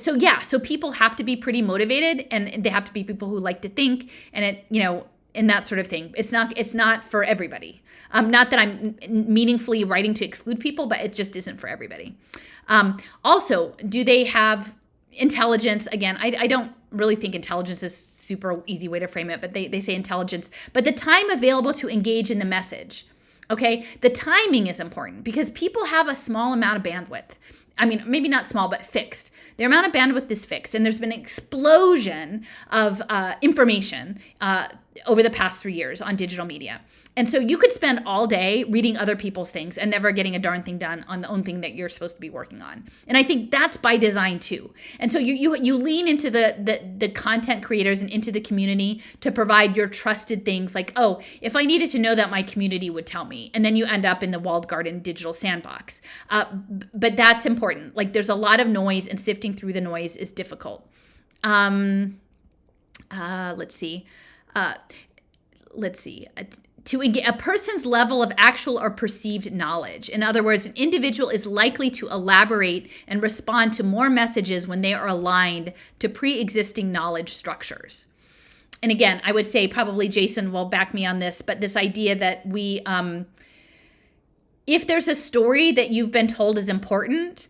Speaker 1: people have to be pretty motivated, and they have to be people who like to think, and and that sort of thing. It's not for everybody. Not that I'm meaningfully writing to exclude people, but it just isn't for everybody. Also, do they have intelligence? Again, I don't really think intelligence is super easy way to frame it, but they say intelligence. But the time available to engage in the message, okay? The timing is important because people have a small amount of bandwidth. I mean, maybe not small, but fixed. Their amount of bandwidth is fixed. And there's been an explosion of information over the past 3 years on digital media. And so you could spend all day reading other people's things and never getting a darn thing done on the own thing that you're supposed to be working on. And I think that's by design too. And so you lean into the content creators and into the community to provide your trusted things like, oh, if I needed to know that, my community would tell me. And then you end up in the walled garden digital sandbox. But that's important. There's a lot of noise, and sifting through the noise is difficult. Let's see. a person's level of actual or perceived knowledge. In other words, an individual is likely to elaborate and respond to more messages when they are aligned to pre-existing knowledge structures. And again, I would say probably Jason will back me on this, but this idea that we, if there's a story that you've been told is important,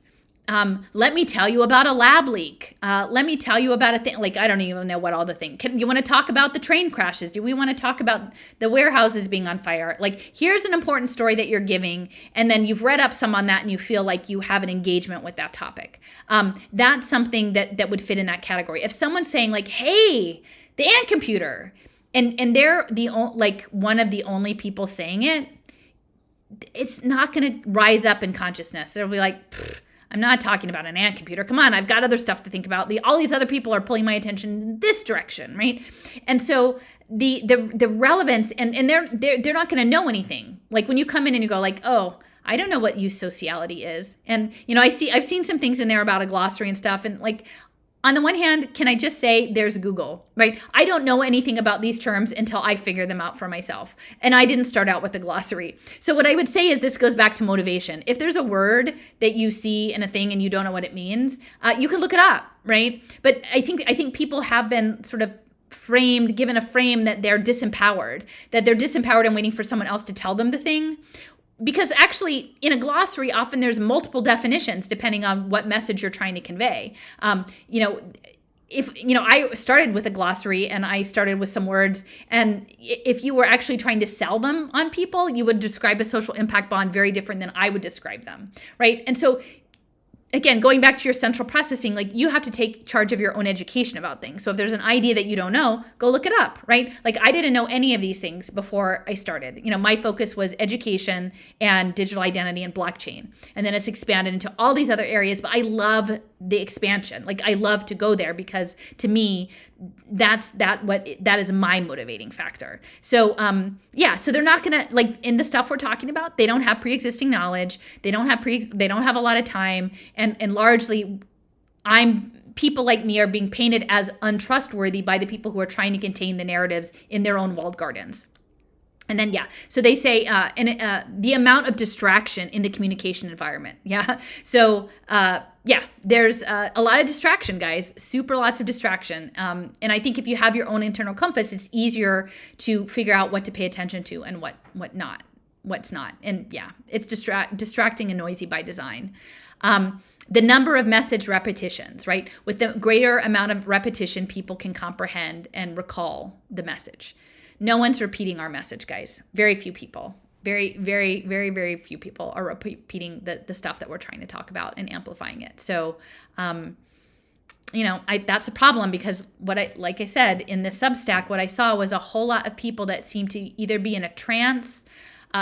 Speaker 1: let me tell you about a lab leak. Let me tell you about a thing. Like, I don't even know what all the things. You want to talk about the train crashes? Do we want to talk about the warehouses being on fire? Like, here's an important story that you're giving. And then you've read up some on that and you feel like you have an engagement with that topic. That's something that would fit in that category. If someone's saying like, hey, the ant computer, and they're like one of the only people saying it, it's not going to rise up in consciousness. They'll be like, I'm not talking about an ant computer. Come on, I've got other stuff to think about. All these other people are pulling my attention in this direction, right? And so the relevance, and they're not going to know anything. Like when you come in and you go like, oh, I don't know what use sociality is, and I've seen some things in there about a glossary and stuff, and like. On the one hand, can I just say there's Google, right? I don't know anything about these terms until I figure them out for myself. And I didn't start out with a glossary. So what I would say is this goes back to motivation. If there's a word that you see in a thing and you don't know what it means, you can look it up, right? But I think people have been sort of given a frame that they're disempowered and waiting for someone else to tell them the thing. Because actually, in a glossary, often there's multiple definitions depending on what message you're trying to convey. I started with a glossary and I started with some words. And if you were actually trying to sell them on people, you would describe a social impact bond very different than I would describe them, right? And so, again, going back to your central processing, like you have to take charge of your own education about things. So if there's an idea that you don't know, go look it up, right? Like I didn't know any of these things before I started. My focus was education and digital identity and blockchain. And then it's expanded into all these other areas, but I love the expansion. Like I love to go there because to me, that is my motivating factor. So so they're not gonna, like in the stuff we're talking about, they don't have pre-existing knowledge, they don't have a lot of time, and largely people like me are being painted as untrustworthy by the people who are trying to contain the narratives in their own walled gardens. And then, so they say the amount of distraction in the communication environment. So there's a lot of distraction, guys, super lots of distraction. And I think if you have your own internal compass, it's easier to figure out what to pay attention to and what's not. And it's distracting and noisy by design. The number of message repetitions, right? With the greater amount of repetition, people can comprehend and recall the message. No one's repeating our message, guys. Very few people. Very, very, very, very few people are repeating the stuff that we're trying to talk about and amplifying it. So, that's a problem because like I said, in the Substack, what I saw was a whole lot of people that seem to either be in a trance,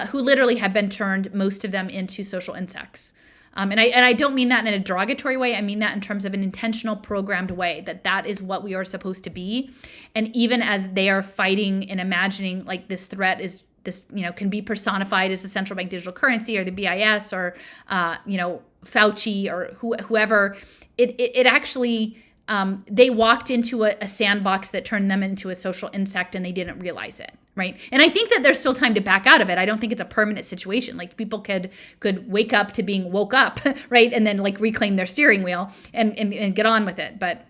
Speaker 1: who literally have been turned, most of them, into social insects. And I don't mean that in a derogatory way. I mean that in terms of an intentional, programmed way, that is what we are supposed to be. And even as they are fighting and imagining like this threat is this, can be personified as the central bank digital currency or the BIS or, Fauci or whoever, it actually, they walked into a sandbox that turned them into a social insect and they didn't realize it. Right. And I think that there's still time to back out of it. I don't think it's a permanent situation. Like people could wake up to being woke up, right? And then like reclaim their steering wheel and get on with it. But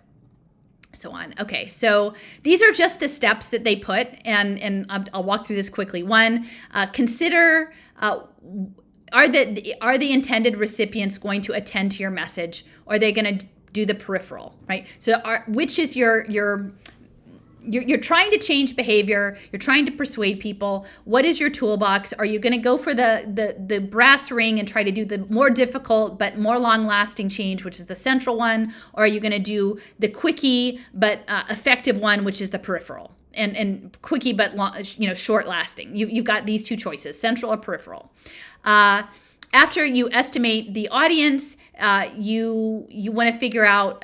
Speaker 1: so on. Okay. So these are just the steps that they put. And I'll walk through this quickly. One, consider, are the intended recipients going to attend to your message, or are they going to do the peripheral, right? So which is you're trying to change behavior. You're trying to persuade people. What is your toolbox? Are you going to go for the brass ring and try to do the more difficult but more long-lasting change, which is the central one? Or are you going to do the quickie but effective one, which is the peripheral? And quickie but long, short-lasting. You've got these two choices: central or peripheral. After you estimate the audience, you want to figure out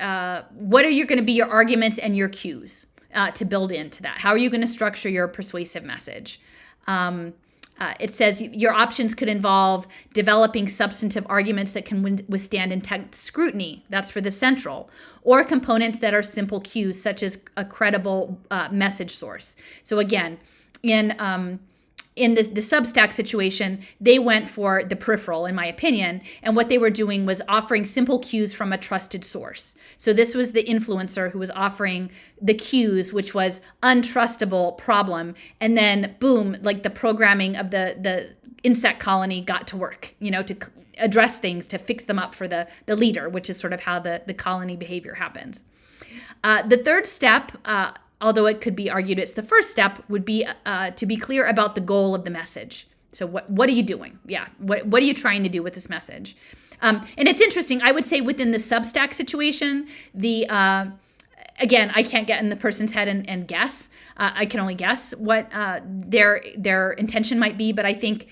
Speaker 1: what are going to be your arguments and your cues. To build into that. How are you going to structure your persuasive message? It says your options could involve developing substantive arguments that can withstand intense scrutiny. That's for the central. Or components that are simple cues, such as a credible message source. So again, in in the Substack situation, they went for the peripheral, in my opinion. And what they were doing was offering simple cues from a trusted source. So this was the influencer who was offering the cues, which was untrustable problem. And then boom, like the programming of the insect colony got to work, to address things, to fix them up for the leader, which is sort of how the colony behavior happens. The third step, although it could be argued it's the first step, would be to be clear about the goal of the message. So what are you doing? Yeah, what are you trying to do with this message? And it's interesting. I would say within the Substack situation, again, I can't get in the person's head and guess. I can only guess what their intention might be, but I think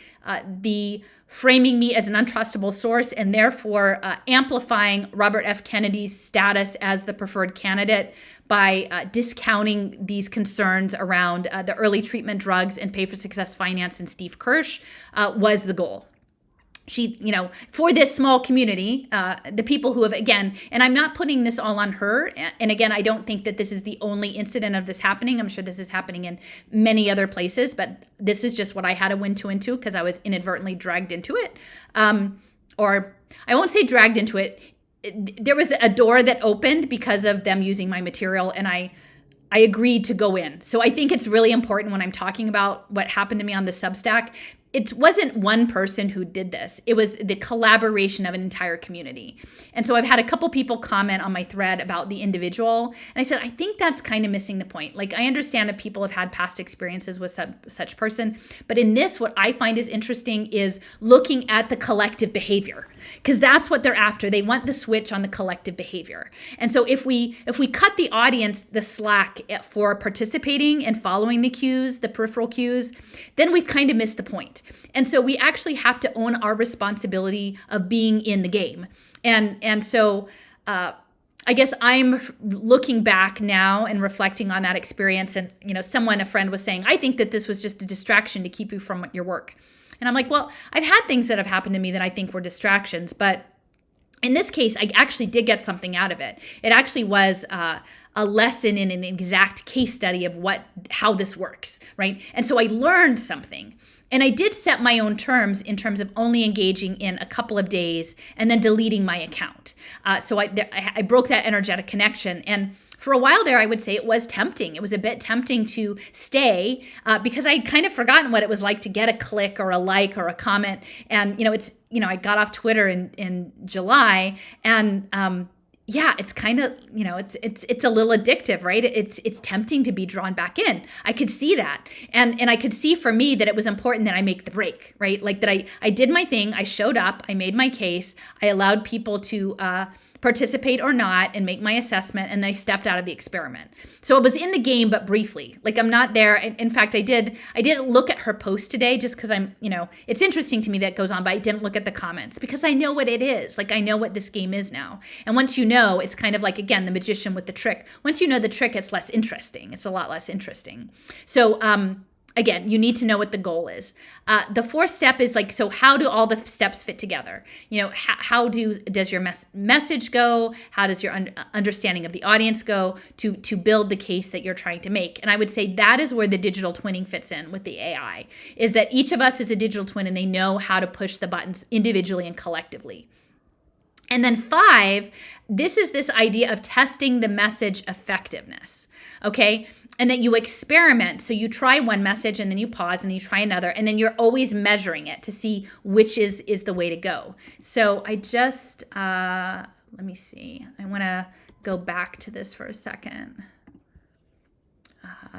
Speaker 1: the framing me as an untrustable source and therefore amplifying Robert F. Kennedy's status as the preferred candidate by discounting these concerns around the early treatment drugs and pay for success finance and Steve Kirsch was the goal. She, for this small community, the people who have, again, and I'm not putting this all on her. And again, I don't think that this is the only incident of this happening. I'm sure this is happening in many other places, but this is just what I had a window into because I was inadvertently dragged into it. Or I won't say dragged into it. There was a door that opened because of them using my material, and I agreed to go in. So I think it's really important when I'm talking about what happened to me on the Substack. It wasn't one person who did this. It was the collaboration of an entire community. And so I've had a couple people comment on my thread about the individual. And I said, I think that's kind of missing the point. Like, I understand that people have had past experiences with such person. But in this, what I find is interesting is looking at the collective behavior, because that's what they're after. They want the switch on the collective behavior. And so if we cut the audience the slack for participating and following the cues, the peripheral cues, then we've kind of missed the point. And so we actually have to own our responsibility of being in the game. And so I guess I'm looking back now and reflecting on that experience. And, a friend was saying, I think that this was just a distraction to keep you from your work. And I'm like, well, I've had things that have happened to me that I think were distractions. But in this case, I actually did get something out of it. It actually was a lesson in an exact case study of how this works, right? And so I learned something. And I did set my own terms in terms of only engaging in a couple of days and then deleting my account. So I broke that energetic connection. And for a while there, I would say it was tempting. It was a bit tempting to stay because I'd kind of forgotten what it was like to get a click or a like or a comment. And, I got off Twitter in July, and it's kind of, it's a little addictive, right? It's tempting to be drawn back in. I could see that. And I could see for me that it was important that I make the break, right? Like that I did my thing. I showed up. I made my case. I allowed people to participate or not and make my assessment, and then I stepped out of the experiment. So it was in the game, but briefly. Like, I'm not there. In fact, I didn't look at her post today just because it's interesting to me that goes on, but I didn't look at the comments because I know what it is. Like, I know what this game is now. And once you know, it's kind of like, again, the magician with the trick. Once you know the trick, it's less interesting. It's a lot less interesting. So, again, you need to know what the goal is. The fourth step is like, so how do all the steps fit together? How does your message go? How does your understanding of the audience go to build the case that you're trying to make? And I would say that is where the digital twinning fits in with the AI, is that each of us is a digital twin and they know how to push the buttons individually and collectively. And then 5, this is this idea of testing the message effectiveness, okay? And that you experiment. So you try one message and then you pause and then you try another, and then you're always measuring it to see which is the way to go. So I just, let me see. I want to go back to this for a second.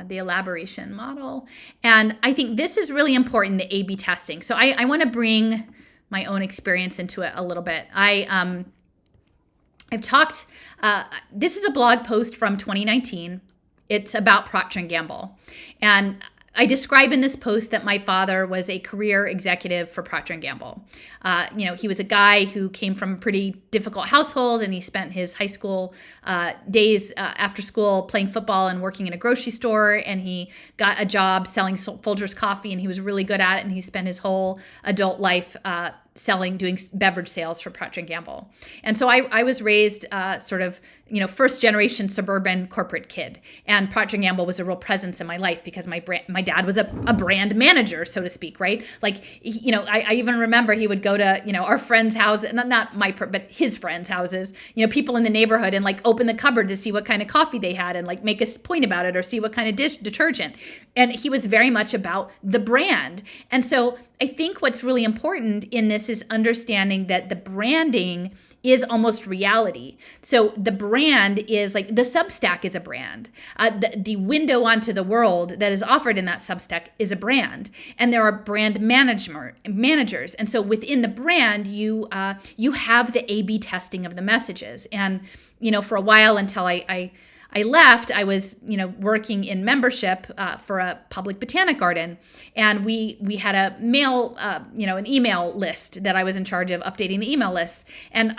Speaker 1: The Elaboration model. And I think this is really important, the A/B testing. So I want to bring my own experience into it a little bit. I've talked, this is a blog post from 2019. It's about Procter & Gamble. And I describe in this post that my father was a career executive for Procter & Gamble. He was a guy who came from a pretty difficult household, and he spent his high school days after school playing football and working in a grocery store, and he got a job selling Folgers coffee, and he was really good at it, and he spent his whole adult life doing beverage sales for Procter & Gamble. And so I was raised sort of, first generation suburban corporate kid. And Procter & Gamble was a real presence in my life because my dad was a brand manager, so to speak, right? Like, I even remember he would go to, our friends' houses, not my, but his friends' houses, people in the neighborhood, and like open the cupboard to see what kind of coffee they had and like make a point about it or see what kind of detergent. And he was very much about the brand. And so I think what's really important in this is understanding that the branding is almost reality. So the brand is like, the Substack is a brand. The window onto the world that is offered in that Substack is a brand. And there are brand managers. And so within the brand, you have the A/B testing of the messages. And, for a while until I left, I was, working in membership for a public botanic garden, and we had a mail, an email list that I was in charge of updating the email lists, and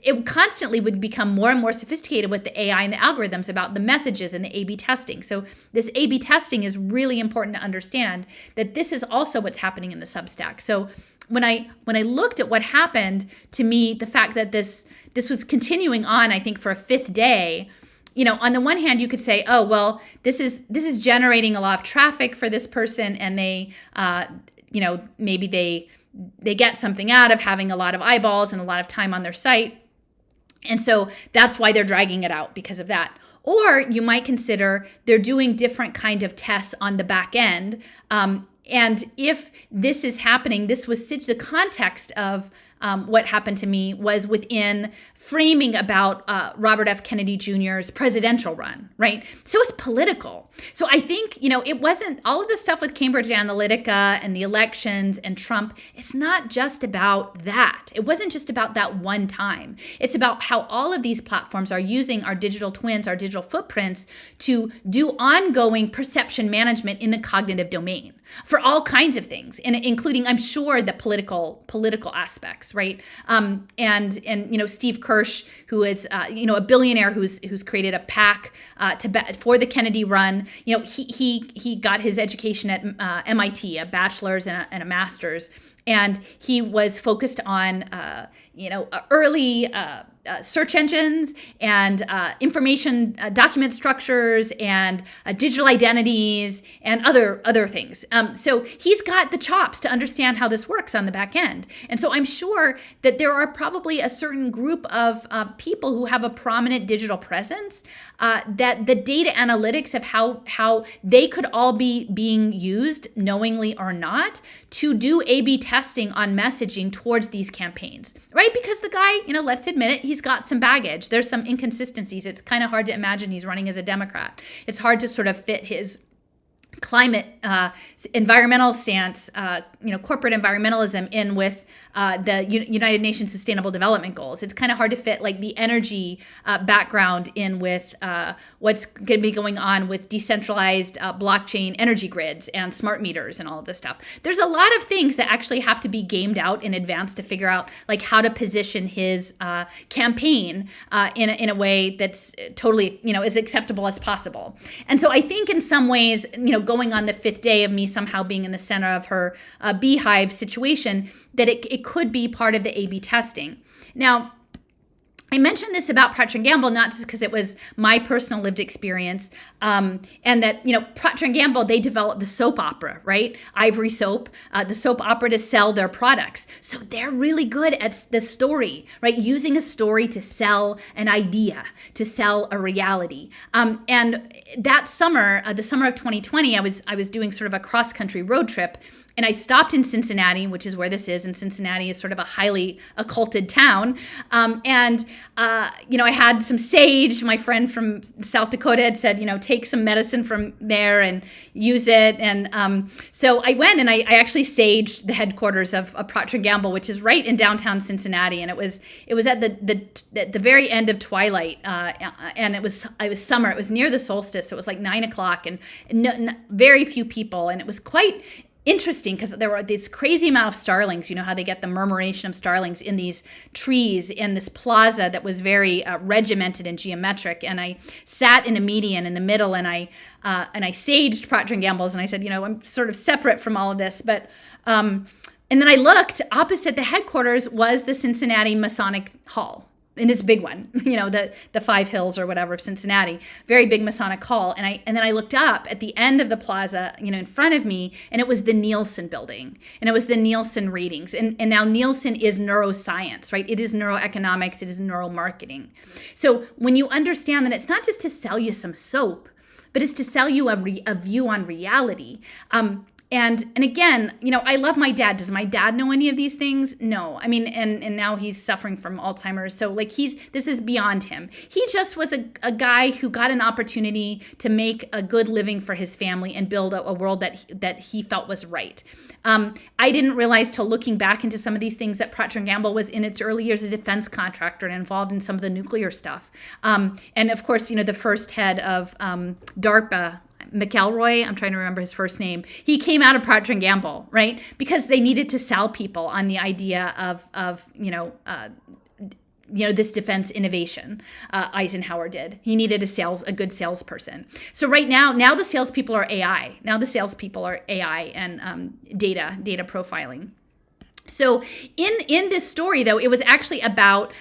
Speaker 1: it constantly would become more and more sophisticated with the AI and the algorithms about the messages and the A/B testing. So this A/B testing is really important to understand that this is also what's happening in the Substack. So when I looked at what happened to me, the fact that this was continuing on, I think, for a fifth day. On the one hand, you could say, oh, well, this is generating a lot of traffic for this person, and they, maybe they get something out of having a lot of eyeballs and a lot of time on their site. And so that's why they're dragging it out, because of that. Or you might consider they're doing different kind of tests on the back end. And if this is happening, this was the context of what happened to me was within framing about Robert F. Kennedy Jr.'s presidential run, right? So it's political. So I think, it wasn't all of the stuff with Cambridge Analytica and the elections and Trump. It's not just about that. It wasn't just about that one time. It's about how all of these platforms are using our digital twins, our digital footprints to do ongoing perception management in the cognitive domain for all kinds of things, and including, I'm sure, the political aspects, right? And Steve Kirsch, who is a billionaire who's created a PAC for the Kennedy run. He got his education at MIT, a bachelor's and a master's, and he was focused on early search engines and information document structures and digital identities and other things. So he's got the chops to understand how this works on the back end. And so I'm sure that there are probably a certain group of people who have a prominent digital presence that the data analytics of how they could all be being used, knowingly or not, to do A/B testing on messaging towards these campaigns, right? Because the guy, let's admit it, he's got some baggage. There's some inconsistencies. It's kind of hard to imagine he's running as a Democrat. It's hard to sort of fit his climate environmental stance, corporate environmentalism in with the United Nations Sustainable Development Goals. It's kind of hard to fit like the energy background in with what's going to be going on with decentralized blockchain energy grids and smart meters and all of this stuff. There's a lot of things that actually have to be gamed out in advance to figure out like how to position his campaign in a way that's totally, as acceptable as possible. And so I think in some ways, going on the fifth day of me somehow being in the center of her beehive situation, that it could be part of the A/B testing. Now, I mentioned this about Procter & Gamble, not just because it was my personal lived experience, and that, Procter & Gamble, they developed the soap opera, right? Ivory soap, the soap opera to sell their products. So they're really good at the story, right? Using a story to sell an idea, to sell a reality. And that summer, the summer of 2020, I was doing sort of a cross-country road trip. And I stopped in Cincinnati, which is where this is, and Cincinnati is sort of a highly occulted town. I had some sage. My friend from South Dakota had said, take some medicine from there and use it. And so I went and I actually saged the headquarters of Procter & Gamble, which is right in downtown Cincinnati. And it was at the very end of twilight, and it was summer. It was near the solstice. So it was like 9:00, and very few people, and it was quite interesting because there were this crazy amount of starlings. You know how they get the murmuration of starlings in these trees in this plaza that was very regimented and geometric. And I sat in a median in the middle, and I saged Procter & Gamble's, and I said, I'm sort of separate from all of this, but And then I looked, opposite the headquarters was the Cincinnati Masonic Hall. And it's a big one, the 5 Hills or whatever of Cincinnati, very big Masonic hall. And then I looked up at the end of the plaza, in front of me, and it was the Nielsen building, and it was the Nielsen ratings. And now Nielsen is neuroscience, right? It is neuroeconomics, it is neuromarketing. So when you understand that it's not just to sell you some soap, but it's to sell you a view on reality. And again, I love my dad. Does my dad know any of these things? No. I mean, and now he's suffering from Alzheimer's. So this is beyond him. He just was a guy who got an opportunity to make a good living for his family and build a world that he felt was right. I didn't realize till looking back into some of these things that Procter & Gamble was in its early years a defense contractor and involved in some of the nuclear stuff. And of course, the first head of DARPA, McElroy, I'm trying to remember his first name. He came out of Procter & Gamble, right? Because they needed to sell people on the idea of this defense innovation. Eisenhower did. He needed a good salesperson. So right now the salespeople are AI. Now the salespeople are AI and data profiling. So in this story, though, it was actually about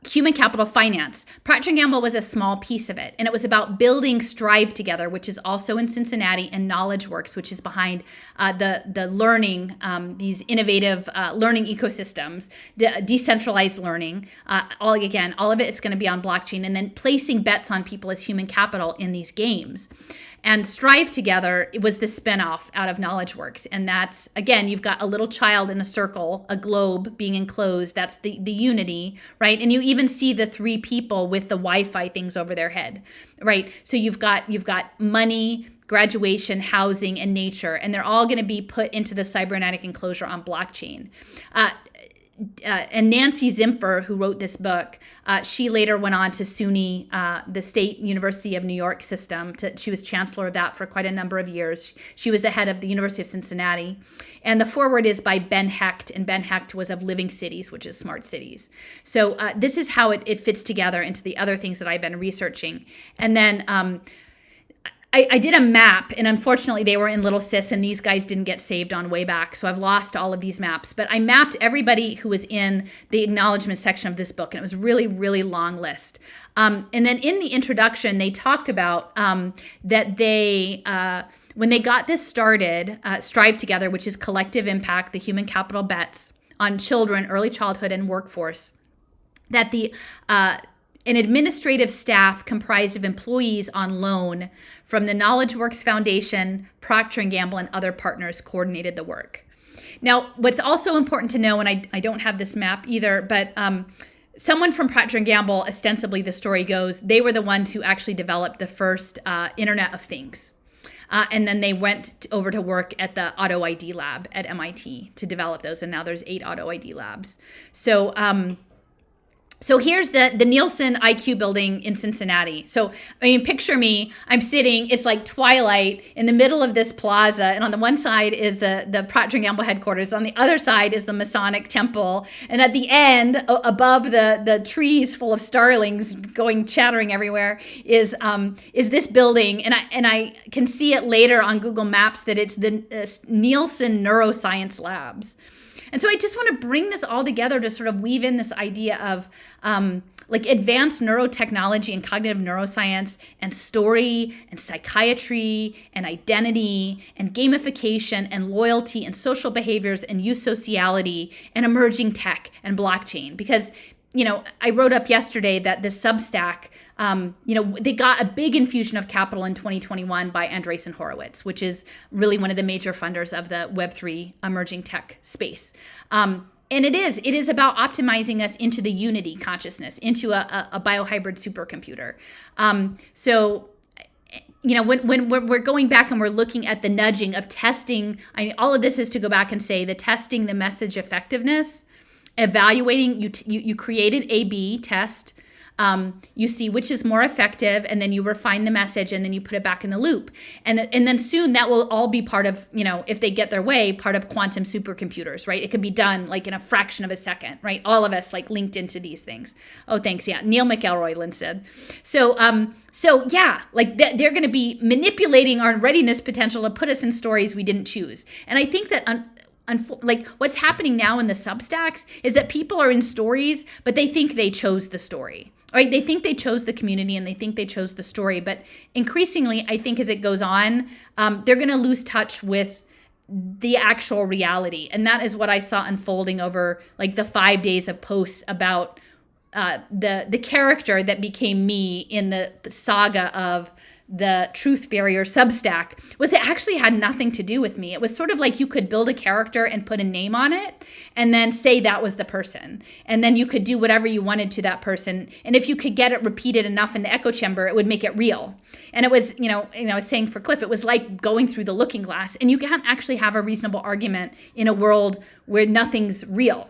Speaker 1: human capital finance. Procter & Gamble was a small piece of it, and it was about building Strive Together, which is also in Cincinnati, and KnowledgeWorks, which is behind the learning, these innovative learning ecosystems, the decentralized learning. All of it is going to be on blockchain, and then placing bets on people as human capital in these games. And Strive Together, it was the spinoff out of KnowledgeWorks. And that's, again, you've got a little child in a circle, a globe being enclosed. That's the unity, right? And you even see the 3 people with the Wi-Fi things over their head, right? So you've got money, graduation, housing, and nature. And they're all going to be put into the cybernetic enclosure on blockchain. And Nancy Zimper, who wrote this book, she later went on to SUNY, the State University of New York system. She was chancellor of that for quite a number of years. She was the head of the University of Cincinnati. And the foreword is by Ben Hecht, and Ben Hecht was of Living Cities, which is smart cities. So this is how it fits together into the other things that I've been researching. And then I did a map, and unfortunately they were in Little Sis, and these guys didn't get saved on Wayback, so I've lost all of these maps. But I mapped everybody who was in the acknowledgement section of this book, and it was a really, really long list. And then in the introduction, they talked about that they, when they got this started, Strive Together, which is collective impact, the human capital bets on children, early childhood, and workforce, that an administrative staff comprised of employees on loan from the KnowledgeWorks Foundation, Procter & Gamble, and other partners coordinated the work. Now, what's also important to know, and I don't have this map either, but someone from Procter & Gamble, ostensibly the story goes, they were the ones who actually developed the first Internet of Things. And then they went over to work at the Auto ID lab at MIT to develop those, and now there's 8 Auto ID labs. So here's the Nielsen IQ building in Cincinnati. So, picture me, I'm sitting, it's like twilight in the middle of this plaza. And on the one side is the Procter & Gamble headquarters. On the other side is the Masonic Temple. And at the end, above the trees full of starlings chattering everywhere, is this building. And I can see it later on Google Maps that it's the Nielsen Neuroscience Labs. And so I just want to bring this all together to sort of weave in this idea of advanced neurotechnology and cognitive neuroscience and story and psychiatry and identity and gamification and loyalty and social behaviors and eusociality and emerging tech and blockchain. Because, I wrote up yesterday that the Substack, they got a big infusion of capital in 2021 by Andreessen Horowitz, which is really one of the major funders of the Web3 emerging tech space. And it is about optimizing us into the unity consciousness, into a biohybrid supercomputer. When we're going back and we're looking at the nudging of testing, all of this is to go back and say the testing, the message effectiveness, evaluating, you create an A/B test. You see which is more effective, and then you refine the message, and then you put it back in the loop. And then soon that will all be part of, if they get their way, part of quantum supercomputers, right? It could be done in a fraction of a second, right? All of us linked into these things. Oh, thanks. Yeah. Neil McElroy, Lynn said. So they're going to be manipulating our readiness potential to put us in stories we didn't choose. And I think that like what's happening now in the Substacks is that people are in stories, but they think they chose the story. Right? They think they chose the community and they think they chose the story. But increasingly, I think as it goes on, they're going to lose touch with the actual reality. And that is what I saw unfolding over like the 5 days of posts about the character that became me in the saga of the Truth Barrier Substack. Was it actually had nothing to do with me. It was sort of like you could build a character and put a name on it and then say that was the person. And then you could do whatever you wanted to that person. And if you could get it repeated enough in the echo chamber, it would make it real. And it was, I was saying for Cliff, it was like going through the looking glass, and you can't actually have a reasonable argument in a world where nothing's real.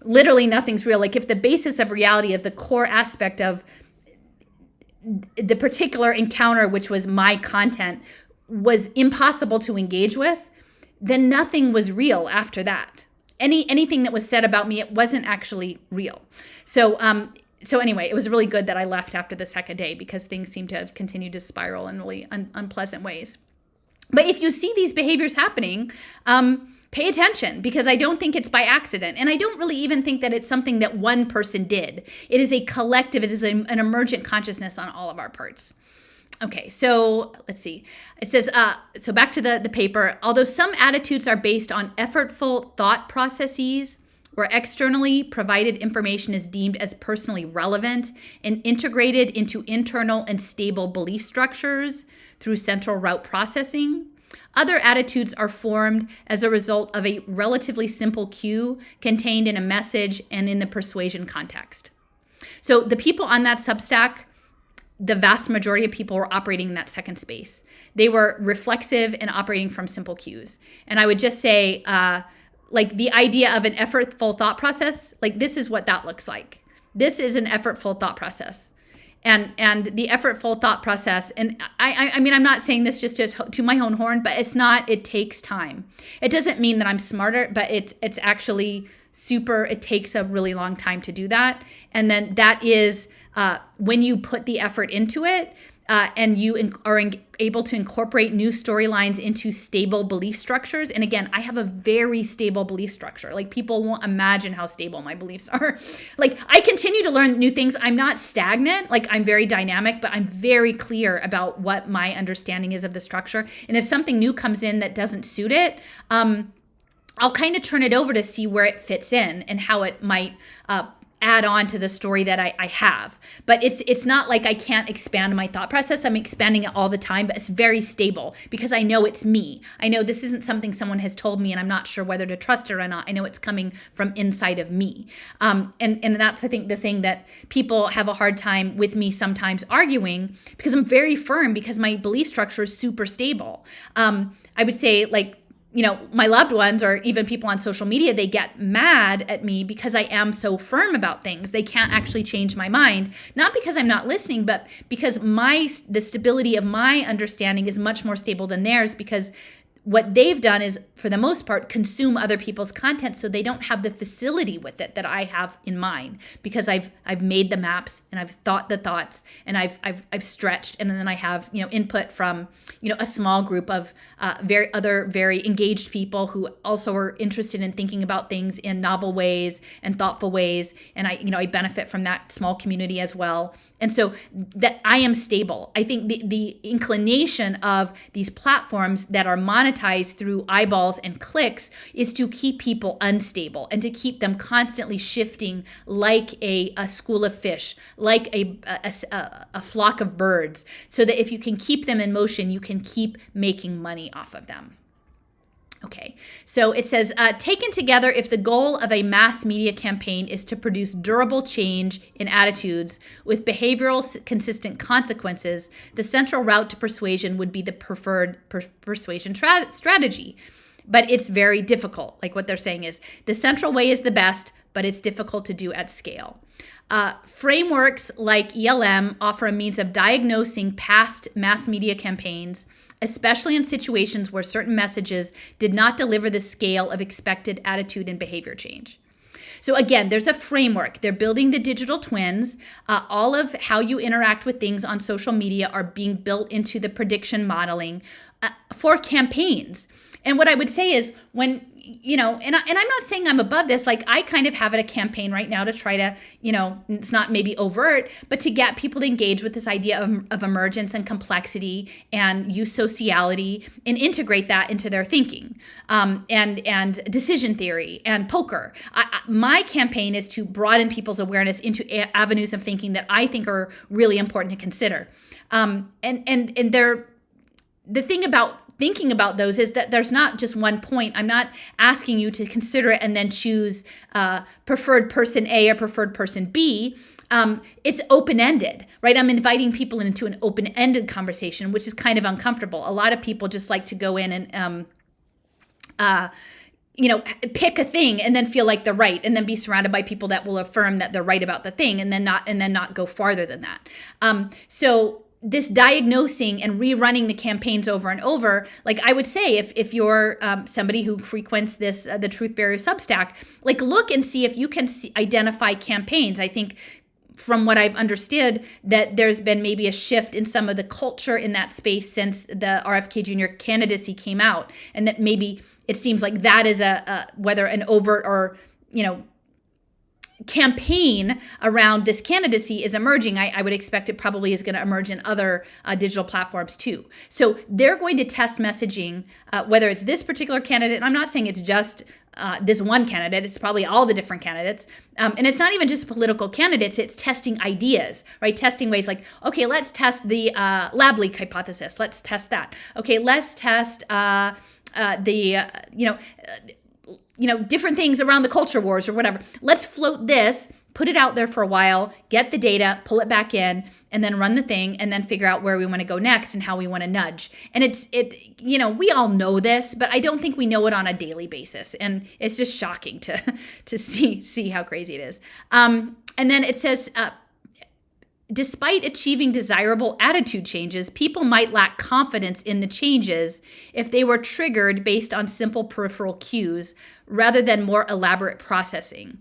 Speaker 1: Literally nothing's real. Like if the basis of reality, of the core aspect of the particular encounter, which was my content, was impossible to engage with, then nothing was real after that. Anything that was said about me, it wasn't actually real. So anyway, it was really good that I left after the second day because things seemed to have continued to spiral in really unpleasant ways. But if you see these behaviors happening, pay attention, because I don't think it's by accident. And I don't really even think that it's something that one person did. It is a collective, it is an emergent consciousness on all of our parts. Okay, so let's see. It says, so back to the paper. Although some attitudes are based on effortful thought processes where externally provided information is deemed as personally relevant and integrated into internal and stable belief structures through central route processing, other attitudes are formed as a result of a relatively simple cue contained in a message and in the persuasion context. So the people on that Substack, the vast majority of people were operating in that second space. They were reflexive and operating from simple cues. And I would just say, like the idea of an effortful thought process, like this is what that looks like. This is an effortful thought process. And the effortful thought process, and I mean, I'm not saying this just to my own horn, but it takes time. It doesn't mean that I'm smarter, but it's actually it takes a really long time to do that. And then that is when you put the effort into it, and you are able to incorporate new storylines into stable belief structures. And again, I have a very stable belief structure. Like people won't imagine how stable my beliefs are. Like I continue to learn new things. I'm not stagnant. Like I'm very dynamic, but I'm very clear about what my understanding is of the structure. And if something new comes in that doesn't suit it, I'll kind of turn it over to see where it fits in and how it might add on to the story that I have. But it's not like I can't expand my thought process. I'm expanding it all the time, but it's very stable because I know it's me. I know this isn't something someone has told me and I'm not sure whether to trust it or not. I know it's coming from inside of me. And that's, I think, the thing that people have a hard time with me sometimes arguing, because I'm very firm, because my belief structure is super stable. I would say, like, my loved ones or even people on social media, they get mad at me because I am so firm about things. They can't actually change my mind, not because I'm not listening, but because the stability of my understanding is much more stable than theirs, because what they've done is, for the most part, consume other people's content, so they don't have the facility with it that I have in mind, because I've made the maps and I've thought the thoughts and I've stretched, and then I have input from a small group of very engaged people who also are interested in thinking about things in novel ways and thoughtful ways, and I benefit from that small community as well. And so that I am stable. I think the inclination of these platforms that are monetized through eyeballs and clicks is to keep people unstable and to keep them constantly shifting like a school of fish, like a flock of birds, so that if you can keep them in motion, you can keep making money off of them. Okay, so it says, taken together, if the goal of a mass media campaign is to produce durable change in attitudes with behavioral consistent consequences, the central route to persuasion would be the preferred persuasion strategy. But it's very difficult. Like what they're saying is, the central way is the best, but it's difficult to do at scale. Frameworks like ELM offer a means of diagnosing past mass media campaigns, especially in situations where certain messages did not deliver the scale of expected attitude and behavior change. So again, there's a framework. They're building the digital twins. All of how you interact with things on social media are being built into the prediction modeling. for campaigns. And what I would say is when, and I'm not saying I'm above this, like I kind of have a campaign right now to try to, it's not maybe overt, but to get people to engage with this idea of emergence and complexity and use sociality and integrate that into their thinking, and decision theory and poker. My campaign is to broaden people's awareness into avenues of thinking that I think are really important to consider. And the thing about thinking about those is that there's not just one point. I'm not asking you to consider it and then choose preferred person A or preferred person B. It's open-ended, right? I'm inviting people into an open-ended conversation, which is kind of uncomfortable. A lot of people just like to go in and pick a thing and then feel like they're right, and then be surrounded by people that will affirm that they're right about the thing, and then not go farther than that. So this diagnosing and rerunning the campaigns over and over, like I would say, if you're somebody who frequents this the Truth Barrier Substack, like look and see if you can identify campaigns. I think from what I've understood that there's been maybe a shift in some of the culture in that space since the RFK Jr. candidacy came out, and that maybe it seems like that is a whether an overt or campaign around this candidacy is emerging. I would expect it probably is going to emerge in other digital platforms too. So they're going to test messaging, whether it's this particular candidate. And I'm not saying it's just this one candidate. It's probably all the different candidates. And it's not even just political candidates. It's testing ideas, right? Testing ways like, okay, let's test the lab leak hypothesis. Let's test that. Okay, let's test different things around the culture wars or whatever. Let's float this, put it out there for a while, get the data, pull it back in, and then run the thing, and then figure out where we want to go next and how we want to nudge. And we all know this, but I don't think we know it on a daily basis. And it's just shocking to see how crazy it is. And then it says, despite achieving desirable attitude changes, people might lack confidence in the changes if they were triggered based on simple peripheral cues rather than more elaborate processing.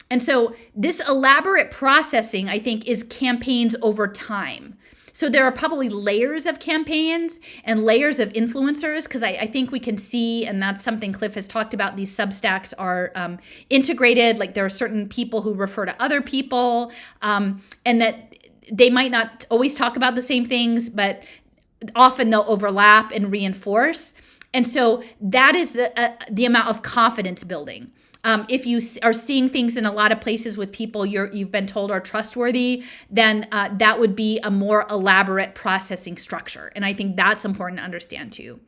Speaker 1: And so this elaborate processing, I think, is campaigns over time. So there are probably layers of campaigns and layers of influencers, because I think we can see, and that's something Cliff has talked about, these Substacks are integrated. Like there are certain people who refer to other people, and that they might not always talk about the same things, but often they'll overlap and reinforce. And so that is the amount of confidence building. If you are seeing things in a lot of places with people you've been told are trustworthy, then that would be a more elaborate processing structure. And I think that's important to understand too.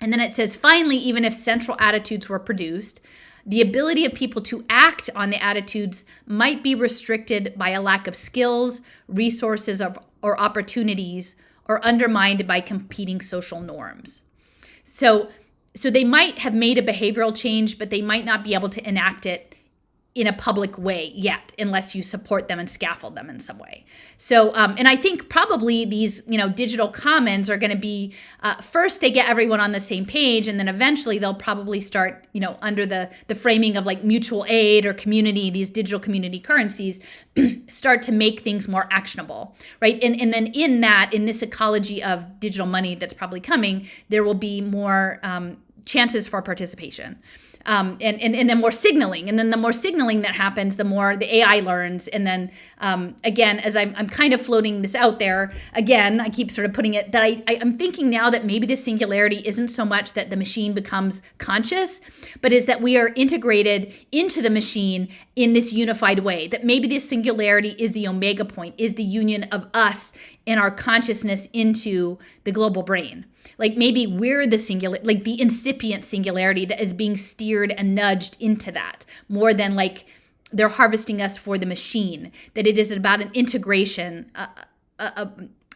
Speaker 1: And then it says, finally, even if central attitudes were produced, the ability of people to act on the attitudes might be restricted by a lack of skills, resources, or opportunities, or undermined by competing social norms. So they might have made a behavioral change, but they might not be able to enact it in a public way yet, unless you support them and scaffold them in some way. So, and I think probably these, digital commons are going to be, first they get everyone on the same page, and then eventually they'll probably start, under the framing of like mutual aid or community, these digital community currencies, start to make things more actionable, right? And then in this ecology of digital money that's probably coming, there will be more chances for participation. And then more signaling. And then the more signaling that happens, the more the AI learns. And then, again, as I'm kind of floating this out there, again, I keep sort of putting it that I'm thinking now that maybe the singularity isn't so much that the machine becomes conscious, but is that we are integrated into the machine in this unified way. That maybe this singularity is the omega point, is the union of us and our consciousness into the global brain. Like maybe we're the singular, like the incipient singularity that is being steered and nudged into that, more than like they're harvesting us for the machine. That it is about an integration, a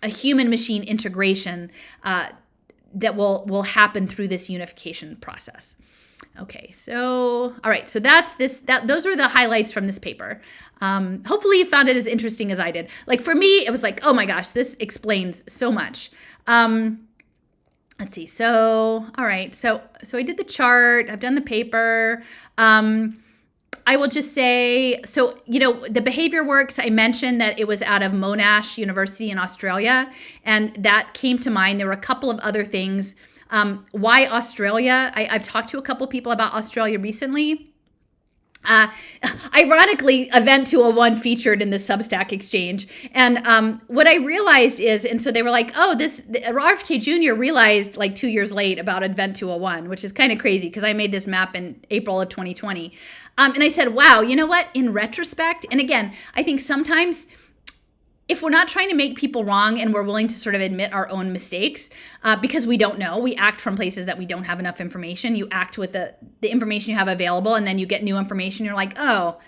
Speaker 1: human machine integration that will happen through this unification process. Okay, so all right, so those were the highlights from this paper. Hopefully you found it as interesting as I did. Like for me, it was like, oh my gosh, this explains so much. Let's see. So, all right. So I did the chart. I've done the paper. I will just say, so, the behavior works, I mentioned that it was out of Monash University in Australia, and that came to mind. There were a couple of other things. Why Australia? I've talked to a couple people about Australia recently. Ironically, Event 201 featured in the Substack exchange. And what I realized is, and so they were like, oh, RFK Jr. realized like 2 years late about Event 201, which is kind of crazy because I made this map in April of 2020. And I said, wow, you know what? In retrospect, and again, I think sometimes if we're not trying to make people wrong and we're willing to sort of admit our own mistakes, because we don't know, we act from places that we don't have enough information. You act with the information you have available, and then you get new information. You're like, oh,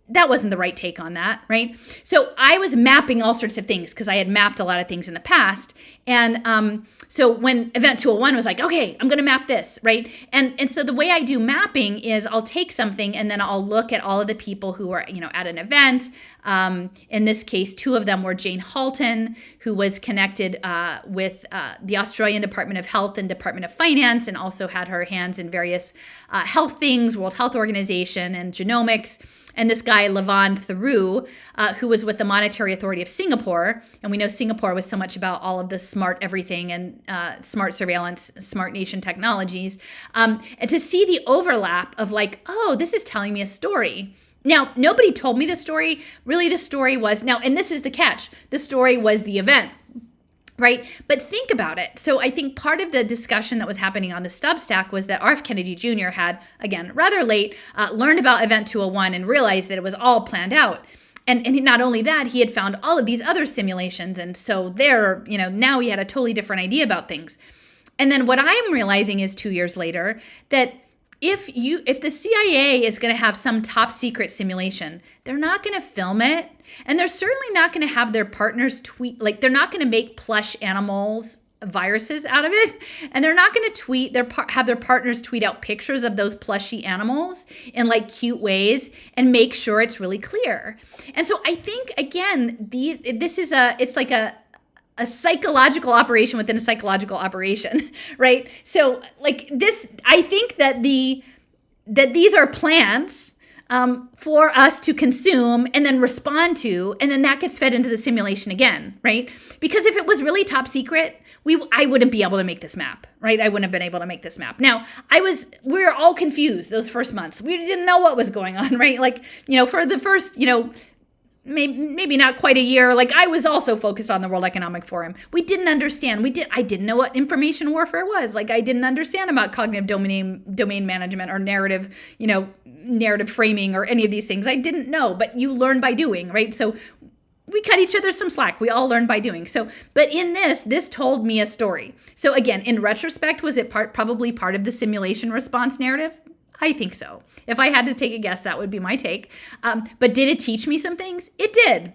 Speaker 1: that wasn't the right take on that, right? So I was mapping all sorts of things because I had mapped a lot of things in the past. And so when Event 201 was like, okay, I'm going to map this, right? And so the way I do mapping is I'll take something and then I'll look at all of the people who were, at an event. In this case, two of them were Jane Halton, who was connected with the Australian Department of Health and Department of Finance, and also had her hands in various health things, World Health Organization and genomics. And this guy, Levon Theroux, who was with the Monetary Authority of Singapore. And we know Singapore was so much about all of the smart everything and smart surveillance, smart nation technologies. And to see the overlap of like, oh, this is telling me a story. Now, nobody told me the story. Really, the story was, and this is the catch, the story was the event. Right? But think about it. So I think part of the discussion that was happening on the Substack was that RF Kennedy Jr. had, again, rather late, learned about Event 201 and realized that it was all planned out. And not only that, he had found all of these other simulations. And so now he had a totally different idea about things. And then what I'm realizing is 2 years later that if the CIA is going to have some top secret simulation, they're not going to film it. And they're certainly not going to have their partners tweet, like they're not going to make plush animals viruses out of it. And they're not going to have their partners tweet out pictures of those plushy animals in like cute ways and make sure it's really clear. And so I think, again, it's like a psychological operation within a psychological operation, right? So like this, I think that these are plans for us to consume and then respond to, and then that gets fed into the simulation again, right? Because if it was really top secret, I wouldn't be able to make this map, right? I wouldn't have been able to make this map. Now, we were all confused those first months. We didn't know what was going on, right? Like, for the first, maybe not quite a year. Like I was also focused on the World Economic Forum. We didn't understand. I didn't know what information warfare was. Like I didn't understand about cognitive domain management or narrative framing or any of these things. I didn't know, but you learn by doing, right? So we cut each other some slack. We all learned by doing. So, but in this told me a story. So again, in retrospect, was it probably part of the simulation response narrative? I think so. If I had to take a guess, that would be my take. But did it teach me some things? It did.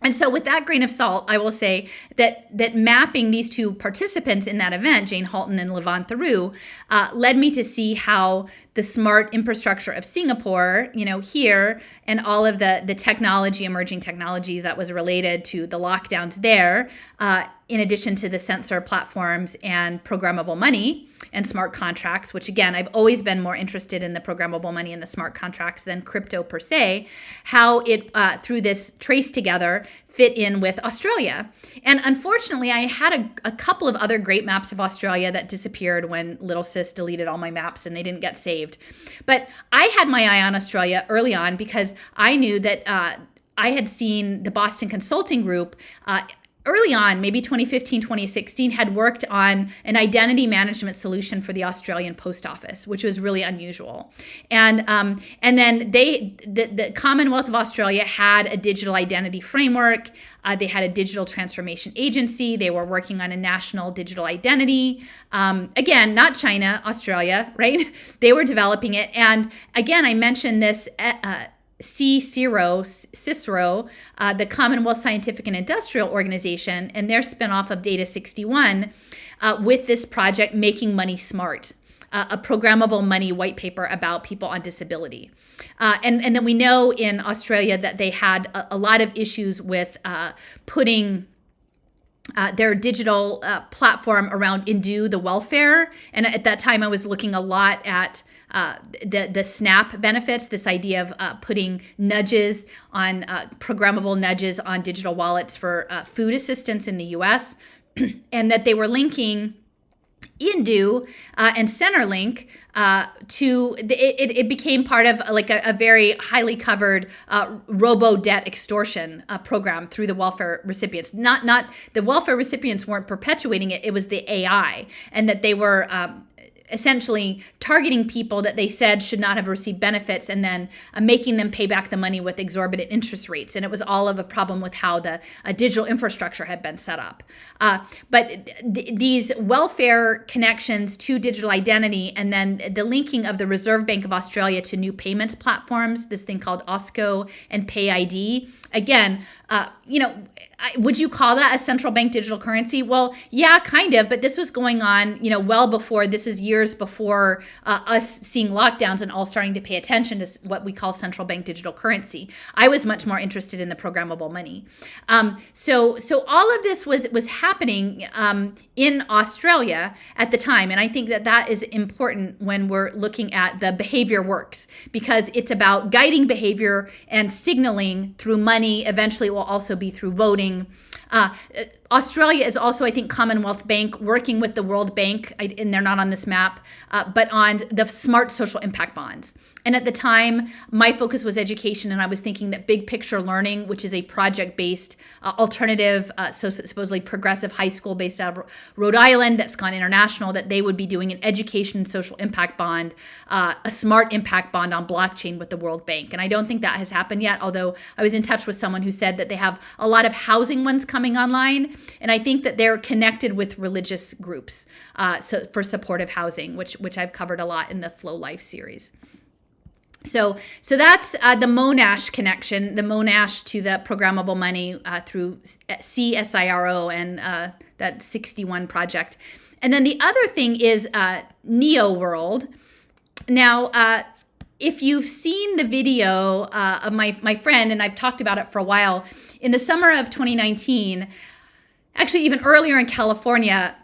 Speaker 1: And so with that grain of salt, I will say that mapping these two participants in that event, Jane Halton and Levon Theroux, led me to see how the smart infrastructure of Singapore, here, and all of the emerging technology that was related to the lockdowns there, in addition to the sensor platforms and programmable money and smart contracts, which again, I've always been more interested in the programmable money and the smart contracts than crypto per se, how it, through this trace together, fit in with Australia. And unfortunately, I had a couple of other great maps of Australia that disappeared when Little Sis deleted all my maps and they didn't get saved. But I had my eye on Australia early on because I knew that I had seen the Boston Consulting Group early on, maybe 2015, 2016, had worked on an identity management solution for the Australian Post Office, which was really unusual. And then the Commonwealth of Australia had a digital identity framework. They had a digital transformation agency. They were working on a national digital identity. Again, not China, Australia, right? They were developing it. And again, I mentioned this Cicero, the Commonwealth Scientific and Industrial Organization, and their spinoff of Data 61, with this project, Making Money Smart, a programmable money white paper about people on disability. And then we know in Australia that they had a lot of issues with putting their digital platform around Indue, the welfare. And at that time, I was looking a lot at the SNAP benefits, this idea of putting nudges on programmable nudges on digital wallets for food assistance in the U.S., and that they were linking Indu and Centerlink it became part of like a very highly covered robo-debt extortion program through the welfare recipients. Not the welfare recipients weren't perpetuating it, it was the AI, and that they were essentially targeting people that they said should not have received benefits, and then making them pay back the money with exorbitant interest rates. And it was all of a problem with how the digital infrastructure had been set up. But these welfare connections to digital identity, and then the linking of the Reserve Bank of Australia to new payments platforms, this thing called OSCO and PayID. Again, would you call that a central bank digital currency? Well, yeah, kind of, but this was going on, well before, this is years before us seeing lockdowns and all starting to pay attention to what we call central bank digital currency. I was much more interested in the programmable money. So all of this was happening in Australia at the time. And I think that is important when we're looking at the behavior works, because it's about guiding behavior and signaling through money. Eventually, it will also be through voting. Australia is also, I think, Commonwealth Bank working with the World Bank, and they're not on this map, but on the smart social impact bonds. And at the time, my focus was education, and I was thinking that big picture learning, which is a project-based alternative, so supposedly progressive high school based out of Rhode Island that's gone international, that they would be doing an education social impact bond, a smart impact bond on blockchain with the World Bank. And I don't think that has happened yet, although I was in touch with someone who said that they have a lot of housing ones coming online, and I think that they're connected with religious groups so for supportive housing, which I've covered a lot in the Flow Life series. So that's the Monash connection, the Monash to the programmable money through CSIRO and that 61 project. And then the other thing is Neo World. Now, if you've seen the video of my friend, and I've talked about it for a while, in the summer of 2019, actually even earlier in California,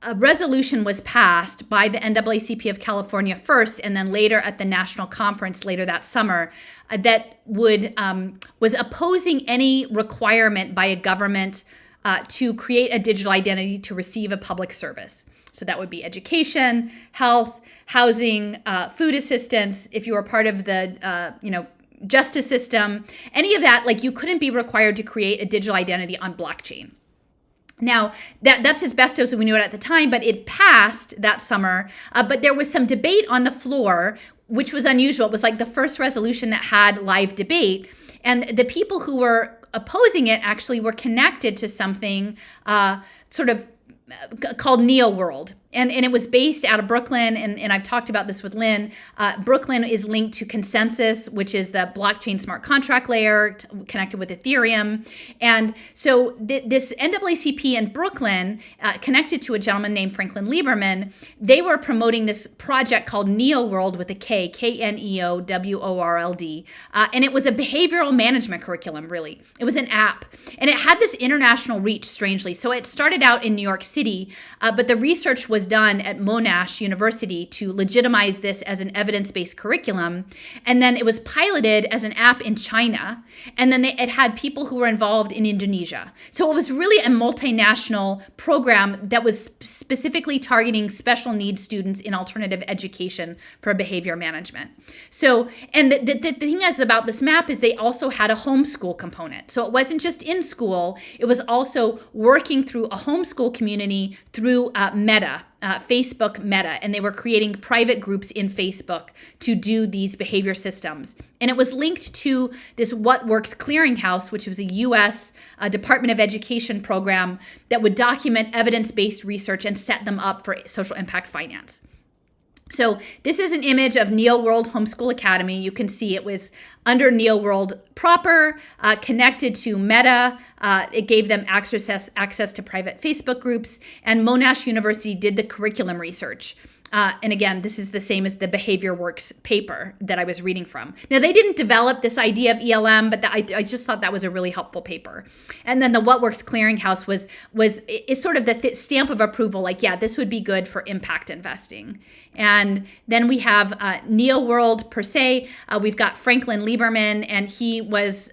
Speaker 1: a resolution was passed by the NAACP of California first, and then later at the national conference later that summer, that was opposing any requirement by a government to create a digital identity to receive a public service. So that would be education, health, housing, food assistance. If you were part of the justice system, any of that, like you couldn't be required to create a digital identity on blockchain. Now, that's as best as we knew it at the time, but it passed that summer. But there was some debate on the floor, which was unusual. It was like the first resolution that had live debate. And the people who were opposing it actually were connected to something sort of called Neo World. And it was based out of Brooklyn, and I've talked about this with Lynn. Brooklyn is linked to Consensus, which is the blockchain smart contract layer connected with Ethereum. And so this NAACP in Brooklyn, connected to a gentleman named Franklin Lieberman, they were promoting this project called Neo World with a K, KNEOWORLD. And it was a behavioral management curriculum, really. It was an app. And it had this international reach, strangely. So it started out in New York City, but the research was done at Monash University to legitimize this as an evidence-based curriculum. And then it was piloted as an app in China. And then it had people who were involved in Indonesia. So it was really a multinational program that was specifically targeting special needs students in alternative education for behavior management. So, and the thing is about this map is they also had a homeschool component. So it wasn't just in school, it was also working through a homeschool community through Meta. Facebook Meta, and they were creating private groups in Facebook to do these behavior systems. And it was linked to this What Works Clearinghouse, which was a U.S. Department of Education program that would document evidence-based research and set them up for social impact finance. So this is an image of Neo World Homeschool Academy. You can see it was under Neo World proper, connected to Meta. It gave them access to private Facebook groups, and Monash University did the curriculum research. And again, this is the same as the Behavior Works paper that I was reading from. Now, they didn't develop this idea of ELM, but I just thought that was a really helpful paper. And then the What Works Clearinghouse is sort of the stamp of approval, like, yeah, this would be good for impact investing. And then we have Neo World per se. We've got Franklin Lieberman, and he was,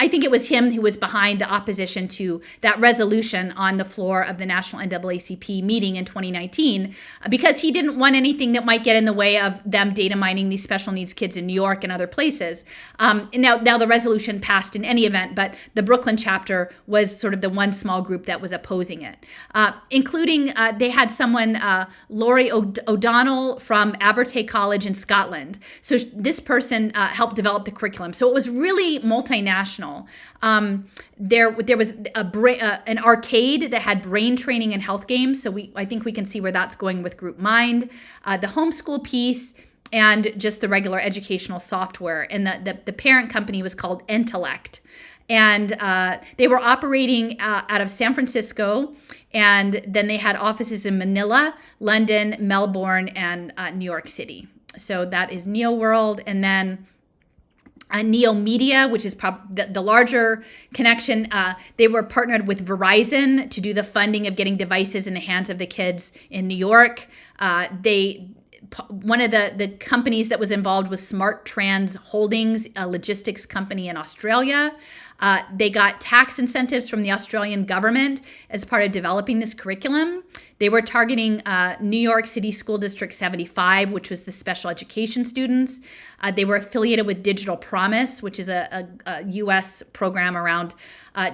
Speaker 1: I think it was him who was behind the opposition to that resolution on the floor of the National NAACP meeting in 2019, because he didn't want anything that might get in the way of them data mining these special needs kids in New York and other places. And now the resolution passed in any event, but the Brooklyn chapter was sort of the one small group that was opposing it, including they had someone, Laurie O'Donnell from Abertay College in Scotland. So this person helped develop the curriculum. So it was really multinational. There was an arcade that had brain training and health games. So I think we can see where that's going with Group Mind, the homeschool piece, and just the regular educational software. And the parent company was called Intellect. And they were operating out of San Francisco. And then they had offices in Manila, London, Melbourne, and New York City. So that is Neo World. And then Neo Media, which is the larger connection, they were partnered with Verizon to do the funding of getting devices in the hands of the kids in New York. One of the companies that was involved was Smart Trans Holdings, a logistics company in Australia. They got tax incentives from the Australian government as part of developing this curriculum. They were targeting New York City School District 75, which was the special education students. They were affiliated with Digital Promise, which is a U.S. program around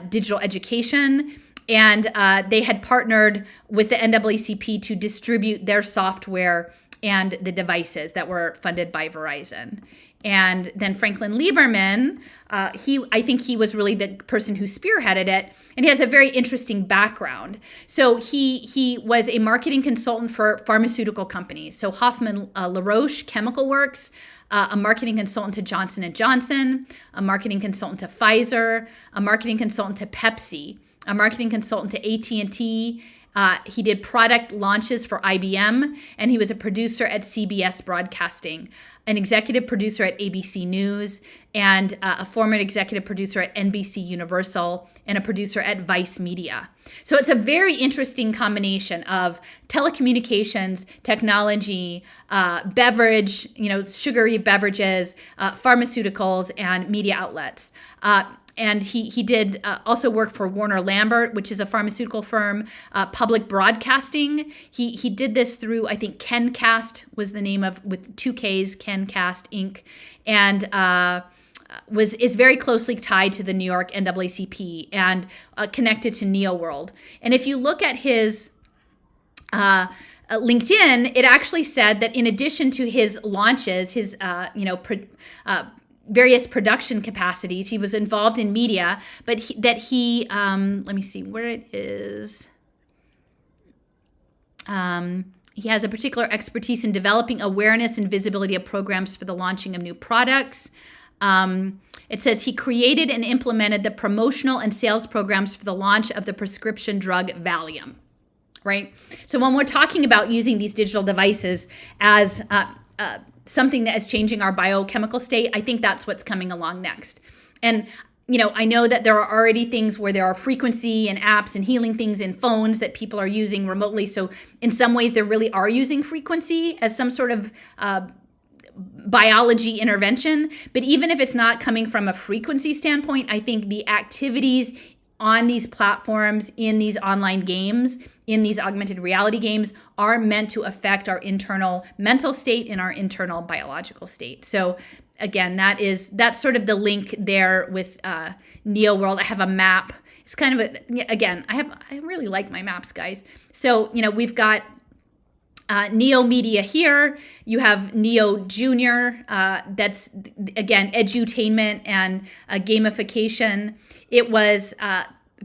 Speaker 1: digital education. And they had partnered with the NAACP to distribute their software and the devices that were funded by Verizon. And then Franklin Lieberman, I think he was really the person who spearheaded it, and he has a very interesting background. So he was a marketing consultant for pharmaceutical companies. So Hoffman LaRoche Chemical Works, a marketing consultant to Johnson & Johnson, a marketing consultant to Pfizer, a marketing consultant to Pepsi, a marketing consultant to AT&T. He did product launches for IBM, and he was a producer at CBS Broadcasting, an executive producer at ABC News, and a former executive producer at NBC Universal, and a producer at Vice Media. So it's a very interesting combination of telecommunications, technology, beverage, sugary beverages, pharmaceuticals, and media outlets. And he did also work for Warner Lambert, which is a pharmaceutical firm, public broadcasting. He did this through, I think, Kencast was the name with 2 Ks, Kencast Inc., and is very closely tied to the New York NAACP and connected to Neo World. And if you look at his LinkedIn, it actually said that in addition to his launches, his various production capacities, he was involved in media, but let me see where it is. He has a particular expertise in developing awareness and visibility of programs for the launching of new products. It says he created and implemented the promotional and sales programs for the launch of the prescription drug Valium, right? So when we're talking about using these digital devices as something that is changing our biochemical state, I think that's what's coming along next. And I know that there are already things where there are frequency and apps and healing things in phones that people are using remotely. So in some ways, they really are using frequency as some sort of biology intervention. But even if it's not coming from a frequency standpoint, I think the activities on these platforms, in these online games, in these augmented reality games, are meant to affect our internal mental state and our internal biological state. So again, that's sort of the link there with Neo World. I have a map. It's kind of I really like my maps, guys. So we've got Neo Media here. You have Neo Jr. That's again edutainment and gamification. It was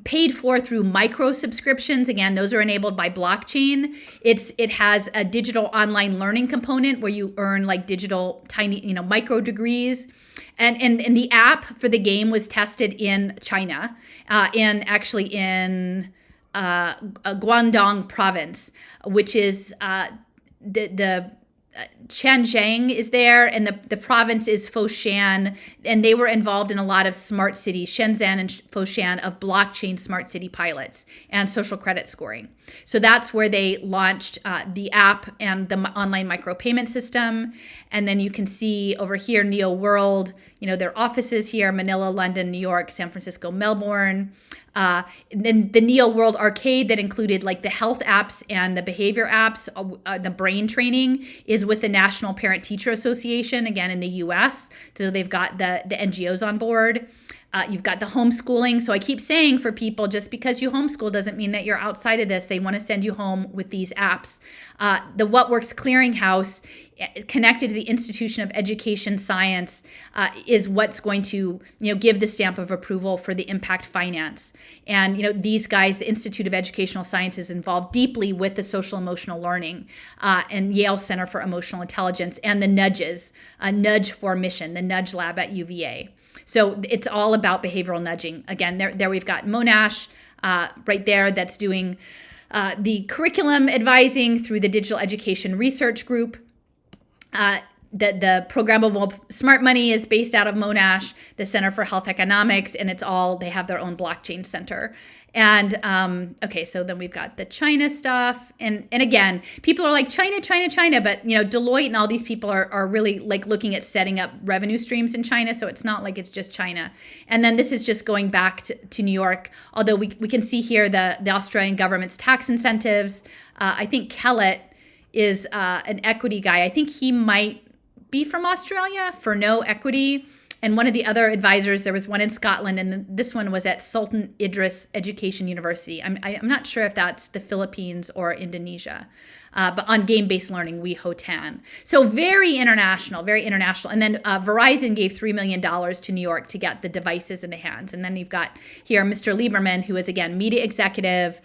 Speaker 1: paid for through micro subscriptions. Again, those are enabled by blockchain. It has a digital online learning component where you earn like digital tiny, micro degrees. And the app for the game was tested in China, and actually in Guangdong province, which is the Shenzhen is there, and the province is Foshan, and they were involved in a lot of smart cities, Shenzhen and Foshan, of blockchain smart city pilots and social credit scoring. So that's where they launched the app and the online micropayment system. And then you can see over here, Neo World, their offices here, Manila, London, New York, San Francisco, Melbourne. Then the Neo World Arcade that included like the health apps and the behavior apps, the brain training is with the National Parent Teacher Association, again in the US. So they've got the NGOs on board. You've got the homeschooling. So I keep saying for people, just because you homeschool doesn't mean that you're outside of this. They want to send you home with these apps. The What Works Clearinghouse, connected to the Institution of Education Science, is what's going to give the stamp of approval for the impact finance. And these guys, the Institute of Educational Sciences, involved deeply with the social emotional learning, and Yale Center for Emotional Intelligence, and the nudges, Nudge for Mission, the Nudge Lab at UVA. So it's all about behavioral nudging. Again, there we've got Monash right there that's doing the curriculum advising through the Digital Education Research Group. The programmable smart money is based out of Monash, the Center for Health Economics, and they have their own blockchain center. And okay, so then we've got the China stuff. And again, people are like, China, but Deloitte and all these people are really like looking at setting up revenue streams in China. So it's not like it's just China. And then this is just going back to New York, although we can see here the Australian government's tax incentives. I think Kellett is an equity guy. I think he might be from Australia for no equity. And one of the other advisors, there was one in Scotland, and this one was at Sultan Idris Education University. I'm not sure if that's the Philippines or Indonesia, but on game-based learning, Wee Ho Tan. So very international, very international. And then Verizon gave $3 million to New York to get the devices in the hands. And then you've got here Mr. Lieberman, who is, again, media executive,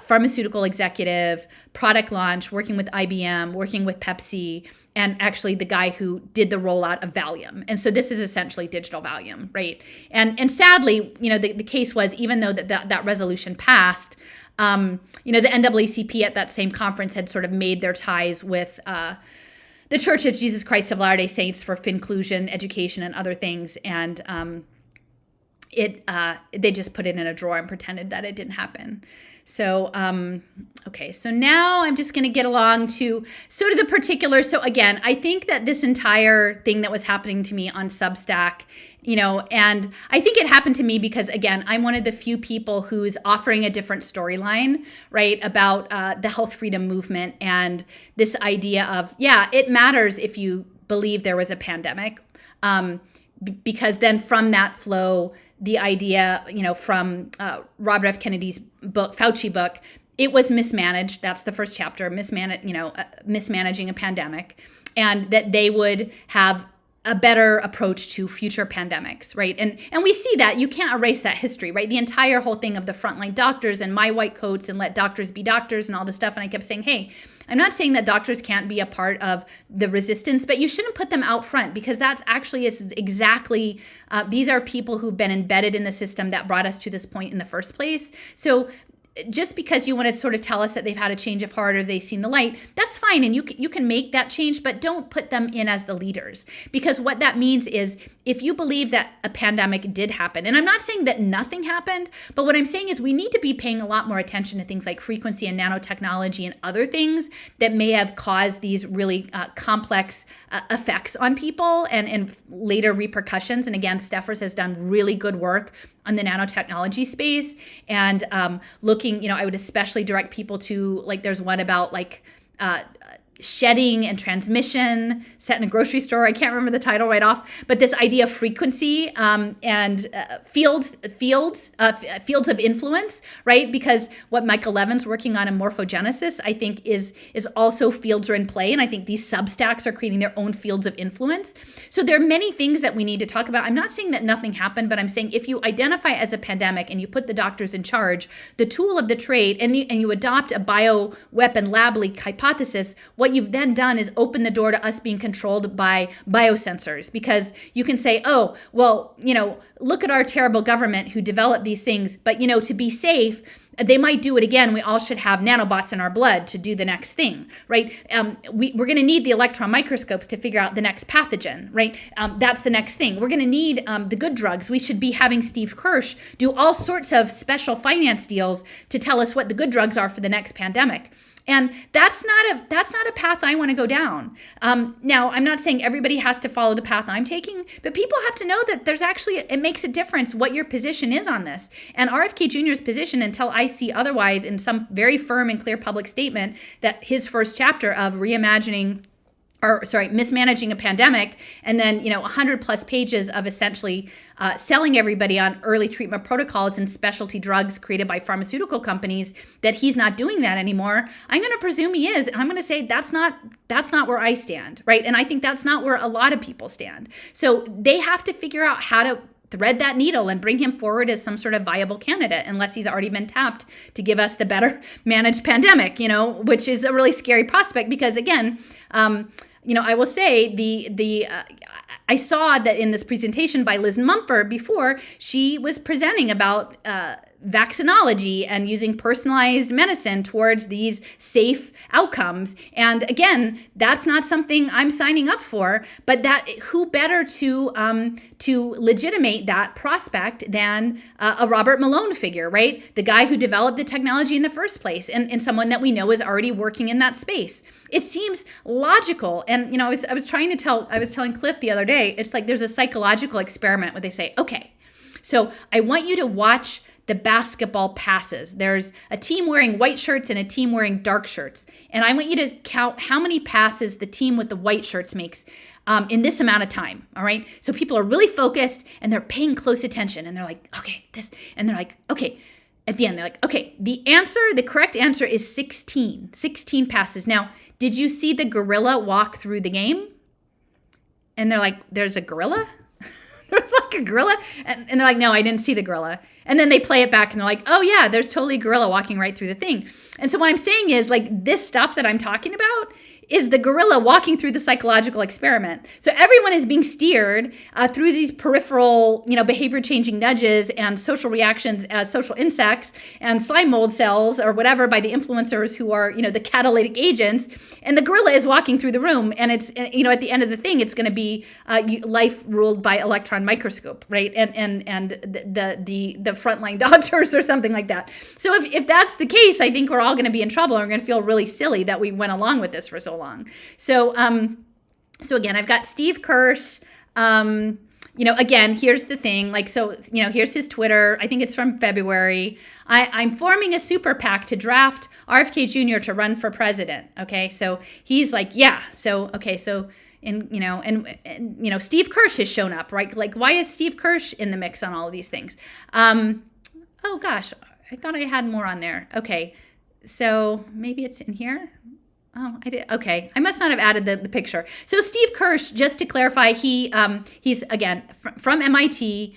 Speaker 1: pharmaceutical executive, product launch, working with IBM, working with Pepsi, and actually the guy who did the rollout of Valium. And so this is essentially digital Valium, right? And sadly, the case was, even though that resolution passed, the NAACP at that same conference had sort of made their ties with the Church of Jesus Christ of Latter-day Saints for inclusion, education, and other things. And they just put it in a drawer and pretended that it didn't happen. So, okay, so now I'm just going to get along to sort of the particulars. So again, I think that this entire thing that was happening to me on Substack, and I think it happened to me because, again, I'm one of the few people who's offering a different storyline, right, about the health freedom movement and this idea of, it matters if you believe there was a pandemic, because then from that flow, the idea, from Robert F. Kennedy's book, Fauci book, it was mismanaged. That's the first chapter, mismanaging a pandemic, and that they would have a better approach to future pandemics, right? And we see that. You can't erase that history, right? The entire whole thing of the frontline doctors and my white coats and let doctors be doctors and all this stuff. And I kept saying, hey, I'm not saying that doctors can't be a part of the resistance, but you shouldn't put them out front, because that's actually exactly, these are people who've been embedded in the system that brought us to this point in the first place. So just because you want to sort of tell us that they've had a change of heart or they've seen the light, that's fine. And you can make that change, but don't put them in as the leaders. Because what that means is, if you believe that a pandemic did happen, and I'm not saying that nothing happened, but what I'm saying is we need to be paying a lot more attention to things like frequency and nanotechnology and other things that may have caused these really complex effects on people and later repercussions. And again, Steffers has done really good work on the nanotechnology space, and looking, I would especially direct people to, like, there's one about shedding and transmission set in a grocery store. I can't remember the title right off, but this idea of frequency and fields of influence, right? Because what Michael Levin's working on in morphogenesis, I think is also fields are in play. And I think these substacks are creating their own fields of influence. So there are many things that we need to talk about. I'm not saying that nothing happened, but I'm saying if you identify as a pandemic and you put the doctors in charge, the tool of the trade, and you adopt a bioweapon lab-leak hypothesis, what you've then done is open the door to us being controlled by biosensors, because you can say, oh, well, look at our terrible government who developed these things, but to be safe, they might do it again. We all should have nanobots in our blood to do the next thing, right? We're going to need the electron microscopes to figure out the next pathogen, right? That's the next thing. We're going to need the good drugs. We should be having Steve Kirsch do all sorts of special finance deals to tell us what the good drugs are for the next pandemic. And that's not a path I want to go down. Now, I'm not saying everybody has to follow the path I'm taking, but people have to know that it makes a difference what your position is on this. And RFK Jr.'s position, until I see otherwise in some very firm and clear public statement that his first chapter of mismanaging a pandemic, and then 100 plus pages of essentially selling everybody on early treatment protocols and specialty drugs created by pharmaceutical companies, that he's not doing that anymore. I'm going to presume he is, and I'm going to say that's not where I stand, right? And I think that's not where a lot of people stand. So they have to figure out how to thread that needle and bring him forward as some sort of viable candidate, unless he's already been tapped to give us the better managed pandemic, which is a really scary prospect because, again, I will say I saw that in this presentation by Liz Mumford before, she was presenting about vaccinology and using personalized medicine towards these safe outcomes. And again, that's not something I'm signing up for, but who better to legitimate that prospect than a Robert Malone figure, right? The guy who developed the technology in the first place, and someone that we know is already working in that space. It seems logical. And I was telling Cliff the other day, it's like there's a psychological experiment where they say, okay, so I want you to watch the basketball passes. There's a team wearing white shirts and a team wearing dark shirts. And I want you to count how many passes the team with the white shirts makes in this amount of time. All right. So people are really focused and they're paying close attention and they're like, okay, this, and they're like, okay. At the end, they're like, okay, the correct answer is 16 passes. Now, did you see the gorilla walk through the game? And they're like, there's a gorilla? There's like a gorilla? And they're like, no, I didn't see the gorilla. And then they play it back and they're like, oh yeah, there's totally a gorilla walking right through the thing. And so what I'm saying is, like, this stuff that I'm talking about is the gorilla walking through the psychological experiment. So everyone is being steered through these peripheral, behavior changing nudges and social reactions as social insects and slime mold cells or whatever by the influencers who are, the catalytic agents. And the gorilla is walking through the room. And it's, at the end of the thing, it's going to be life ruled by electron microscope, right? And the frontline doctors or something like that. So if that's the case, I think we're all going to be in trouble and we're going to feel really silly that we went along with this for so long. So again, I've got Steve Kirsch. Again, here's the thing. Here's his Twitter. I think it's from February. I'm forming a super PAC to draft RFK Jr. to run for president. Okay, so he's like, yeah. So okay, so and Steve Kirsch has shown up, right? Like, why is Steve Kirsch in the mix on all of these things? Oh gosh, I thought I had more on there. Okay, so maybe it's in here. Oh, I did. Okay. I must not have added the picture. So Steve Kirsch, just to clarify, he's again from MIT,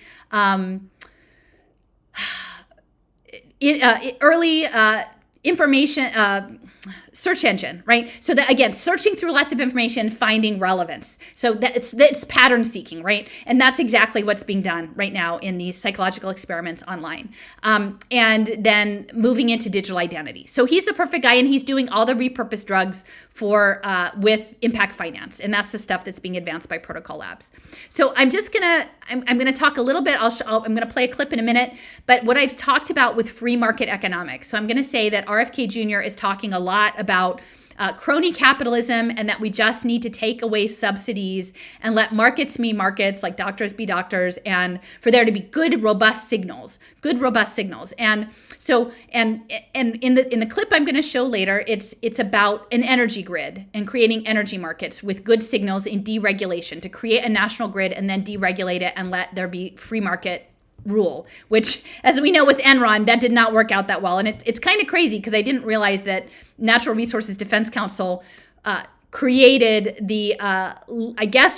Speaker 1: early information search engine, right? So that, again, searching through lots of information, finding relevance. So it's pattern seeking, right? And that's exactly what's being done right now in these psychological experiments online. And then moving into digital identity. So he's the perfect guy, and he's doing all the repurposed drugs with impact finance, and that's the stuff that's being advanced by Protocol Labs. So I'm gonna talk a little bit. I'm gonna play a clip in a minute, but what I've talked about with free market economics. So I'm gonna say that RFK Jr. is talking a lot about crony capitalism, and that we just need to take away subsidies and let markets be markets, like doctors be doctors, and for there to be good, robust signals. And so, and in the clip I'm going to show later, it's about an energy grid and creating energy markets with good signals in deregulation, to create a national grid and then deregulate it and let there be free market rule, which, as we know with Enron, that did not work out that well. And it's kind of crazy because I didn't realize that Natural Resources Defense Council created the,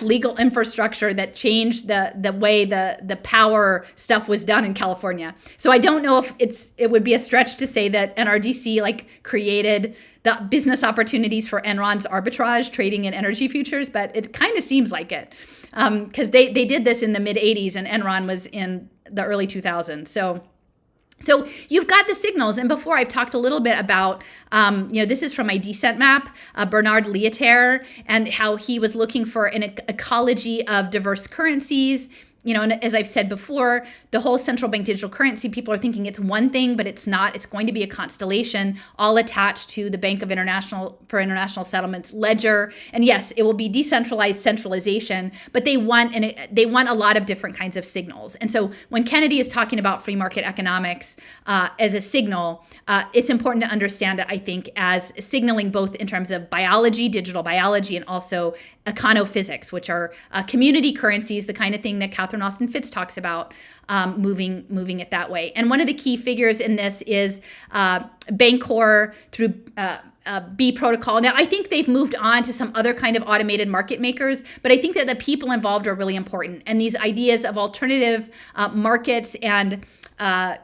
Speaker 1: legal infrastructure that changed the way the power stuff was done in California. So I don't know if it would be a stretch to say that NRDC created the business opportunities for Enron's arbitrage trading in energy futures, but it kind of seems like it, because they did this in the mid 80s and Enron was in the early 2000s. So So you've got the signals. And before I've talked a little bit about, this is from my descent map, Bernard Lietaer, and how he was looking for an ecology of diverse currencies. And as I've said before, the whole central bank digital currency, people are thinking it's one thing, but it's not. It's going to be a constellation, all attached to the Bank of International Settlements ledger. And yes, it will be decentralized centralization, but they want a lot of different kinds of signals. And so when Kennedy is talking about free market economics as a signal, it's important to understand it, I think, as signaling both in terms of biology, digital biology, and also econophysics, which are community currencies, the kind of thing that Catherine Austin Fitts talks about, moving it that way. And one of the key figures in this is Bancor through B protocol. Now, I think they've moved on to some other kind of automated market makers, but I think that the people involved are really important. And these ideas of alternative markets and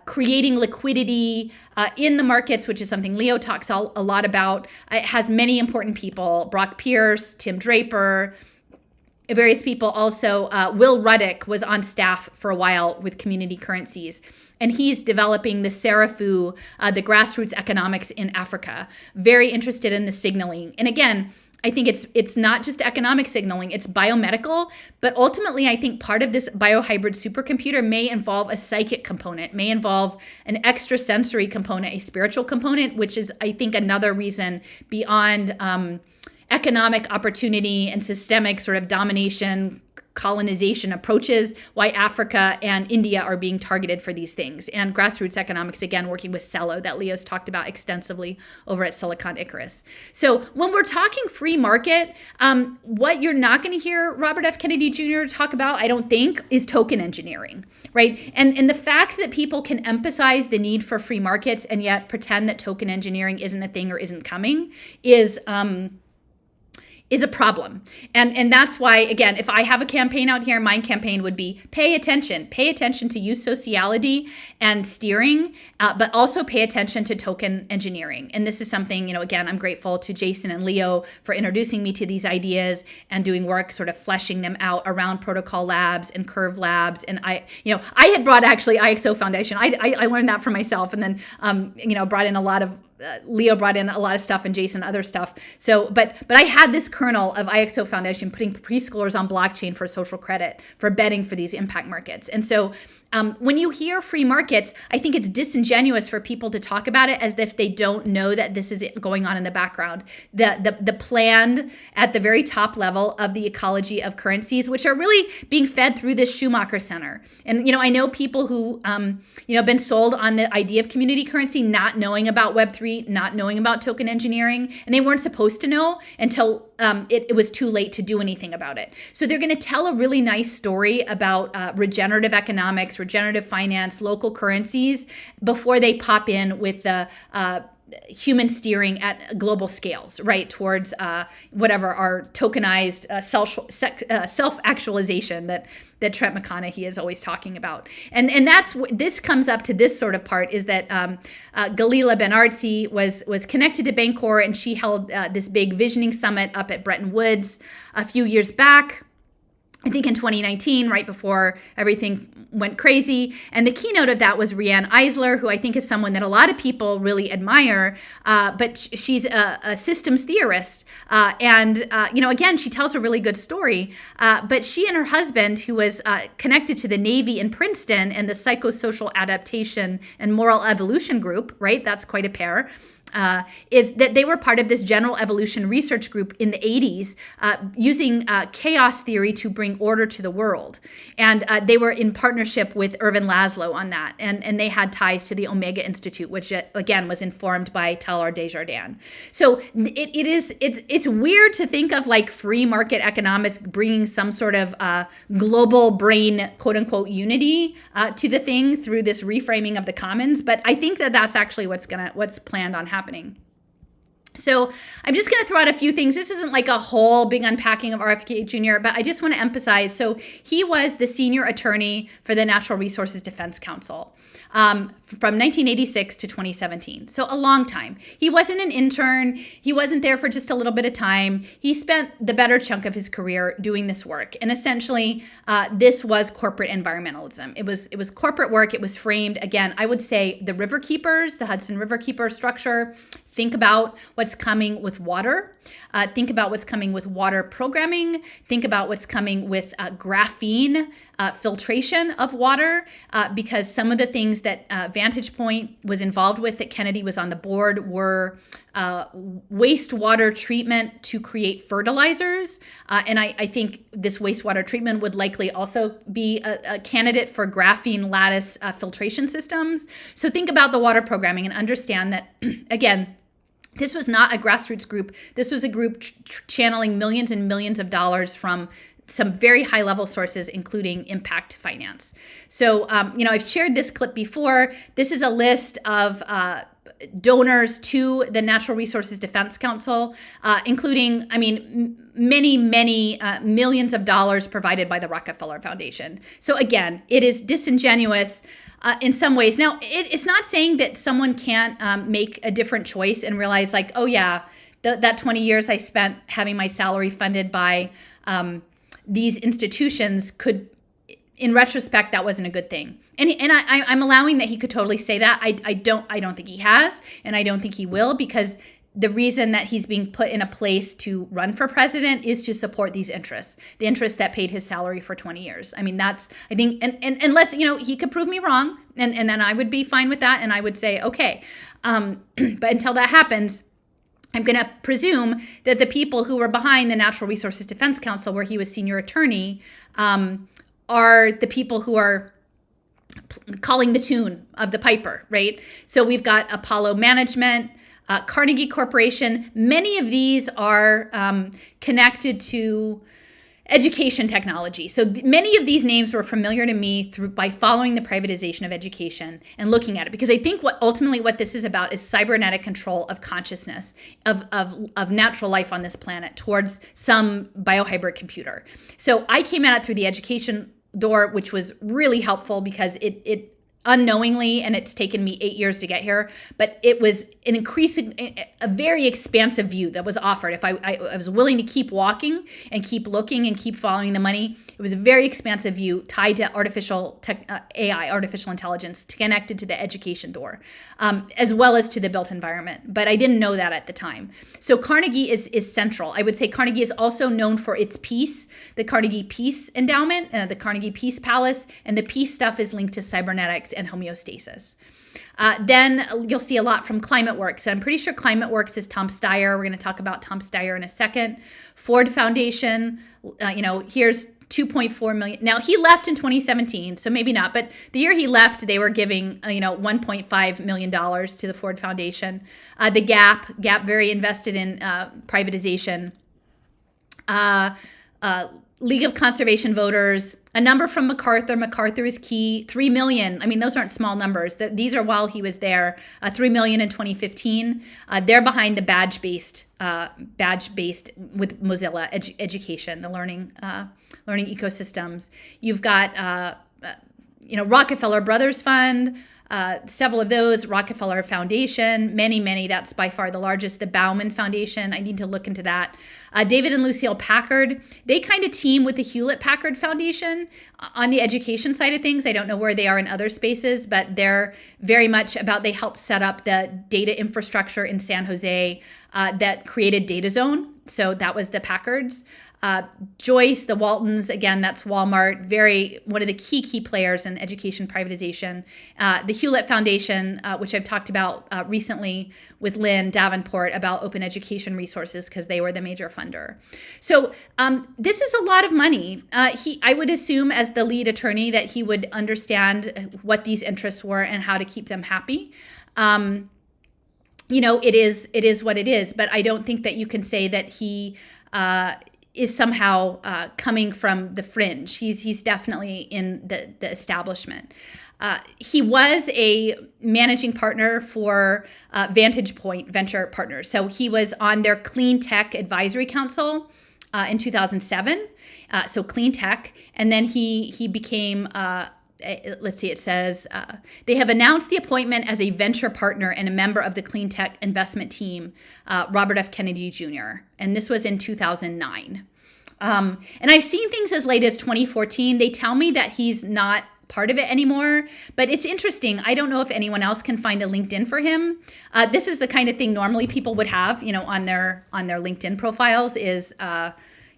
Speaker 1: creating liquidity in the markets, which is something Leo talks a lot about. It has many important people: Brock Pierce, Tim Draper, various people. Also, Will Ruddick was on staff for a while with community currencies, and he's developing the Serafu, the grassroots economics in Africa. Very interested in the signaling. And again, I think it's not just economic signaling, it's biomedical, but ultimately I think part of this biohybrid supercomputer may involve a psychic component, may involve an extrasensory component, a spiritual component, which is, I think, another reason beyond economic opportunity and systemic sort of domination, colonization approaches, why Africa and India are being targeted for these things. And grassroots economics, again, working with Cello, that Leo's talked about extensively over at Silicon Icarus. So when we're talking free market, what you're not going to hear Robert F. Kennedy Jr. talk about, I don't think, is token engineering, right? And the fact that people can emphasize the need for free markets and yet pretend that token engineering isn't a thing or isn't coming is a problem. And that's why, again, if I have a campaign out here, my campaign would be pay attention to use sociality and steering, but also pay attention to token engineering. And this is something, again, I'm grateful to Jason and Leo for introducing me to these ideas and doing work sort of fleshing them out around Protocol Labs and Curve Labs. And I had brought actually IXO Foundation. I learned that for myself, and then, brought in a lot of Leo brought in a lot of stuff and Jason other stuff. So, but I had this kernel of IXO Foundation putting preschoolers on blockchain for social credit, for betting for these impact markets. And so when you hear free markets, I think it's disingenuous for people to talk about it as if they don't know that this is going on in the background. The planned at the very top level of the ecology of currencies, which are really being fed through this Schumacher Center. And, I know people who, been sold on the idea of community currency, not knowing about Web3, not knowing about token engineering, and they weren't supposed to know until it was too late to do anything about it. So they're going to tell a really nice story about regenerative economics, regenerative finance, local currencies before they pop in with the human steering at global scales, right, towards whatever our tokenized self-actualization that Trent McConaughey is always talking about. And this comes up to this sort of part, is that Galila Benartzi was connected to Bancor, and she held this big visioning summit up at Bretton Woods a few years back, I think in 2019, right before everything went crazy. And the keynote of that was Rianne Eisler, who I think is someone that a lot of people really admire, but she's a systems theorist. Again, she tells a really good story. But she and her husband, who was connected to the Navy in Princeton and the Psychosocial Adaptation and Moral Evolution group, right? That's quite a pair. Is that they were part of this general evolution research group in the 80s, using chaos theory to bring order to the world. And they were in partnership with Ervin Laszlo on that. And they had ties to the Omega Institute, which again was informed by Teilhard de Chardin. So it's weird to think of like free market economics bringing some sort of global brain, quote unquote, unity to the thing through this reframing of the commons. But I think that that's actually what's planned on happening. So I'm just going to throw out a few things. This isn't like a whole big unpacking of RFK Jr., but I just want to emphasize. So he was the senior attorney for the Natural Resources Defense Council from 1986 to 2017. So a long time. He wasn't an intern. He wasn't there for just a little bit of time. He spent the better chunk of his career doing this work. And essentially, this was corporate environmentalism. It was corporate work. It was framed, again, I would say the river keepers, the Hudson River Keeper structure. Think about what's coming with water. Think about what's coming with water programming. Think about what's coming with graphene filtration of water, because some of the things that Vantage Point was involved with, that Kennedy was on the board, were wastewater treatment to create fertilizers. And I think this wastewater treatment would likely also be a candidate for graphene lattice filtration systems. So think about the water programming and understand that, again, this was not a grassroots group. This was a group channeling millions and millions of dollars from some very high level sources, including impact finance. So, I've shared this clip before. This is a list of donors to the Natural Resources Defense Council, including, many millions of dollars provided by the Rockefeller Foundation. So again, it is disingenuous in some ways. Now, it's not saying that someone can't make a different choice and realize like, oh yeah, that 20 years I spent having my salary funded by these institutions could, in retrospect, that wasn't a good thing. And I'm allowing that he could totally say that. I don't think he has, and I don't think he will, because the reason that he's being put in a place to run for president is to support these interests, the interests that paid his salary for 20 years. I think, and unless, he could prove me wrong, and then I would be fine with that, and I would say, okay. But until that happens, I'm going to presume that the people who were behind the Natural Resources Defense Council, where he was senior attorney, are the people who are calling the tune of the piper, right? So we've got Apollo Management, Carnegie Corporation. Many of these are connected to education technology. So many of these names were familiar to me by following the privatization of education and looking at it, because I think what this is about is cybernetic control of consciousness, of natural life on this planet towards some biohybrid computer. So I came at it through the education door, which was really helpful because it unknowingly, and it's taken me 8 years to get here, but it was a very expansive view that was offered. If I was willing to keep walking and keep looking and keep following the money, it was a very expansive view tied to AI, artificial intelligence, connected to the education door, as well as to the built environment. But I didn't know that at the time. So Carnegie is central. I would say Carnegie is also known for its peace, the Carnegie Peace Endowment, the Carnegie Peace Palace, and the peace stuff is linked to cybernetics and homeostasis. Then you'll see a lot from ClimateWorks. So I'm pretty sure ClimateWorks is Tom Steyer. We're going to talk about Tom Steyer in a second. Ford Foundation, here's 2.4 million. Now he left in 2017, so maybe not, but the year he left, they were giving, $1.5 million to the Ford Foundation. The Gap very invested in privatization. League of Conservation Voters, a number from MacArthur. MacArthur is key. 3 million. Those aren't small numbers. These are while he was there. 3 million in 2015. They're behind the badge-based with Mozilla education, the learning ecosystems. You've got Rockefeller Brothers Fund. Several of those, Rockefeller Foundation, many, that's by far the largest. The Bauman Foundation, I need to look into that. David and Lucille Packard, they kind of team with the Hewlett-Packard Foundation on the education side of things. I don't know where they are in other spaces, but they're very much about, they helped set up the data infrastructure in San Jose that created Data Zone. So that was the Packards. Joyce, the Waltons, again, that's Walmart, one of the key players in education privatization. The Hewlett Foundation, which I've talked about recently with Lynn Davenport about open education resources, because they were the major funder. So this is a lot of money. I would assume as the lead attorney that he would understand what these interests were and how to keep them happy. It is what it is, but I don't think that you can say that he is somehow coming from the fringe. He's definitely in the establishment. he was a managing partner for Vantage Point Venture Partners. So he was on their Clean Tech Advisory Council in 2007. So clean tech. And then he became, let's see, it says, they have announced the appointment as a venture partner and a member of the clean tech investment team, Robert F. Kennedy Jr. And this was in 2009. And I've seen things as late as 2014. They tell me that he's not part of it anymore, but it's interesting. I don't know if anyone else can find a LinkedIn for him. This is the kind of thing normally people would have, on their LinkedIn profiles is,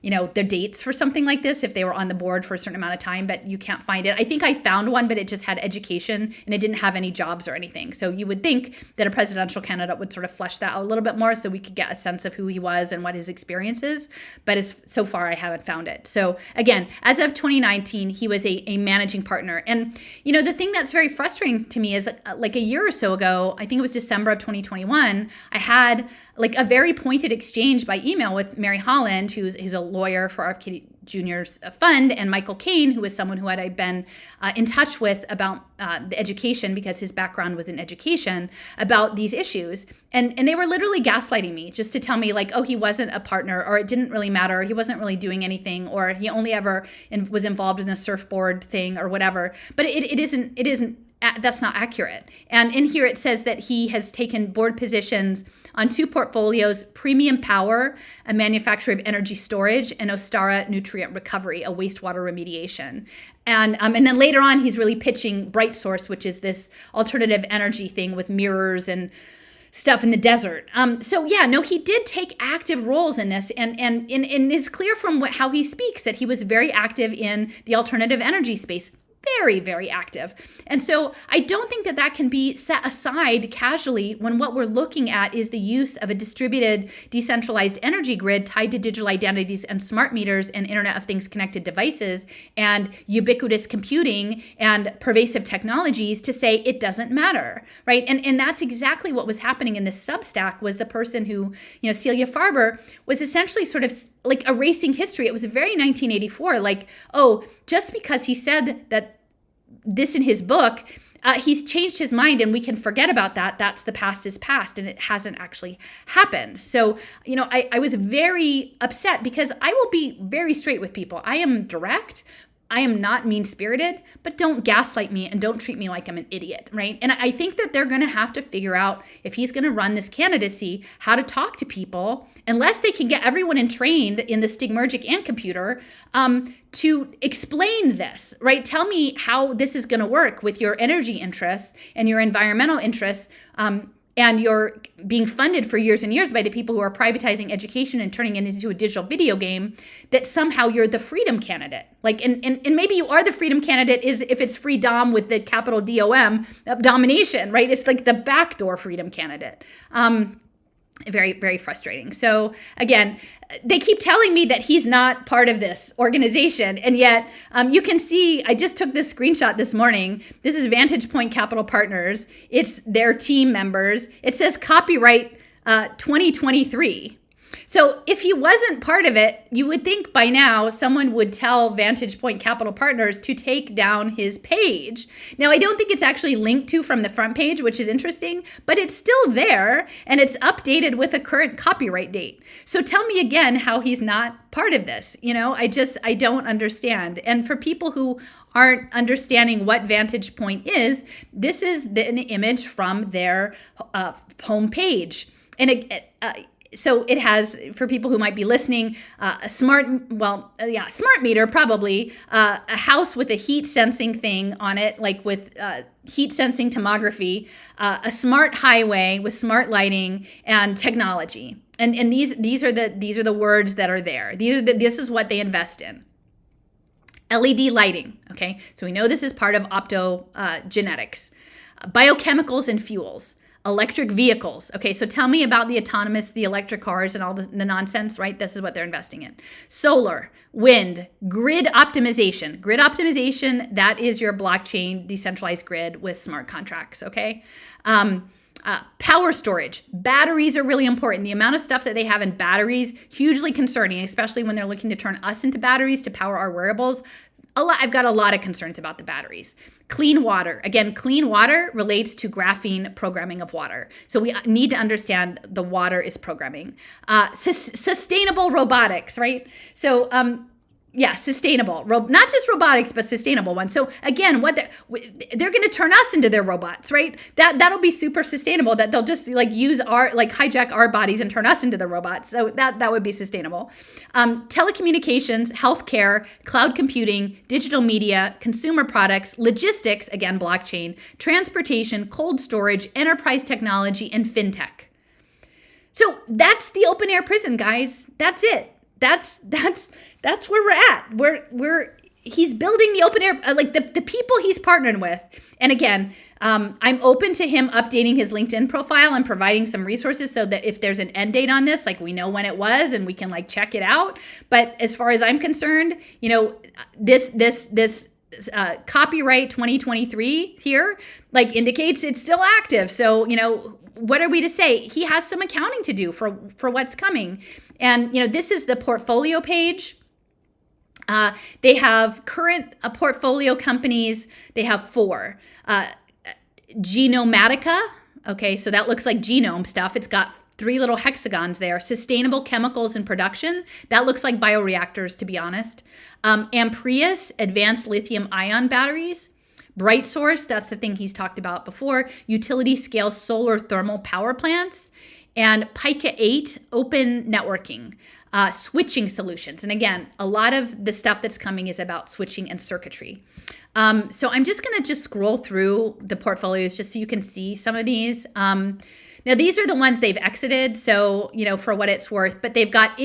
Speaker 1: their dates for something like this if they were on the board for a certain amount of time, but you can't find it. I think I found one, but it just had education and it didn't have any jobs or anything. So you would think that a presidential candidate would sort of flesh that out a little bit more so we could get a sense of who he was and what his experience is. But so far, I haven't found it. So again, as of 2019, he was a managing partner. And, the thing that's very frustrating to me is like a year or so ago, I think it was December of 2021, I had like a very pointed exchange by email with Mary Holland, who's a lawyer for RFK Jr.'s fund, and Michael Caine, who was someone who I'd been in touch with about the education because his background was in education about these issues. And they were literally gaslighting me just to tell me like, oh, he wasn't a partner, or it didn't really matter. He wasn't really doing anything, or he only ever was involved in a surfboard thing or whatever. But it isn't. That's not accurate. And in here it says that he has taken board positions on 2 portfolios, Premium Power, a manufacturer of energy storage, and Ostara Nutrient Recovery, a wastewater remediation. And then later on, he's really pitching BrightSource, which is this alternative energy thing with mirrors and stuff in the desert. He did take active roles in this, and it's clear from how he speaks that he was very active in the alternative energy space. Very, very active. And so I don't think that can be set aside casually when what we're looking at is the use of a distributed, decentralized energy grid tied to digital identities and smart meters and Internet of Things connected devices and ubiquitous computing and pervasive technologies to say it doesn't matter, right? And that's exactly what was happening in this Substack. Was the person who, Celia Farber, was essentially sort of like erasing history. It was very 1984, like, oh, just because he said that this in his book, he's changed his mind and we can forget about that. That's the past is past, and it hasn't actually happened. So, I was very upset because I will be very straight with people. I am direct. I am not mean-spirited, but don't gaslight me and don't treat me like I'm an idiot, right? And I think that they're going to have to figure out, if he's going to run this candidacy, how to talk to people, unless they can get everyone trained in the Stigmergic and computer to explain this, right? Tell me how this is going to work with your energy interests and your environmental interests, and you're being funded for years and years by the people who are privatizing education and turning it into a digital video game, that somehow you're the freedom candidate. Like, and maybe you are the freedom candidate is if it's free dom with the capital DOM, domination, right? It's like the backdoor freedom candidate. Very, very frustrating. So again, they keep telling me that he's not part of this organization. And yet you can see, I just took this screenshot this morning. This is Vantage Point Capital Partners. It's their team members. It says copyright 2023. So if he wasn't part of it, you would think by now someone would tell Vantage Point Capital Partners to take down his page. Now, I don't think it's actually linked to from the front page, which is interesting, but it's still there and it's updated with a current copyright date. So tell me again how he's not part of this. I don't understand. And for people who aren't understanding what Vantage Point is, this is an image from their homepage. And so it has, for people who might be listening, a smart meter, probably, a house with a heat sensing thing on it, like with heat sensing tomography, a smart highway with smart lighting and technology. And these are the words that are there. This is what they invest in. LED lighting, okay? So we know this is part of optogenetics. Biochemicals and fuels. Electric vehicles. Okay, so tell me about the electric cars and all the nonsense, right? This is what they're investing in. Solar, wind, grid optimization. Grid optimization, that is your blockchain decentralized grid with smart contracts, okay? Power storage. Batteries are really important. The amount of stuff that they have in batteries, hugely concerning, especially when they're looking to turn us into batteries to power our wearables. I've got a lot of concerns about the batteries. Clean water. Again, clean water relates to graphene programming of water. So we need to understand the water is programming. Sustainable robotics, right? So, sustainable. Not just robotics, but sustainable ones. So again, what they're going to turn us into their robots, right? That'll be super sustainable. That they'll just use hijack our bodies and turn us into the robots. So that would be sustainable. Telecommunications, healthcare, cloud computing, digital media, consumer products, logistics, again, blockchain, transportation, cold storage, enterprise technology, and fintech. So that's the open air prison, guys. That's it. That's where we're at. He's building the open air, the people he's partnering with. And again, I'm open to him updating his LinkedIn profile and providing some resources so that if there's an end date on this, we know when it was and we can check it out. But as far as I'm concerned, this copyright 2023 here, indicates it's still active. So, what are we to say? He has some accounting to do for what's coming. And, this is the portfolio page. They have current portfolio companies. They have 4. Genomatica. Okay, so that looks like genome stuff. It's got 3 little hexagons there. Sustainable chemicals and production. That looks like bioreactors, to be honest. Amprius, advanced lithium ion batteries. Bright Source, that's the thing he's talked about before. Utility scale solar thermal power plants. And Pica 8, open networking. Switching solutions. And again, a lot of the stuff that's coming is about switching and circuitry. So I'm just going to scroll through the portfolios just so you can see some of these. Now, these are the ones they've exited, so, for what it's worth. But they've got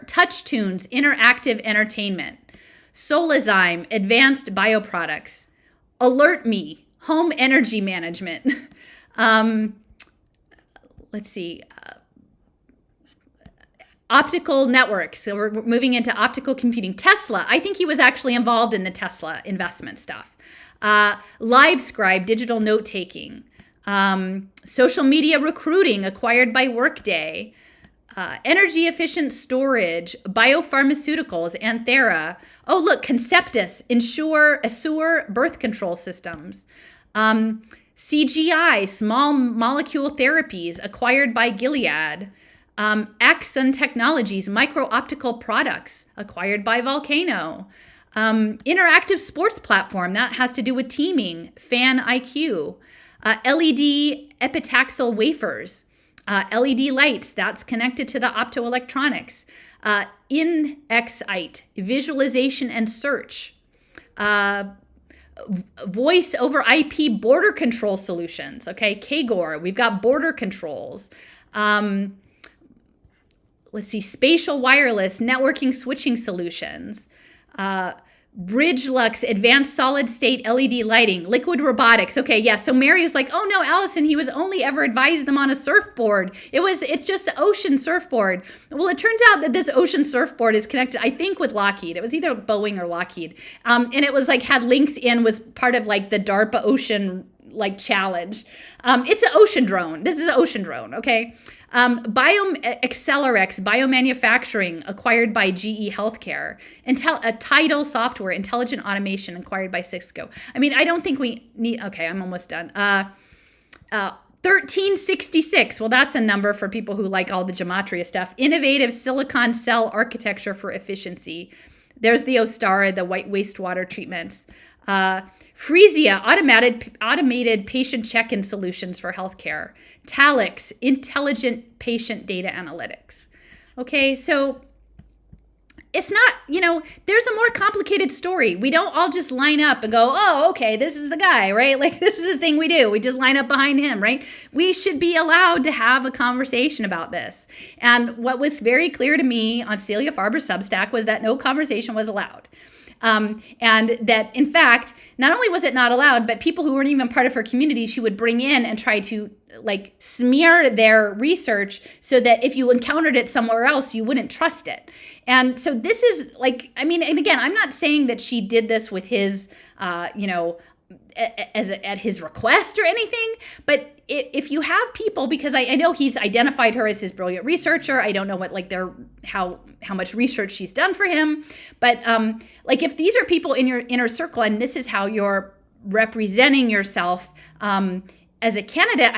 Speaker 1: Touch Tunes, interactive entertainment, Solazyme, advanced bioproducts, Alert Me, home energy management. Let's see. Optical networks. So we're moving into optical computing. Tesla. I think he was actually involved in the Tesla investment stuff. LiveScribe, digital note taking. Social media recruiting acquired by Workday. Energy efficient storage. Biopharmaceuticals. Anthera. Oh, look, Conceptus. Assure birth control systems. CGI, small molecule therapies acquired by Gilead. Axon Technologies, micro-optical products acquired by Volcano. Interactive sports platform, that has to do with teaming, Fan IQ. LED epitaxial wafers, LED lights, that's connected to the optoelectronics. Inexite, visualization and search. Voice over IP border control solutions, okay, KGOR, we've got border controls. Let's see, spatial wireless, networking switching solutions, BridgeLux, advanced solid state LED lighting, liquid robotics. Okay, yeah, so Mary was like, oh no, Allison, he was only ever advised them on a surfboard. It's just an ocean surfboard. Well, it turns out that this ocean surfboard is connected, I think, with Lockheed. It was either Boeing or Lockheed. And it was had links in with part of the DARPA ocean challenge. It's an ocean drone. This is an ocean drone, okay? Accelerex, biomanufacturing, acquired by GE Healthcare. Tidal Software, intelligent automation, acquired by Cisco. I mean, I don't think we need, okay, I'm almost done. 1366, well, that's a number for people who like all the gematria stuff. Innovative silicon cell architecture for efficiency. There's the Ostara, the white wastewater treatments. Frisia, automated patient check-in solutions for healthcare. Talix, intelligent patient data analytics. Okay, so it's not, there's a more complicated story. We don't all just line up and go, oh, okay, this is the guy, right? This is the thing we do. We just line up behind him, right? We should be allowed to have a conversation about this. And what was very clear to me on Celia Farber's Substack was that no conversation was allowed. And that, in fact, not only was it not allowed, but people who weren't even part of her community, she would bring in and try to smear their research so that if you encountered it somewhere else, you wouldn't trust it. And so this is and again, I'm not saying that she did this with his, at his request or anything, but if you have people, because I know he's identified her as his brilliant researcher, I don't know what how how much research she's done for him. But like, if these are people in your inner circle and this is how you're representing yourself as a candidate,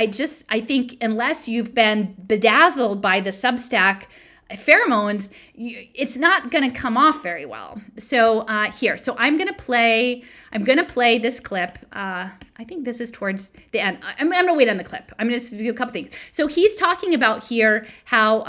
Speaker 1: I think unless you've been bedazzled by the Substack pheromones, it's not going to come off very well. So so I'm going to play this clip. I think this is towards the end. I'm going to wait on the clip. I'm going to do a couple things. So he's talking about here how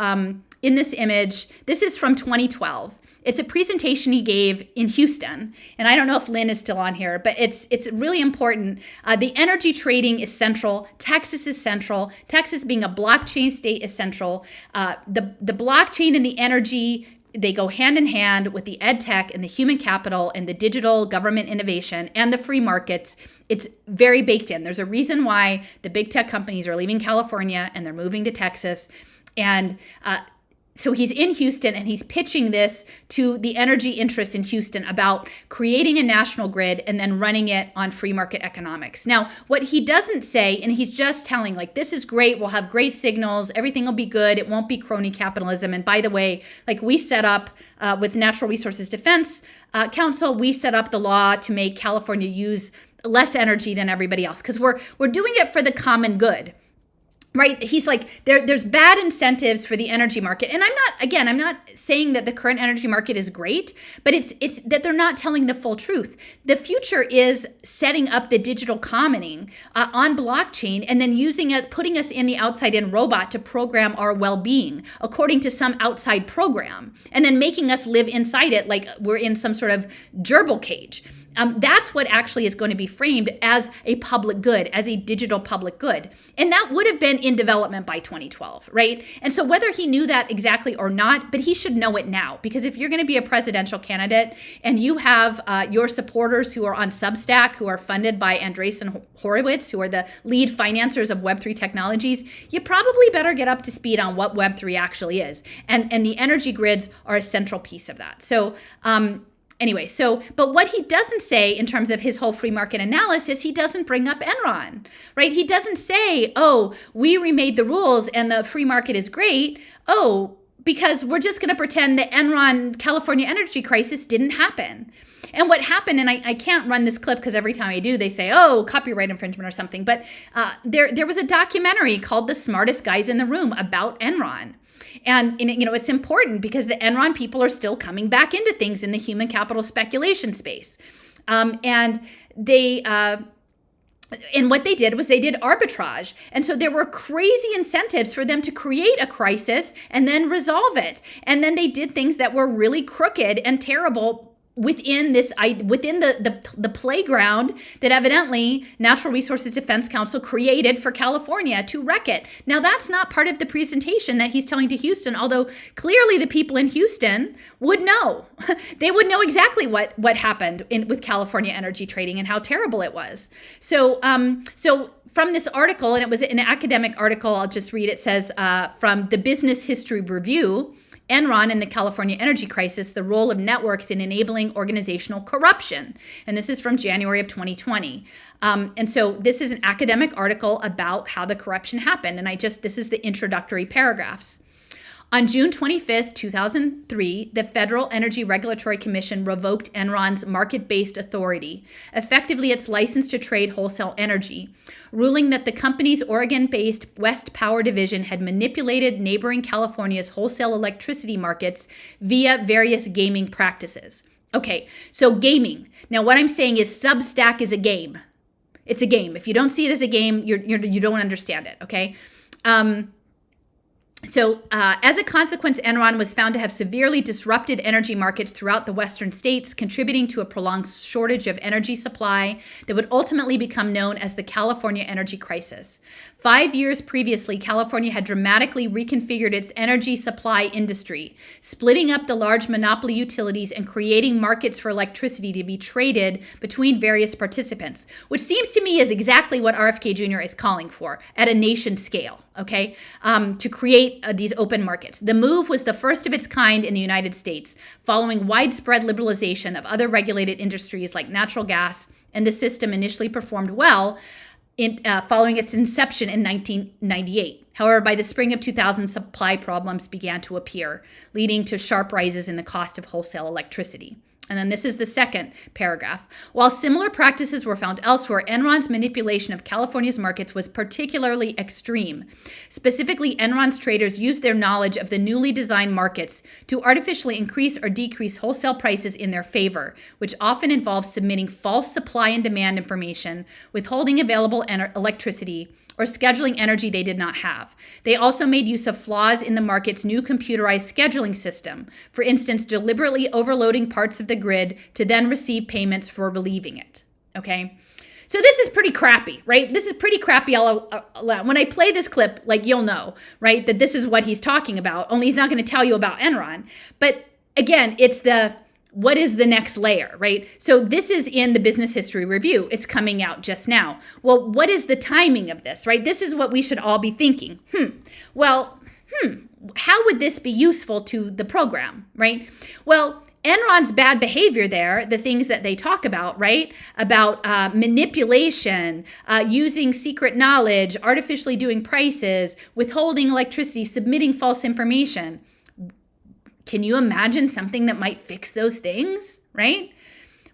Speaker 1: in this image, this is from 2012. It's a presentation he gave in Houston. And I don't know if Lynn is still on here, but it's really important. The energy trading is central. Texas is central. Texas being a blockchain state is central. The blockchain and the energy, they go hand in hand with the ed tech and the human capital and the digital government innovation and the free markets. It's very baked in. There's a reason why the big tech companies are leaving California and they're moving to Texas. And so he's in Houston and he's pitching this to the energy interest in Houston about creating a national grid and then running it on free market economics. Now, what he doesn't say, and he's just telling, like, this is great, we'll have great signals, everything will be good, it won't be crony capitalism. And by the way, like, we set up with Natural Resources Defense Council, we set up the law to make California use less energy than everybody else because we're doing it for the common good. Right? He's like, there's bad incentives for the energy market. And I'm not saying that the current energy market is great, but it's that they're not telling the full truth. The future is setting up the digital commoning on blockchain and then using it, putting us in the outside-in robot to program our well-being according to some outside program, and then making us live inside it like we're in some sort of gerbil cage. That's what actually is going to be framed as a public good, as a digital public good. And that would have been in development by 2012, right? And so whether he knew that exactly or not, but he should know it now. Because if you're going to be a presidential candidate and you have your supporters who are on Substack, who are funded by Andreessen Horowitz, who are the lead financiers of Web3 technologies, you probably better get up to speed on what Web3 actually is. And the energy grids are a central piece of that. So, anyway, but what he doesn't say in terms of his whole free market analysis, he doesn't bring up Enron, right? He doesn't say, oh, we remade the rules and the free market is great. Oh, because we're just going to pretend the Enron California energy crisis didn't happen. And what happened, and I can't run this clip because every time I do, they say, oh, copyright infringement or something. But there was a documentary called The Smartest Guys in the Room about Enron. And it's important because the Enron people are still coming back into things in the human capital speculation space. And what they did was they did arbitrage. And so there were crazy incentives for them to create a crisis and then resolve it. And then they did things that were really crooked and terrible within the playground that evidently Natural Resources Defense Council created for California to wreck it. Now, that's not part of the presentation that he's telling to Houston, although clearly the people in Houston would know. They would know exactly what happened with California energy trading and how terrible it was. So from this article, and it was an academic article, I'll just read, it says from the Business History Review, Enron and the California energy crisis, the role of networks in enabling organizational corruption. And this is from January of 2020. And so this is an academic article about how the corruption happened. And this is the introductory paragraphs. On June 25th, 2003, the Federal Energy Regulatory Commission revoked Enron's market-based authority, effectively its license to trade wholesale energy, ruling that the company's Oregon-based West Power Division had manipulated neighboring California's wholesale electricity markets via various gaming practices. Okay, so gaming. Now, what I'm saying is Substack is a game. It's a game. If you don't see it as a game, you don't understand it, okay? So as a consequence, Enron was found to have severely disrupted energy markets throughout the western states, contributing to a prolonged shortage of energy supply that would ultimately become known as the California energy crisis. 5 years previously, California had dramatically reconfigured its energy supply industry, splitting up the large monopoly utilities and creating markets for electricity to be traded between various participants, which seems to me is exactly what RFK Jr. is calling for at a nation scale. Okay, to create these open markets. The move was the first of its kind in the United States, following widespread liberalization of other regulated industries like natural gas, and the system initially performed well following its inception in 1998. However, by the spring of 2000, supply problems began to appear, leading to sharp rises in the cost of wholesale electricity. And then this is the second paragraph. While similar practices were found elsewhere, Enron's manipulation of California's markets was particularly extreme. Specifically, Enron's traders used their knowledge of the newly designed markets to artificially increase or decrease wholesale prices in their favor, which often involves submitting false supply and demand information, withholding available electricity, or scheduling energy they did not have. They also made use of flaws in the market's new computerized scheduling system, for instance, deliberately overloading parts of the grid to then receive payments for relieving it, okay? So this is pretty crappy, right? This is pretty crappy. When I play this clip, like, you'll know, right, that this is what he's talking about, only he's not going to tell you about Enron. But again, it's what is the next layer, right? So this is in the Business History Review. It's coming out just now. Well, what is the timing of this, right? This is what we should all be thinking. How would this be useful to the program, right? Well, Enron's bad behavior there, the things that they talk about, right? About manipulation, using secret knowledge, artificially doing prices, withholding electricity, submitting false information. Can you imagine something that might fix those things, right?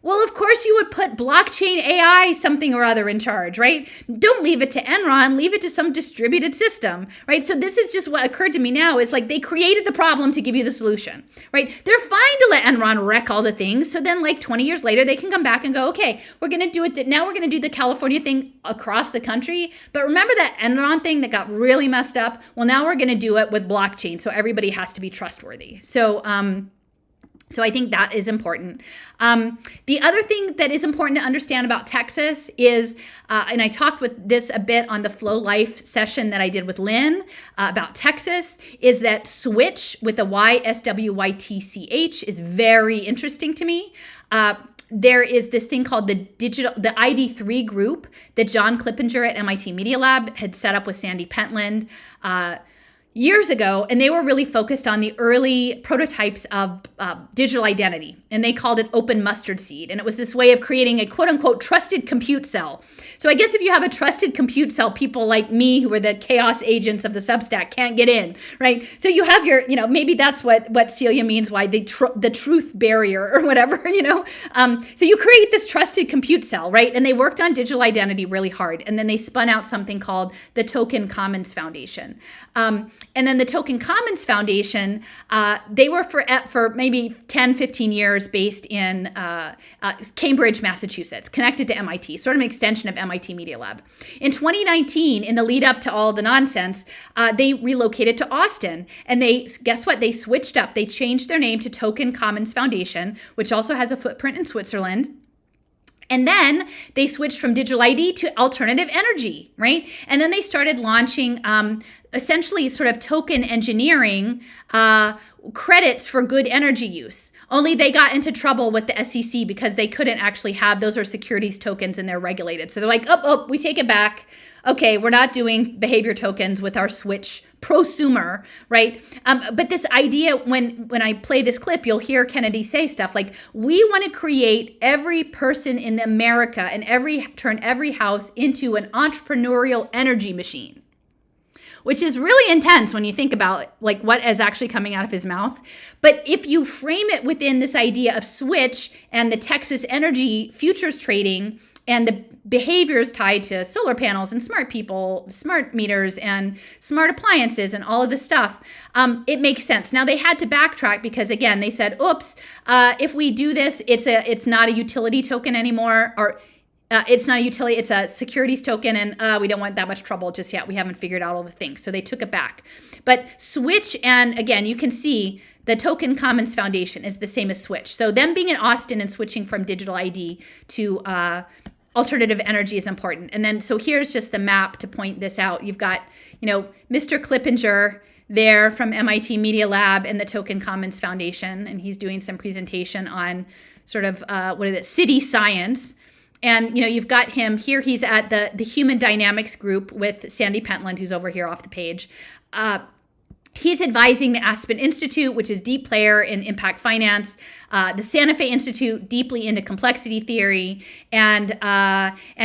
Speaker 1: Well, of course you would put blockchain AI something or other in charge, right? Don't leave it to Enron, leave it to some distributed system, right? So this is just what occurred to me now is like they created the problem to give you the solution, right? They're fine to let Enron wreck all the things. So then like 20 years later, they can come back and go, okay, we're going to do it. Now we're going to do the California thing across the country. But remember that Enron thing that got really messed up? Well, now we're going to do it with blockchain. So everybody has to be trustworthy. So I think that is important. The other thing that is important to understand about Texas is, and I talked with this a bit on the Flow Life session that I did with Lynn about Texas, is that switch with the YSWYTCH is very interesting to me. There is this thing called the ID3 group that John Clippinger at MIT Media Lab had set up with Sandy Pentland years ago, and they were really focused on the early prototypes of digital identity, and they called it open mustard seed, and it was this way of creating a quote-unquote trusted compute cell. So I guess if you have a trusted compute cell, people like me, who are the chaos agents of the Substack, can't get in, right? So you have your, maybe that's what Celia means, why the truth barrier or whatever, So you create this trusted compute cell, right? And they worked on digital identity really hard, and then they spun out something called the Token Commons Foundation. And then the Token Commons Foundation, they were for maybe 10, 15 years based in Cambridge, Massachusetts, connected to MIT, sort of an extension of MIT Media Lab. In 2019, in the lead up to all the nonsense, they relocated to Austin. And guess what? They switched up. They changed their name to Token Commons Foundation, which also has a footprint in Switzerland. And then they switched from digital ID to alternative energy, right? And then they started launching essentially sort of token engineering credits for good energy use. Only they got into trouble with the SEC because they couldn't actually have those are securities tokens and they're regulated. So they're like, oh, we take it back. Okay, we're not doing behavior tokens with our switch prosumer, right? But this idea, when I play this clip, you'll hear Kennedy say stuff like, we want to create every person in America and turn every house into an entrepreneurial energy machine, which is really intense when you think about like what is actually coming out of his mouth. But if you frame it within this idea of switch and the Texas energy futures trading and the behaviors tied to solar panels and smart people, smart meters and smart appliances and all of this stuff, it makes sense. Now they had to backtrack because again, they said, oops, if we do this, it's not a utility token anymore, or it's not a utility, it's a securities token, and we don't want that much trouble just yet. We haven't figured out all the things. So they took it back. But switch, and again, you can see the Token Commons Foundation is the same as switch. So them being in Austin and switching from digital ID to alternative energy is important. And then, so here's just the map to point this out. You've got, Mr. Clippinger there from MIT Media Lab and the Token Commons Foundation, and he's doing some presentation on sort of, city science. And, you've got him here. He's at the Human Dynamics group with Sandy Pentland, who's over here off the page. He's advising the Aspen Institute, which is deep player in impact finance, the Santa Fe Institute, deeply into complexity theory, and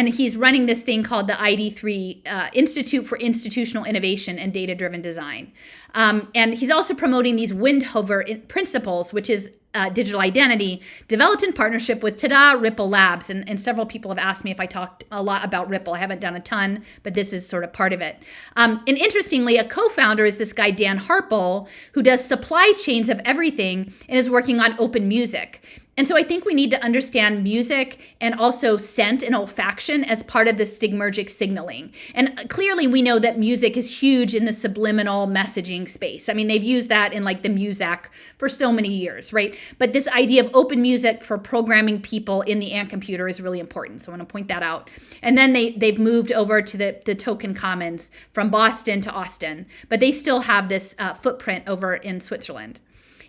Speaker 1: he's running this thing called the ID3 Institute for Institutional Innovation and Data-Driven Design. And he's also promoting these Windhover principles, which is digital identity, developed in partnership with Ripple Labs. And several people have asked me if I talked a lot about Ripple. I haven't done a ton, but this is sort of part of it. And interestingly, a co-founder is this guy, Dan Harpel, who does supply chains of everything and is working on open music. And so I think we need to understand music and also scent and olfaction as part of the stigmergic signaling. And clearly we know that music is huge in the subliminal messaging space. I mean, they've used that in like the Muzak for so many years, right? But this idea of open music for programming people in the Ant computer is really important. So I want to point that out. And then they've moved over to the token commons from Boston to Austin, but they still have this footprint over in Switzerland.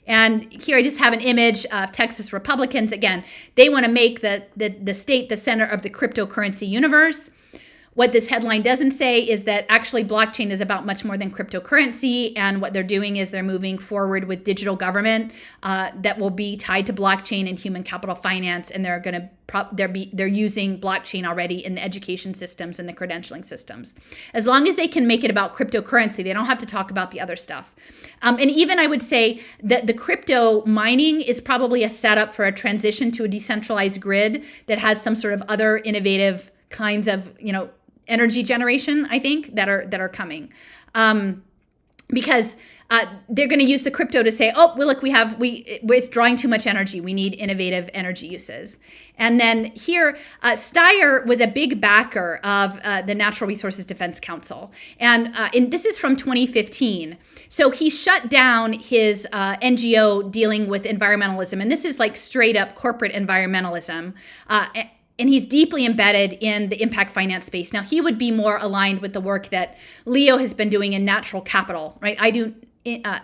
Speaker 1: And here I just have an image of Texas Republicans. Again, they want to make the state the center of the cryptocurrency universe. What this headline doesn't say is that actually blockchain is about much more than cryptocurrency. And what they're doing is they're moving forward with digital government that will be tied to blockchain and human capital finance. And they're using blockchain already in the education systems and the credentialing systems. As long as they can make it about cryptocurrency, they don't have to talk about the other stuff. And even I would say that the crypto mining is probably a setup for a transition to a decentralized grid that has some sort of other innovative kinds of, energy generation, I think, that are coming. Because they're going to use the crypto to say, oh, well, look, it's drawing too much energy. We need innovative energy uses. And then here, Steyer was a big backer of the Natural Resources Defense Council. And this is from 2015. So he shut down his NGO dealing with environmentalism. And this is like straight up corporate environmentalism. And he's deeply embedded in the impact finance space. Now, he would be more aligned with the work that Leo has been doing in natural capital, right? I do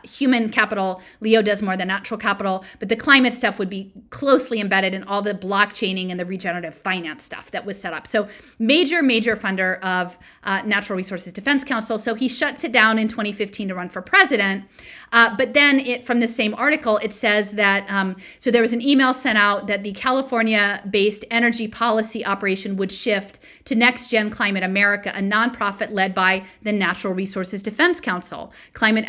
Speaker 1: human capital. Leo does more than natural capital, but the climate stuff would be closely embedded in all the blockchaining and the regenerative finance stuff that was set up. So major funder of Natural Resources Defense Council. So he shuts it down in 2015 to run for president. But then from the same article, it says that, so there was an email sent out that the California-based energy policy operation would shift to Next Gen Climate America, a nonprofit led by the Natural Resources Defense Council, climate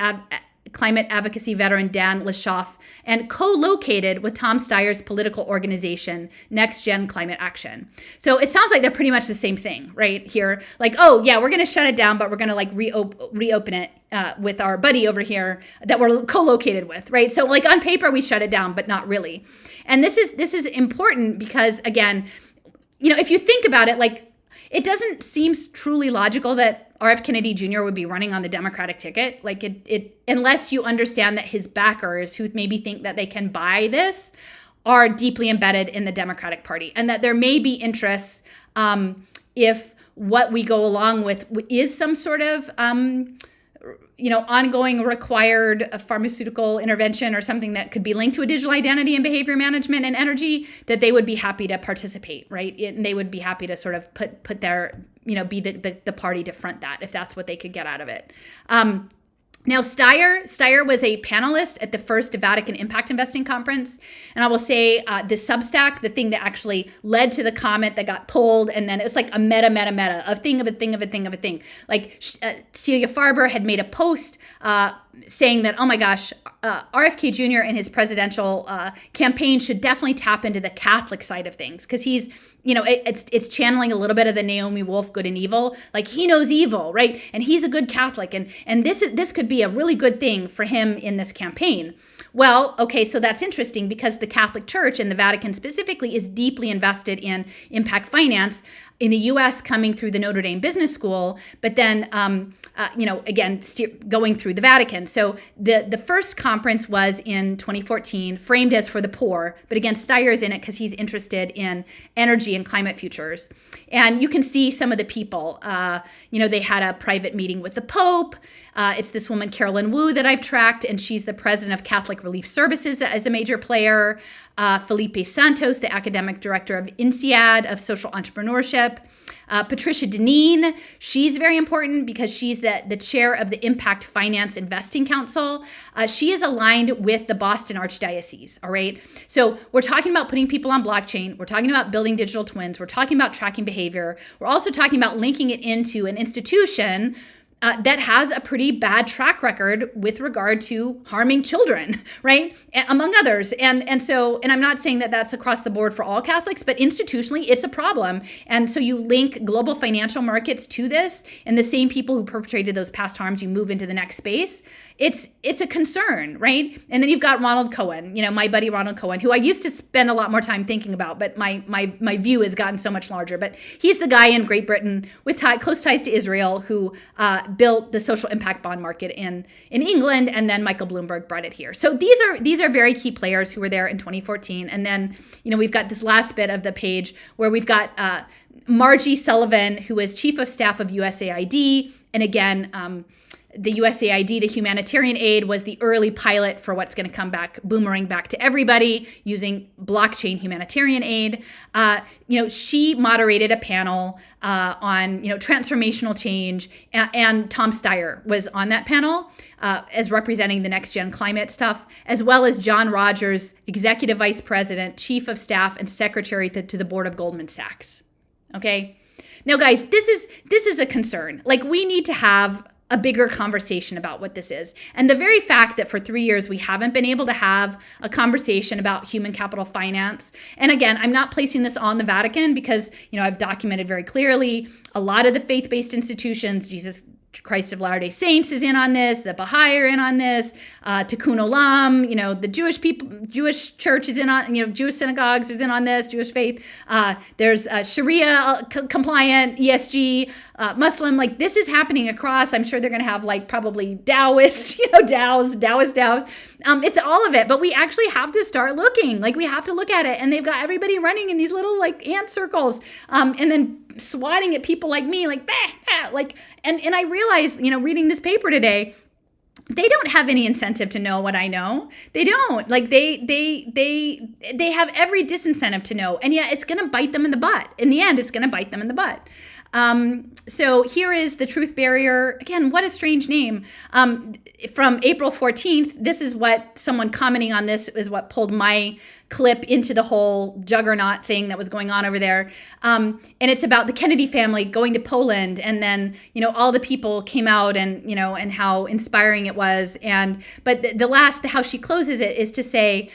Speaker 1: advocacy veteran Dan Lashoff, and co-located with Tom Steyer's political organization, Next Gen Climate Action. So it sounds like they're pretty much the same thing, right? Here, like, oh yeah, we're going to shut it down, but we're going to like reopen it with our buddy over here that we're co-located with, right? So like on paper, we shut it down, but not really. And this is important because, again, if you think about it, like, it doesn't seem truly logical that RF Kennedy Jr. would be running on the Democratic ticket. Like it unless you understand that his backers, who maybe think that they can buy this, are deeply embedded in the Democratic Party, and that there may be interests if what we go along with is some sort of ongoing required pharmaceutical intervention or something that could be linked to a digital identity and behavior management and energy, that they would be happy to participate, right? And they would be happy to sort of put their, be the party to front that if that's what they could get out of it. Now, Steyer was a panelist at the first Vatican Impact Investing Conference. And I will say the Substack, the thing that actually led to the comment that got pulled, and then it was like a meta, a thing of a thing. Like Celia Farber had made a post saying that, oh my gosh, RFK Jr. in his presidential campaign should definitely tap into the Catholic side of things, because he's, it's channeling a little bit of the Naomi Wolf good and evil. Like, he knows evil, right? And he's a good Catholic, and this could be a really good thing for him in this campaign. Well, okay, so that's interesting because the Catholic Church and the Vatican specifically is deeply invested in impact finance in the U.S. coming through the Notre Dame Business School, but then, again, going through the Vatican. So the first conference was in 2014, framed as for the poor, but again, Steyer's in it because he's interested in energy and climate futures. And you can see some of the people, they had a private meeting with the Pope. It's this woman, Carolyn Wu, that I've tracked, and she's the president of Catholic Relief Services as a major player. Felipe Santos, the academic director of INSEAD, of social entrepreneurship. Patricia Deneen, she's very important because she's the chair of the Impact Finance Investing Council. She is aligned with the Boston Archdiocese, all right? So we're talking about putting people on blockchain. We're talking about building digital twins. We're talking about tracking behavior. We're also talking about linking it into an institution that has a pretty bad track record with regard to harming children, right? Among others. And I'm not saying that that's across the board for all Catholics, but institutionally, it's a problem. And so you link global financial markets to this, and the same people who perpetrated those past harms, you move into the next space. It's a concern, right? And then you've got Ronald Cohen, my buddy Ronald Cohen, who I used to spend a lot more time thinking about, but my view has gotten so much larger. But he's the guy in Great Britain with close ties to Israel who built the social impact bond market in England, and then Michael Bloomberg brought it here. So these are very key players who were there in 2014. And then we've got this last bit of the page where we've got Margie Sullivan, who is chief of staff of USAID, and again. The USAID, the humanitarian aid, was the early pilot for what's going to come back, boomerang back to everybody using blockchain humanitarian aid. She moderated a panel on, transformational change, and Tom Steyer was on that panel as representing the next gen climate stuff, as well as John Rogers, executive vice president, chief of staff, and secretary to the board of Goldman Sachs. Okay, now guys, this is a concern. Like, we need to have a bigger conversation about what this is. And the very fact that for 3 years we haven't been able to have a conversation about human capital finance. And again, I'm not placing this on the Vatican because, I've documented very clearly a lot of the faith-based institutions, Jesus Christ of Latter-day Saints is in on this, the Baha'i are in on this, Tikkun Olam, the Jewish church is in on, Jewish synagogues is in on this, Jewish faith. There's Sharia compliant, ESG, Muslim, like this is happening across. I'm sure they're going to have like probably Taoist, Taoist. It's all of it, but we actually have to start looking, like we have to look at it. And they've got everybody running in these little like ant circles, and then swatting at people like me, like, bah, bah, like, and I realized, reading this paper today, they don't have any incentive to know what I know. They don't. Like they have every disincentive to know, and yet it's going to bite them in the butt. In the end, it's going to bite them in the butt. So here is the Truth Barrier. Again, what a strange name. From April 14th, this is what someone commenting on this is what pulled my clip into the whole juggernaut thing that was going on over there. And it's about the Kennedy family going to Poland. And then, all the people came out and, and how inspiring it was. But how she closes it is to say,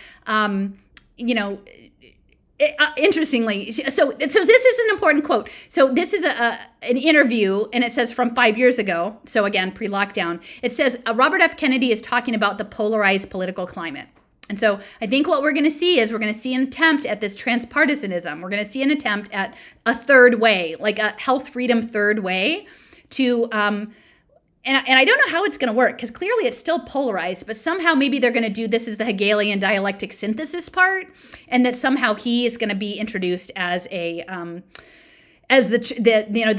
Speaker 1: interestingly, so this is an important quote. So this is an interview, and it says from 5 years ago. So again, pre-lockdown. It says Robert F. Kennedy is talking about the polarized political climate. And so I think what we're going to see is we're going to see an attempt at this transpartisanism. We're going to see an attempt at a third way, like a health freedom third way to, and I don't know how it's going to work because clearly it's still polarized, but somehow maybe they're going to do this is the Hegelian dialectic synthesis part, and that somehow he is going to be introduced as the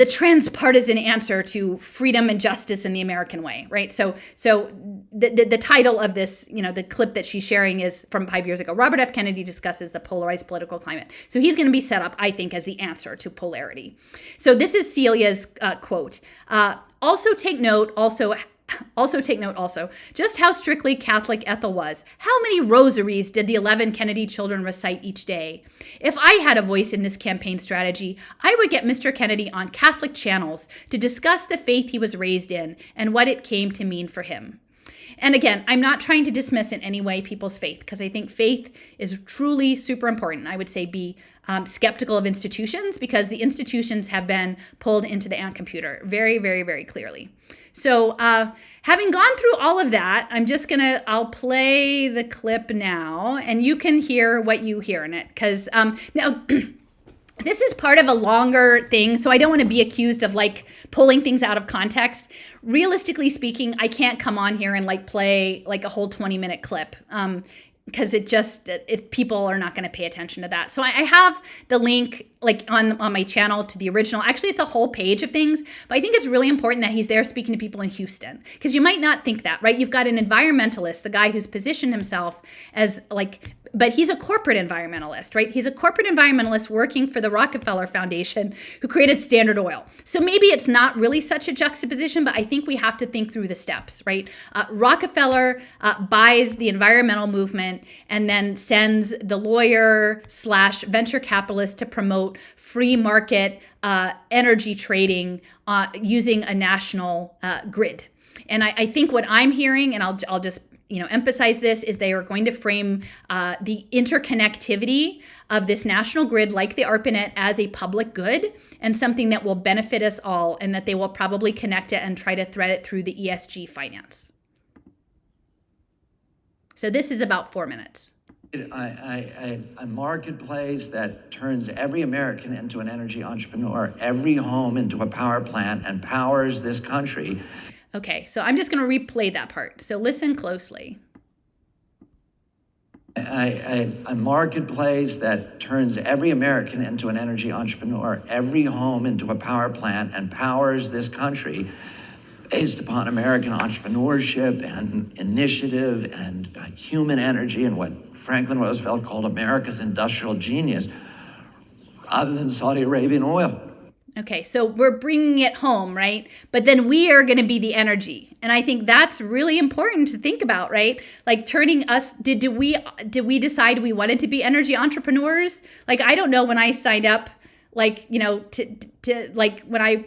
Speaker 1: transpartisan answer to freedom and justice in the American way, right? So the title of this, the clip that she's sharing is from 5 years ago. Robert F. Kennedy discusses the polarized political climate. So he's going to be set up, I think, as the answer to polarity. So this is Celia's quote. Also take note just how strictly Catholic Ethel was. How many rosaries did the 11 Kennedy children recite each day? If I had a voice in this campaign strategy, I would get Mr. Kennedy on Catholic channels to discuss the faith he was raised in and what it came to mean for him. And again, I'm not trying to dismiss in any way people's faith, because I think faith is truly super important. I would say be skeptical of institutions, because the institutions have been pulled into the ant computer very, very, very clearly. So having gone through all of that, I'll play the clip now, and you can hear what you hear in it. Because now, this is part of a longer thing, so I don't want to be accused of like pulling things out of context. Realistically speaking, I can't come on here and like play like a whole 20-minute clip. because people are not going to pay attention to that. So I have the link like on my channel to the original. Actually, it's a whole page of things, but I think it's really important that he's there speaking to people in Houston, because you might not think that, right? You've got an environmentalist, the guy who's positioned himself as like, but he's a corporate environmentalist, right? He's a corporate environmentalist working for the Rockefeller Foundation, who created Standard Oil. So maybe it's not really such a juxtaposition, but I think we have to think through the steps, right? Rockefeller buys the environmental movement and then sends the lawyer / venture capitalist to promote free market energy trading using a national grid. And I think what I'm hearing, and I'll just emphasize this, is they are going to frame the interconnectivity of this national grid, like the ARPANET, as a public good and something that will benefit us all, and that they will probably connect it and try to thread it through the ESG finance. So this is about 4 minutes.
Speaker 7: A marketplace that turns every American into an energy entrepreneur, every home into a power plant, and powers this country.
Speaker 1: Okay, so I'm just going to replay that part. So listen closely.
Speaker 7: A marketplace that turns every American into an energy entrepreneur, every home into a power plant, and powers this country based upon American entrepreneurship and initiative and human energy and what Franklin Roosevelt called America's industrial genius, rather than Saudi Arabian oil.
Speaker 1: Okay, so we're bringing it home, right? But then we are going to be the energy. And I think that's really important to think about, right? Like turning us, did we decide we wanted to be energy entrepreneurs? Like, I don't know when I signed up, like, to like when I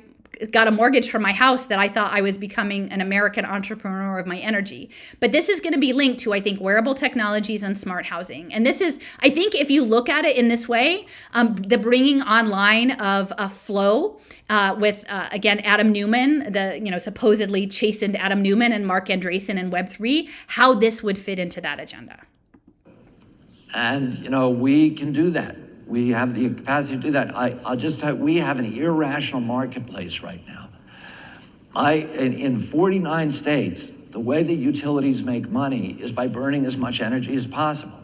Speaker 1: got a mortgage for my house, that I thought I was becoming an American entrepreneur of my energy. But this is going to be linked to, I think, wearable technologies and smart housing. And this is, I think, if you look at it in this way, the bringing online of a flow with, again, Adam Newman, the supposedly chastened Adam Newman, and Mark Andreessen in Web3, how this would fit into that agenda.
Speaker 7: And, we can do that. We have the capacity to do that. I'll just tell you, we have an irrational marketplace right now. In 49 states, the way that utilities make money is by burning as much energy as possible.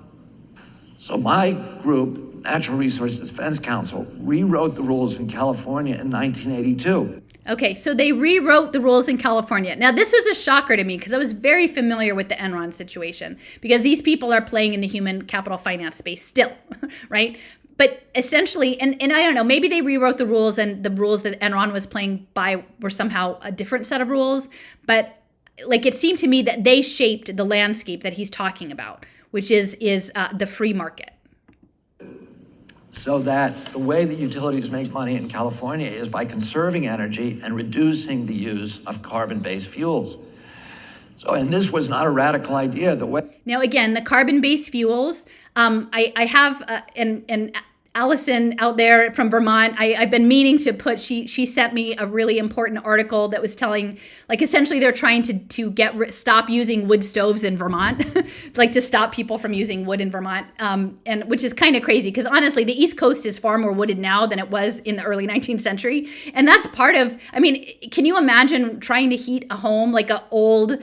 Speaker 7: So my group, Natural Resources Defense Council, rewrote the rules in California in 1982.
Speaker 1: Okay, so they rewrote the rules in California. Now, this was a shocker to me because I was very familiar with the Enron situation, because these people are playing in the human capital finance space still, right? But essentially, and I don't know, maybe they rewrote the rules, and the rules that Enron was playing by were somehow a different set of rules. But like, it seemed to me that they shaped the landscape that he's talking about, which is the free market.
Speaker 7: So that the way that utilities make money in California is by conserving energy and reducing the use of carbon-based fuels. So, and this was not a radical idea.
Speaker 1: Now, again, the carbon-based fuels, I have, and Allison out there from Vermont, I've been meaning to put, she sent me a really important article that was telling, like, essentially they're trying to stop using wood stoves in Vermont, like to stop people from using wood in Vermont, and which is kind of crazy, because honestly, the East Coast is far more wooded now than it was in the early 19th century. And that's part of, I mean, can you imagine trying to heat a home like an old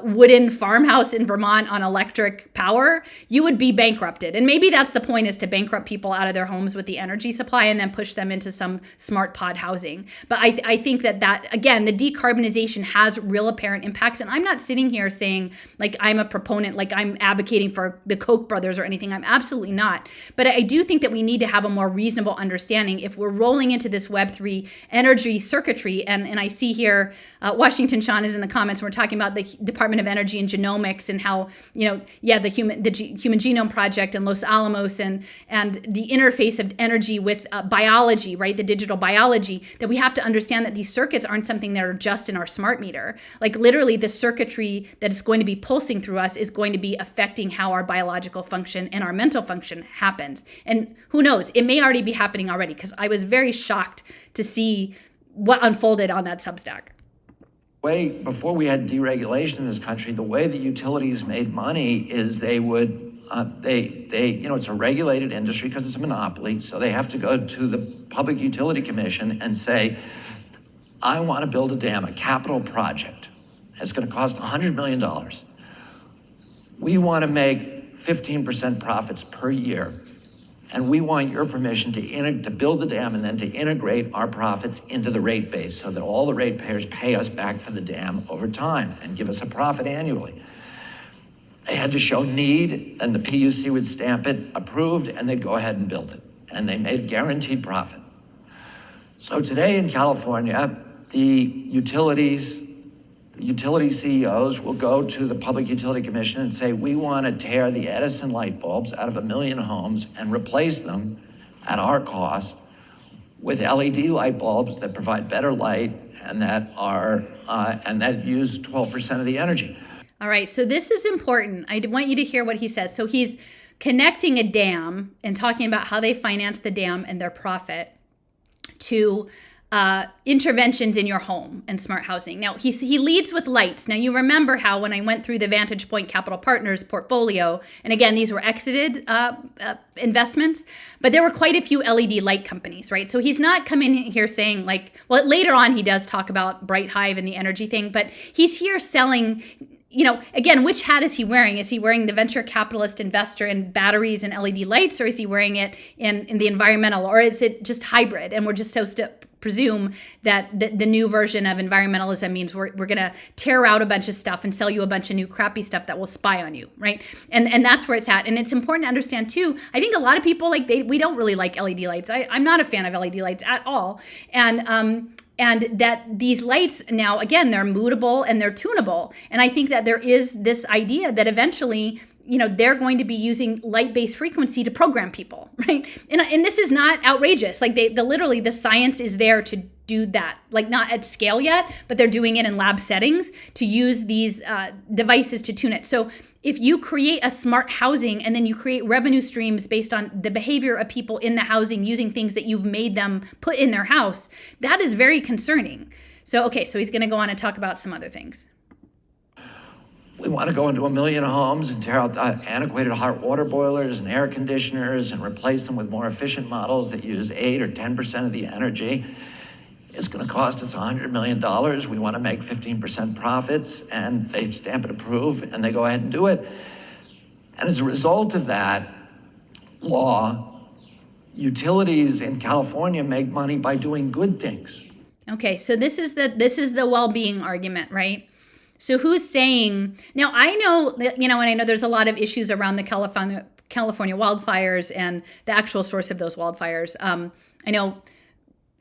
Speaker 1: wooden farmhouse in Vermont on electric power? You would be bankrupted. And maybe that's the point, is to bankrupt people out of their homes with the energy supply and then push them into some smart pod housing. But I think that again, the decarbonization has real apparent impacts. And I'm not sitting here saying like I'm a proponent, like I'm advocating for the Koch brothers or anything. I'm absolutely not. But I do think that we need to have a more reasonable understanding if we're rolling into this Web3 energy circuitry. And I see here, Washington Sean is in the comments. We're talking about the Department of Energy and Genomics, and how, the Human Genome Project and Los Alamos, and the interface of energy with biology, right? The digital biology, that we have to understand that these circuits aren't something that are just in our smart meter. Like, literally, the circuitry that is going to be pulsing through us is going to be affecting how our biological function and our mental function happens. And who knows, it may already be happening already, because I was very shocked to see what unfolded on that Substack.
Speaker 7: Before we had deregulation in this country, the way that utilities made money is they would, it's a regulated industry because it's a monopoly. So they have to go to the Public Utility Commission and say, I want to build a dam, a capital project. It's going to cost $100 million. We want to make 15% profits per year. And we want your permission to build the dam and then to integrate our profits into the rate base so that all the ratepayers pay us back for the dam over time and give us a profit annually. They had to show need, and the PUC would stamp it, approved, and they'd go ahead and build it. And they made guaranteed profit. So today in California, the utility CEOs will go to the Public Utility Commission and say, we want to tear the Edison light bulbs out of 1 million homes and replace them at our cost with LED light bulbs that provide better light and that use 12% of the energy.
Speaker 1: All right, so this is important. I want you to hear what he says. So he's connecting a dam and talking about how they finance the dam and their profit to interventions in your home and smart housing. Now, he leads with lights. Now, you remember how when I went through the Vantage Point Capital Partners portfolio, and again, these were exited investments, but there were quite a few LED light companies, right? So he's not coming here saying like, well, later on he does talk about Bright Hive and the energy thing, but he's here selling, again, which hat is he wearing? Is he wearing the venture capitalist investor in batteries and LED lights, or is he wearing it in the environmental, or is it just hybrid? And we're just supposed to presume that the new version of environmentalism means we're going to tear out a bunch of stuff and sell you a bunch of new crappy stuff that will spy on you, right? And that's where it's at. And it's important to understand too, I think a lot of people we don't really like LED lights. I'm not a fan of LED lights at all. And that these lights now, again, they're moodable and they're tunable. And I think that there is this idea that eventually, they're going to be using light-based frequency to program people, right? And this is not outrageous. Like literally the science is there to do that, like not at scale yet, but they're doing it in lab settings to use these devices to tune it. So if you create a smart housing and then you create revenue streams based on the behavior of people in the housing using things that you've made them put in their house, that is very concerning. So he's going to go on and talk about some other things.
Speaker 7: We want to go into 1 million homes and tear out the antiquated hot water boilers and air conditioners and replace them with more efficient models that use 8 or 10% of the energy. It's going to cost us $100 million. We want to make 15% profits, and they stamp it approve, and they go ahead and do it. And as a result of that law, utilities in California make money by doing good things. Okay, so this is the well-being argument, right? So who's saying, now I know that, and I know there's a lot of issues around the California wildfires and the actual source of those wildfires. I know,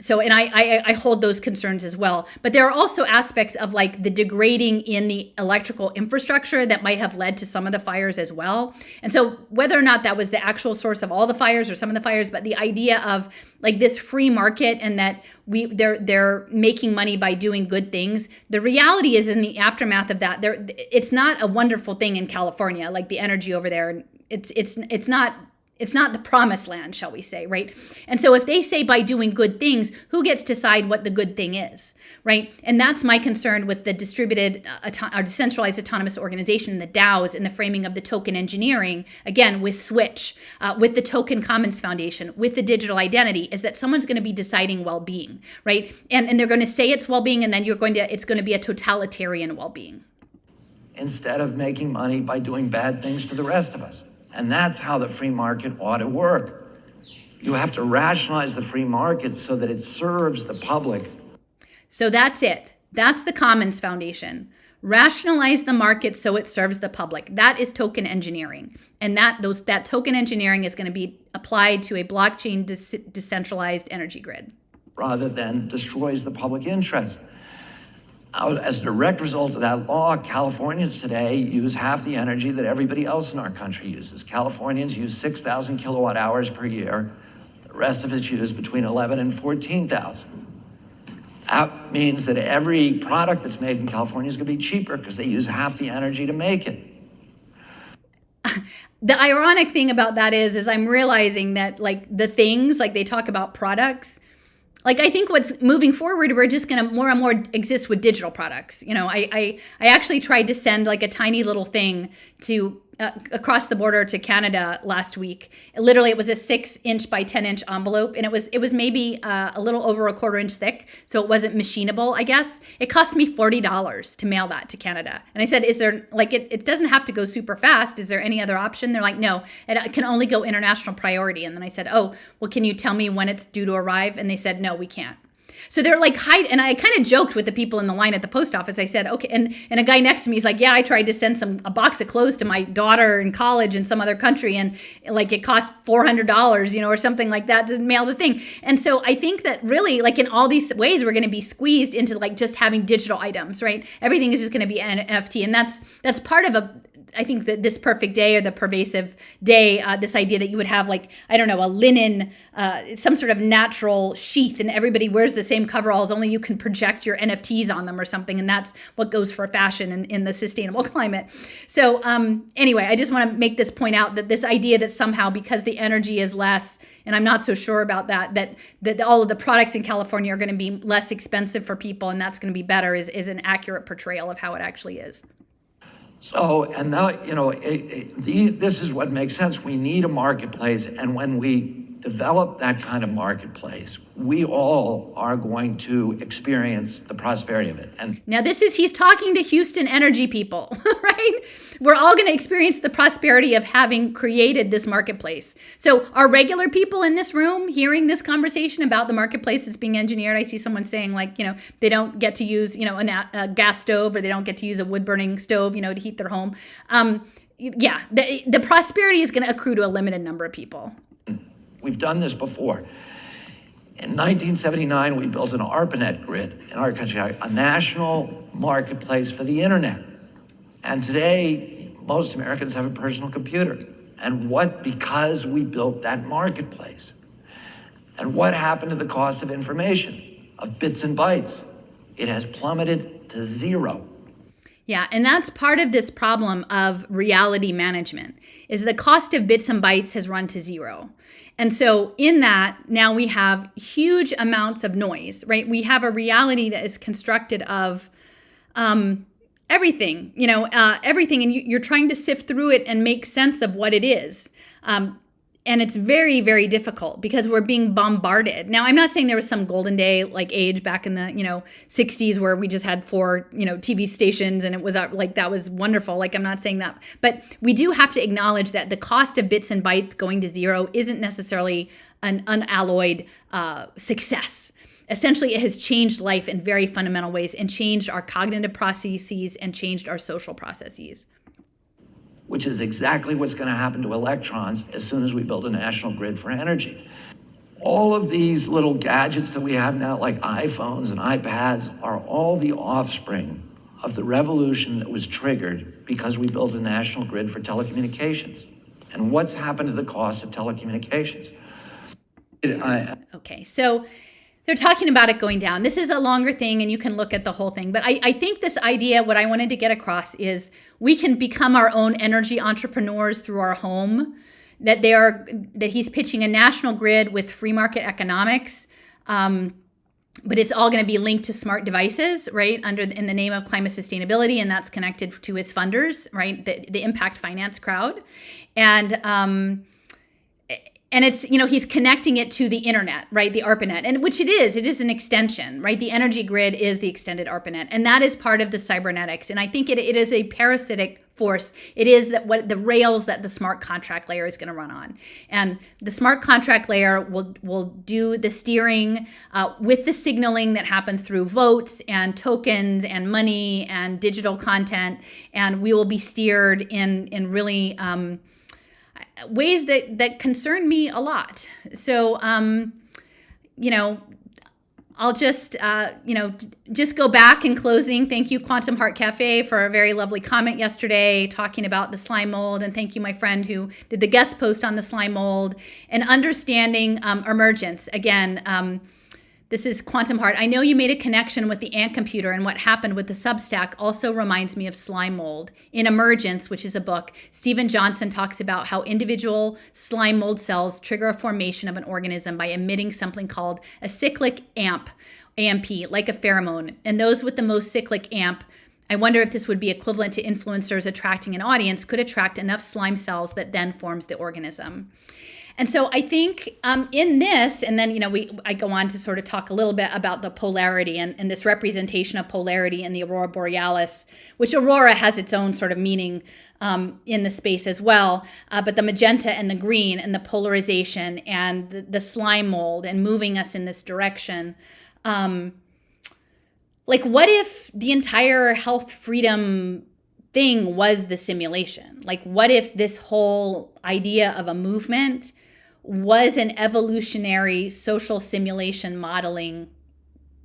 Speaker 7: so, and I hold those concerns as well. But there are also aspects of like the degrading in the electrical infrastructure that might have led to some of the fires as well. And so whether or not that was the actual source of all the fires or some of the fires, but the idea of like this free market and that they're making money by doing good things. The reality is in the aftermath of that, it's not a wonderful thing in California, like the energy over there. It's not the promised land, shall we say, right? And so if they say by doing good things, who gets to decide what the good thing is, right? And that's my concern with the distributed or decentralized autonomous organization, the DAOs, and the framing of the token engineering, again, with Switch, with the Token Commons Foundation, with the digital identity, is that someone's going to be deciding well-being, right? And they're going to say it's well-being, and then it's going to be a totalitarian well-being. Instead of making money by doing bad things to the rest of us. And that's how the free market ought to work. You have to rationalize the free market so that it serves the public. So that's it. That's the Commons Foundation. Rationalize the market so it serves the public. That is token engineering. And that token engineering is going to be applied to a blockchain decentralized energy grid. Rather than destroys the public interest. As a direct result of that law, Californians today use half the energy that everybody else in our country uses. Californians use 6,000 kilowatt hours per year. The rest of us use between 11 and 14,000. That means that every product that's made in California is going to be cheaper because they use half the energy to make it. The ironic thing about that is I'm realizing that like the things, like they talk about products, like I think what's moving forward, we're just going to more and more exist with digital products. I actually tried to send like a tiny little thing to
Speaker 1: across the border to Canada last week. Literally, it was a 6-inch by 10-inch envelope, and it was maybe a little over a 1/4 inch thick, so it wasn't machinable, I guess. It cost me $40 to mail that to Canada. And I said, is there, like, it doesn't have to go super fast. Is there any other option? They're like, no, it can only go international priority. And then I said, oh, well, can you tell me when it's due to arrive? And they said, no, we can't. So they're like, and I kind of joked with the people in the line at the post office. I said, okay. And a guy next to me is like, yeah, I tried to send a box of clothes to my daughter in college in some other country. And like, it cost $400, or something like that to mail the thing. And so I think that really, like, in all these ways, we're going to be squeezed into like just having digital items, right? Everything is just going to be NFT. And that's part of I think that this perfect day or the pervasive day, this idea that you would have, like, I don't know, a linen, some sort of natural sheath, and everybody wears the same coveralls, only you can project your NFTs on them or something. And that's what goes for fashion in the sustainable climate. So anyway, I just want to make this point out, that this idea that somehow because the energy is less, and I'm not so sure about that all of the products in California are going to be less expensive for people and that's going to be better is an accurate portrayal of how it actually is.
Speaker 7: So, and now, this is what makes sense. We need a marketplace, and when we develop that kind of marketplace, we all are going to experience the prosperity of it. And
Speaker 1: now he's talking to Houston energy people, right? We're all going to experience the prosperity of having created this marketplace. So are regular people in this room hearing this conversation about the marketplace that's being engineered? I see someone saying, like, they don't get to use, a gas stove, or they don't get to use a wood burning stove, to heat their home. The prosperity is going to accrue to a limited number of people.
Speaker 7: We've done this before. In 1979, we built an ARPANET grid in our country, a national marketplace for the internet. And today, most Americans have a personal computer. And because we built that marketplace. And what happened to the cost of information, of bits and bytes? It has plummeted to zero.
Speaker 1: Yeah, and that's part of this problem of reality management, is the cost of bits and bytes has run to zero. And so in that, now we have huge amounts of noise, right? We have a reality that is constructed of everything, everything. And you're trying to sift through it and make sense of what it is. And it's very, very difficult because we're being bombarded. Now, I'm not saying there was some golden day like age back in the, 60s where we just had 4, TV stations and it was like, that was wonderful. Like, I'm not saying that. But we do have to acknowledge that the cost of bits and bytes going to zero isn't necessarily an unalloyed success. Essentially, it has changed life in very fundamental ways and changed our cognitive processes and changed our social processes.
Speaker 7: Which is exactly what's going to happen to electrons as soon as we build a national grid for energy. All of these little gadgets that we have now, like iPhones and iPads, are all the offspring of the revolution that was triggered because we built a national grid for telecommunications. And what's happened to the cost of telecommunications?
Speaker 1: Okay, so they're talking about it going down. This is a longer thing and you can look at the whole thing. But I think this idea, what I wanted to get across is we can become our own energy entrepreneurs through our home, that he's pitching a national grid with free market economics. But it's all going to be linked to smart devices, right? In the name of climate sustainability. And that's connected to his funders, right? The impact finance crowd. And it's, he's connecting it to the internet, right? The ARPANET, and which it is an extension, right? The energy grid is the extended ARPANET, and that is part of the cybernetics. And I think it is a parasitic force. It is what the rails that the smart contract layer is going to run on. And the smart contract layer will do the steering with the signaling that happens through votes and tokens and money and digital content. And we will be steered in really ways that concern me a lot. So, I'll just, just go back in closing. Thank you, Quantum Heart Cafe, for a very lovely comment yesterday talking about the slime mold. And thank you, my friend who did the guest post on the slime mold and understanding emergence. Again, this is Quantum Heart. I know you made a connection with the ant computer, and what happened with the Substack also reminds me of slime mold. In Emergence, which is a book, Stephen Johnson talks about how individual slime mold cells trigger a formation of an organism by emitting something called a cyclic AMP, like a pheromone. And those with the most cyclic AMP I wonder if this would be equivalent to influencers attracting an audience, could attract enough slime cells that then forms the organism. And so I think in this, and then, I go on to sort of talk a little bit about the polarity and this representation of polarity in the aurora borealis, which aurora has its own sort of meaning in the space as well. But the magenta and the green and the polarization and the slime mold and moving us in this direction. What if the entire health freedom thing was the simulation? What if this whole idea of a movement was an evolutionary social simulation modeling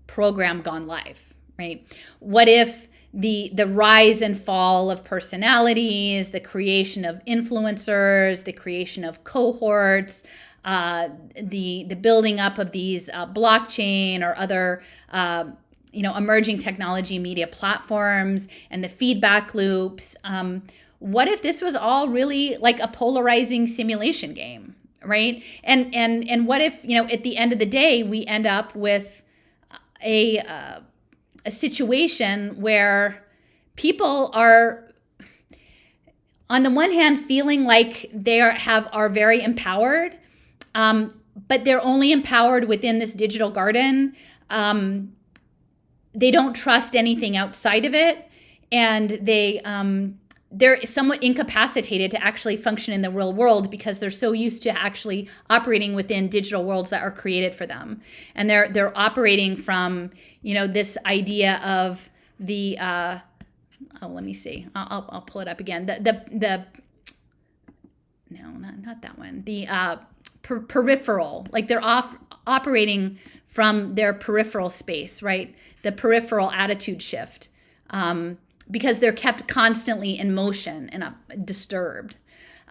Speaker 1: program gone live, right? What if the rise and fall of personalities, the creation of influencers, the creation of cohorts, the building up of these blockchain or other emerging technology media platforms and the feedback loops. What if this was all really like a polarizing simulation game, right? And what if, at the end of the day, we end up with a situation where people are, on the one hand, feeling like they are very empowered, but they're only empowered within this digital garden. They don't trust anything outside of it, and they're somewhat incapacitated to actually function in the real world because they're so used to actually operating within digital worlds that are created for them, and they're operating from this idea of the let me see, I'll pull it up again. The no, not that one. The peripheral, they're operating from their peripheral space, right? The peripheral attitude shift, because they're kept constantly in motion and disturbed,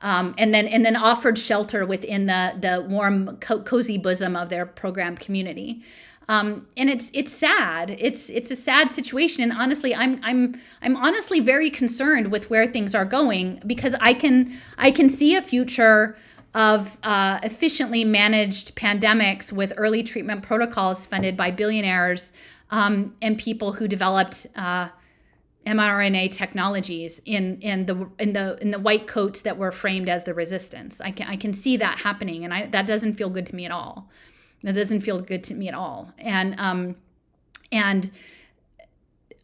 Speaker 1: and then offered shelter within the warm, cozy bosom of their programmed community. And it's sad. It's a sad situation, and honestly, I'm honestly very concerned with where things are going, because I can see a future of efficiently managed pandemics with early treatment protocols funded by billionaires and people who developed mRNA technologies in the white coats that were framed as the resistance. I can see that happening, and that doesn't feel good to me at all. That doesn't feel good to me at all. And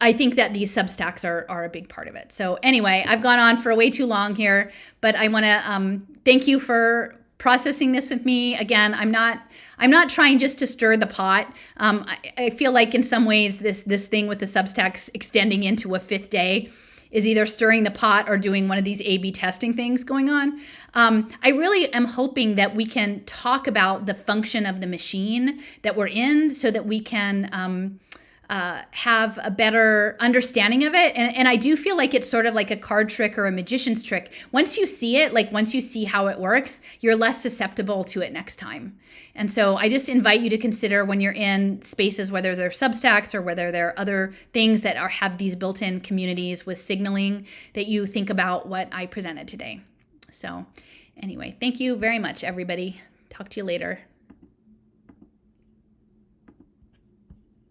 Speaker 1: I think that these Substacks are a big part of it. So anyway, I've gone on for way too long here, but I want to thank you for processing this with me. Again, I'm not trying just to stir the pot. I feel like in some ways this thing with the Substacks extending into a fifth day is either stirring the pot or doing one of these A/B testing things going on. I really am hoping that we can talk about the function of the machine that we're in, so that we can have a better understanding of it. And I do feel like it's sort of like a card trick or a magician's trick. Once you see it, once you see how it works, you're less susceptible to it next time. And so I just invite you to consider, when you're in spaces, whether they're Substacks or whether they're other things that have these built-in communities with signaling, that you think about what I presented today. So anyway, thank you very much, everybody. Talk to you later.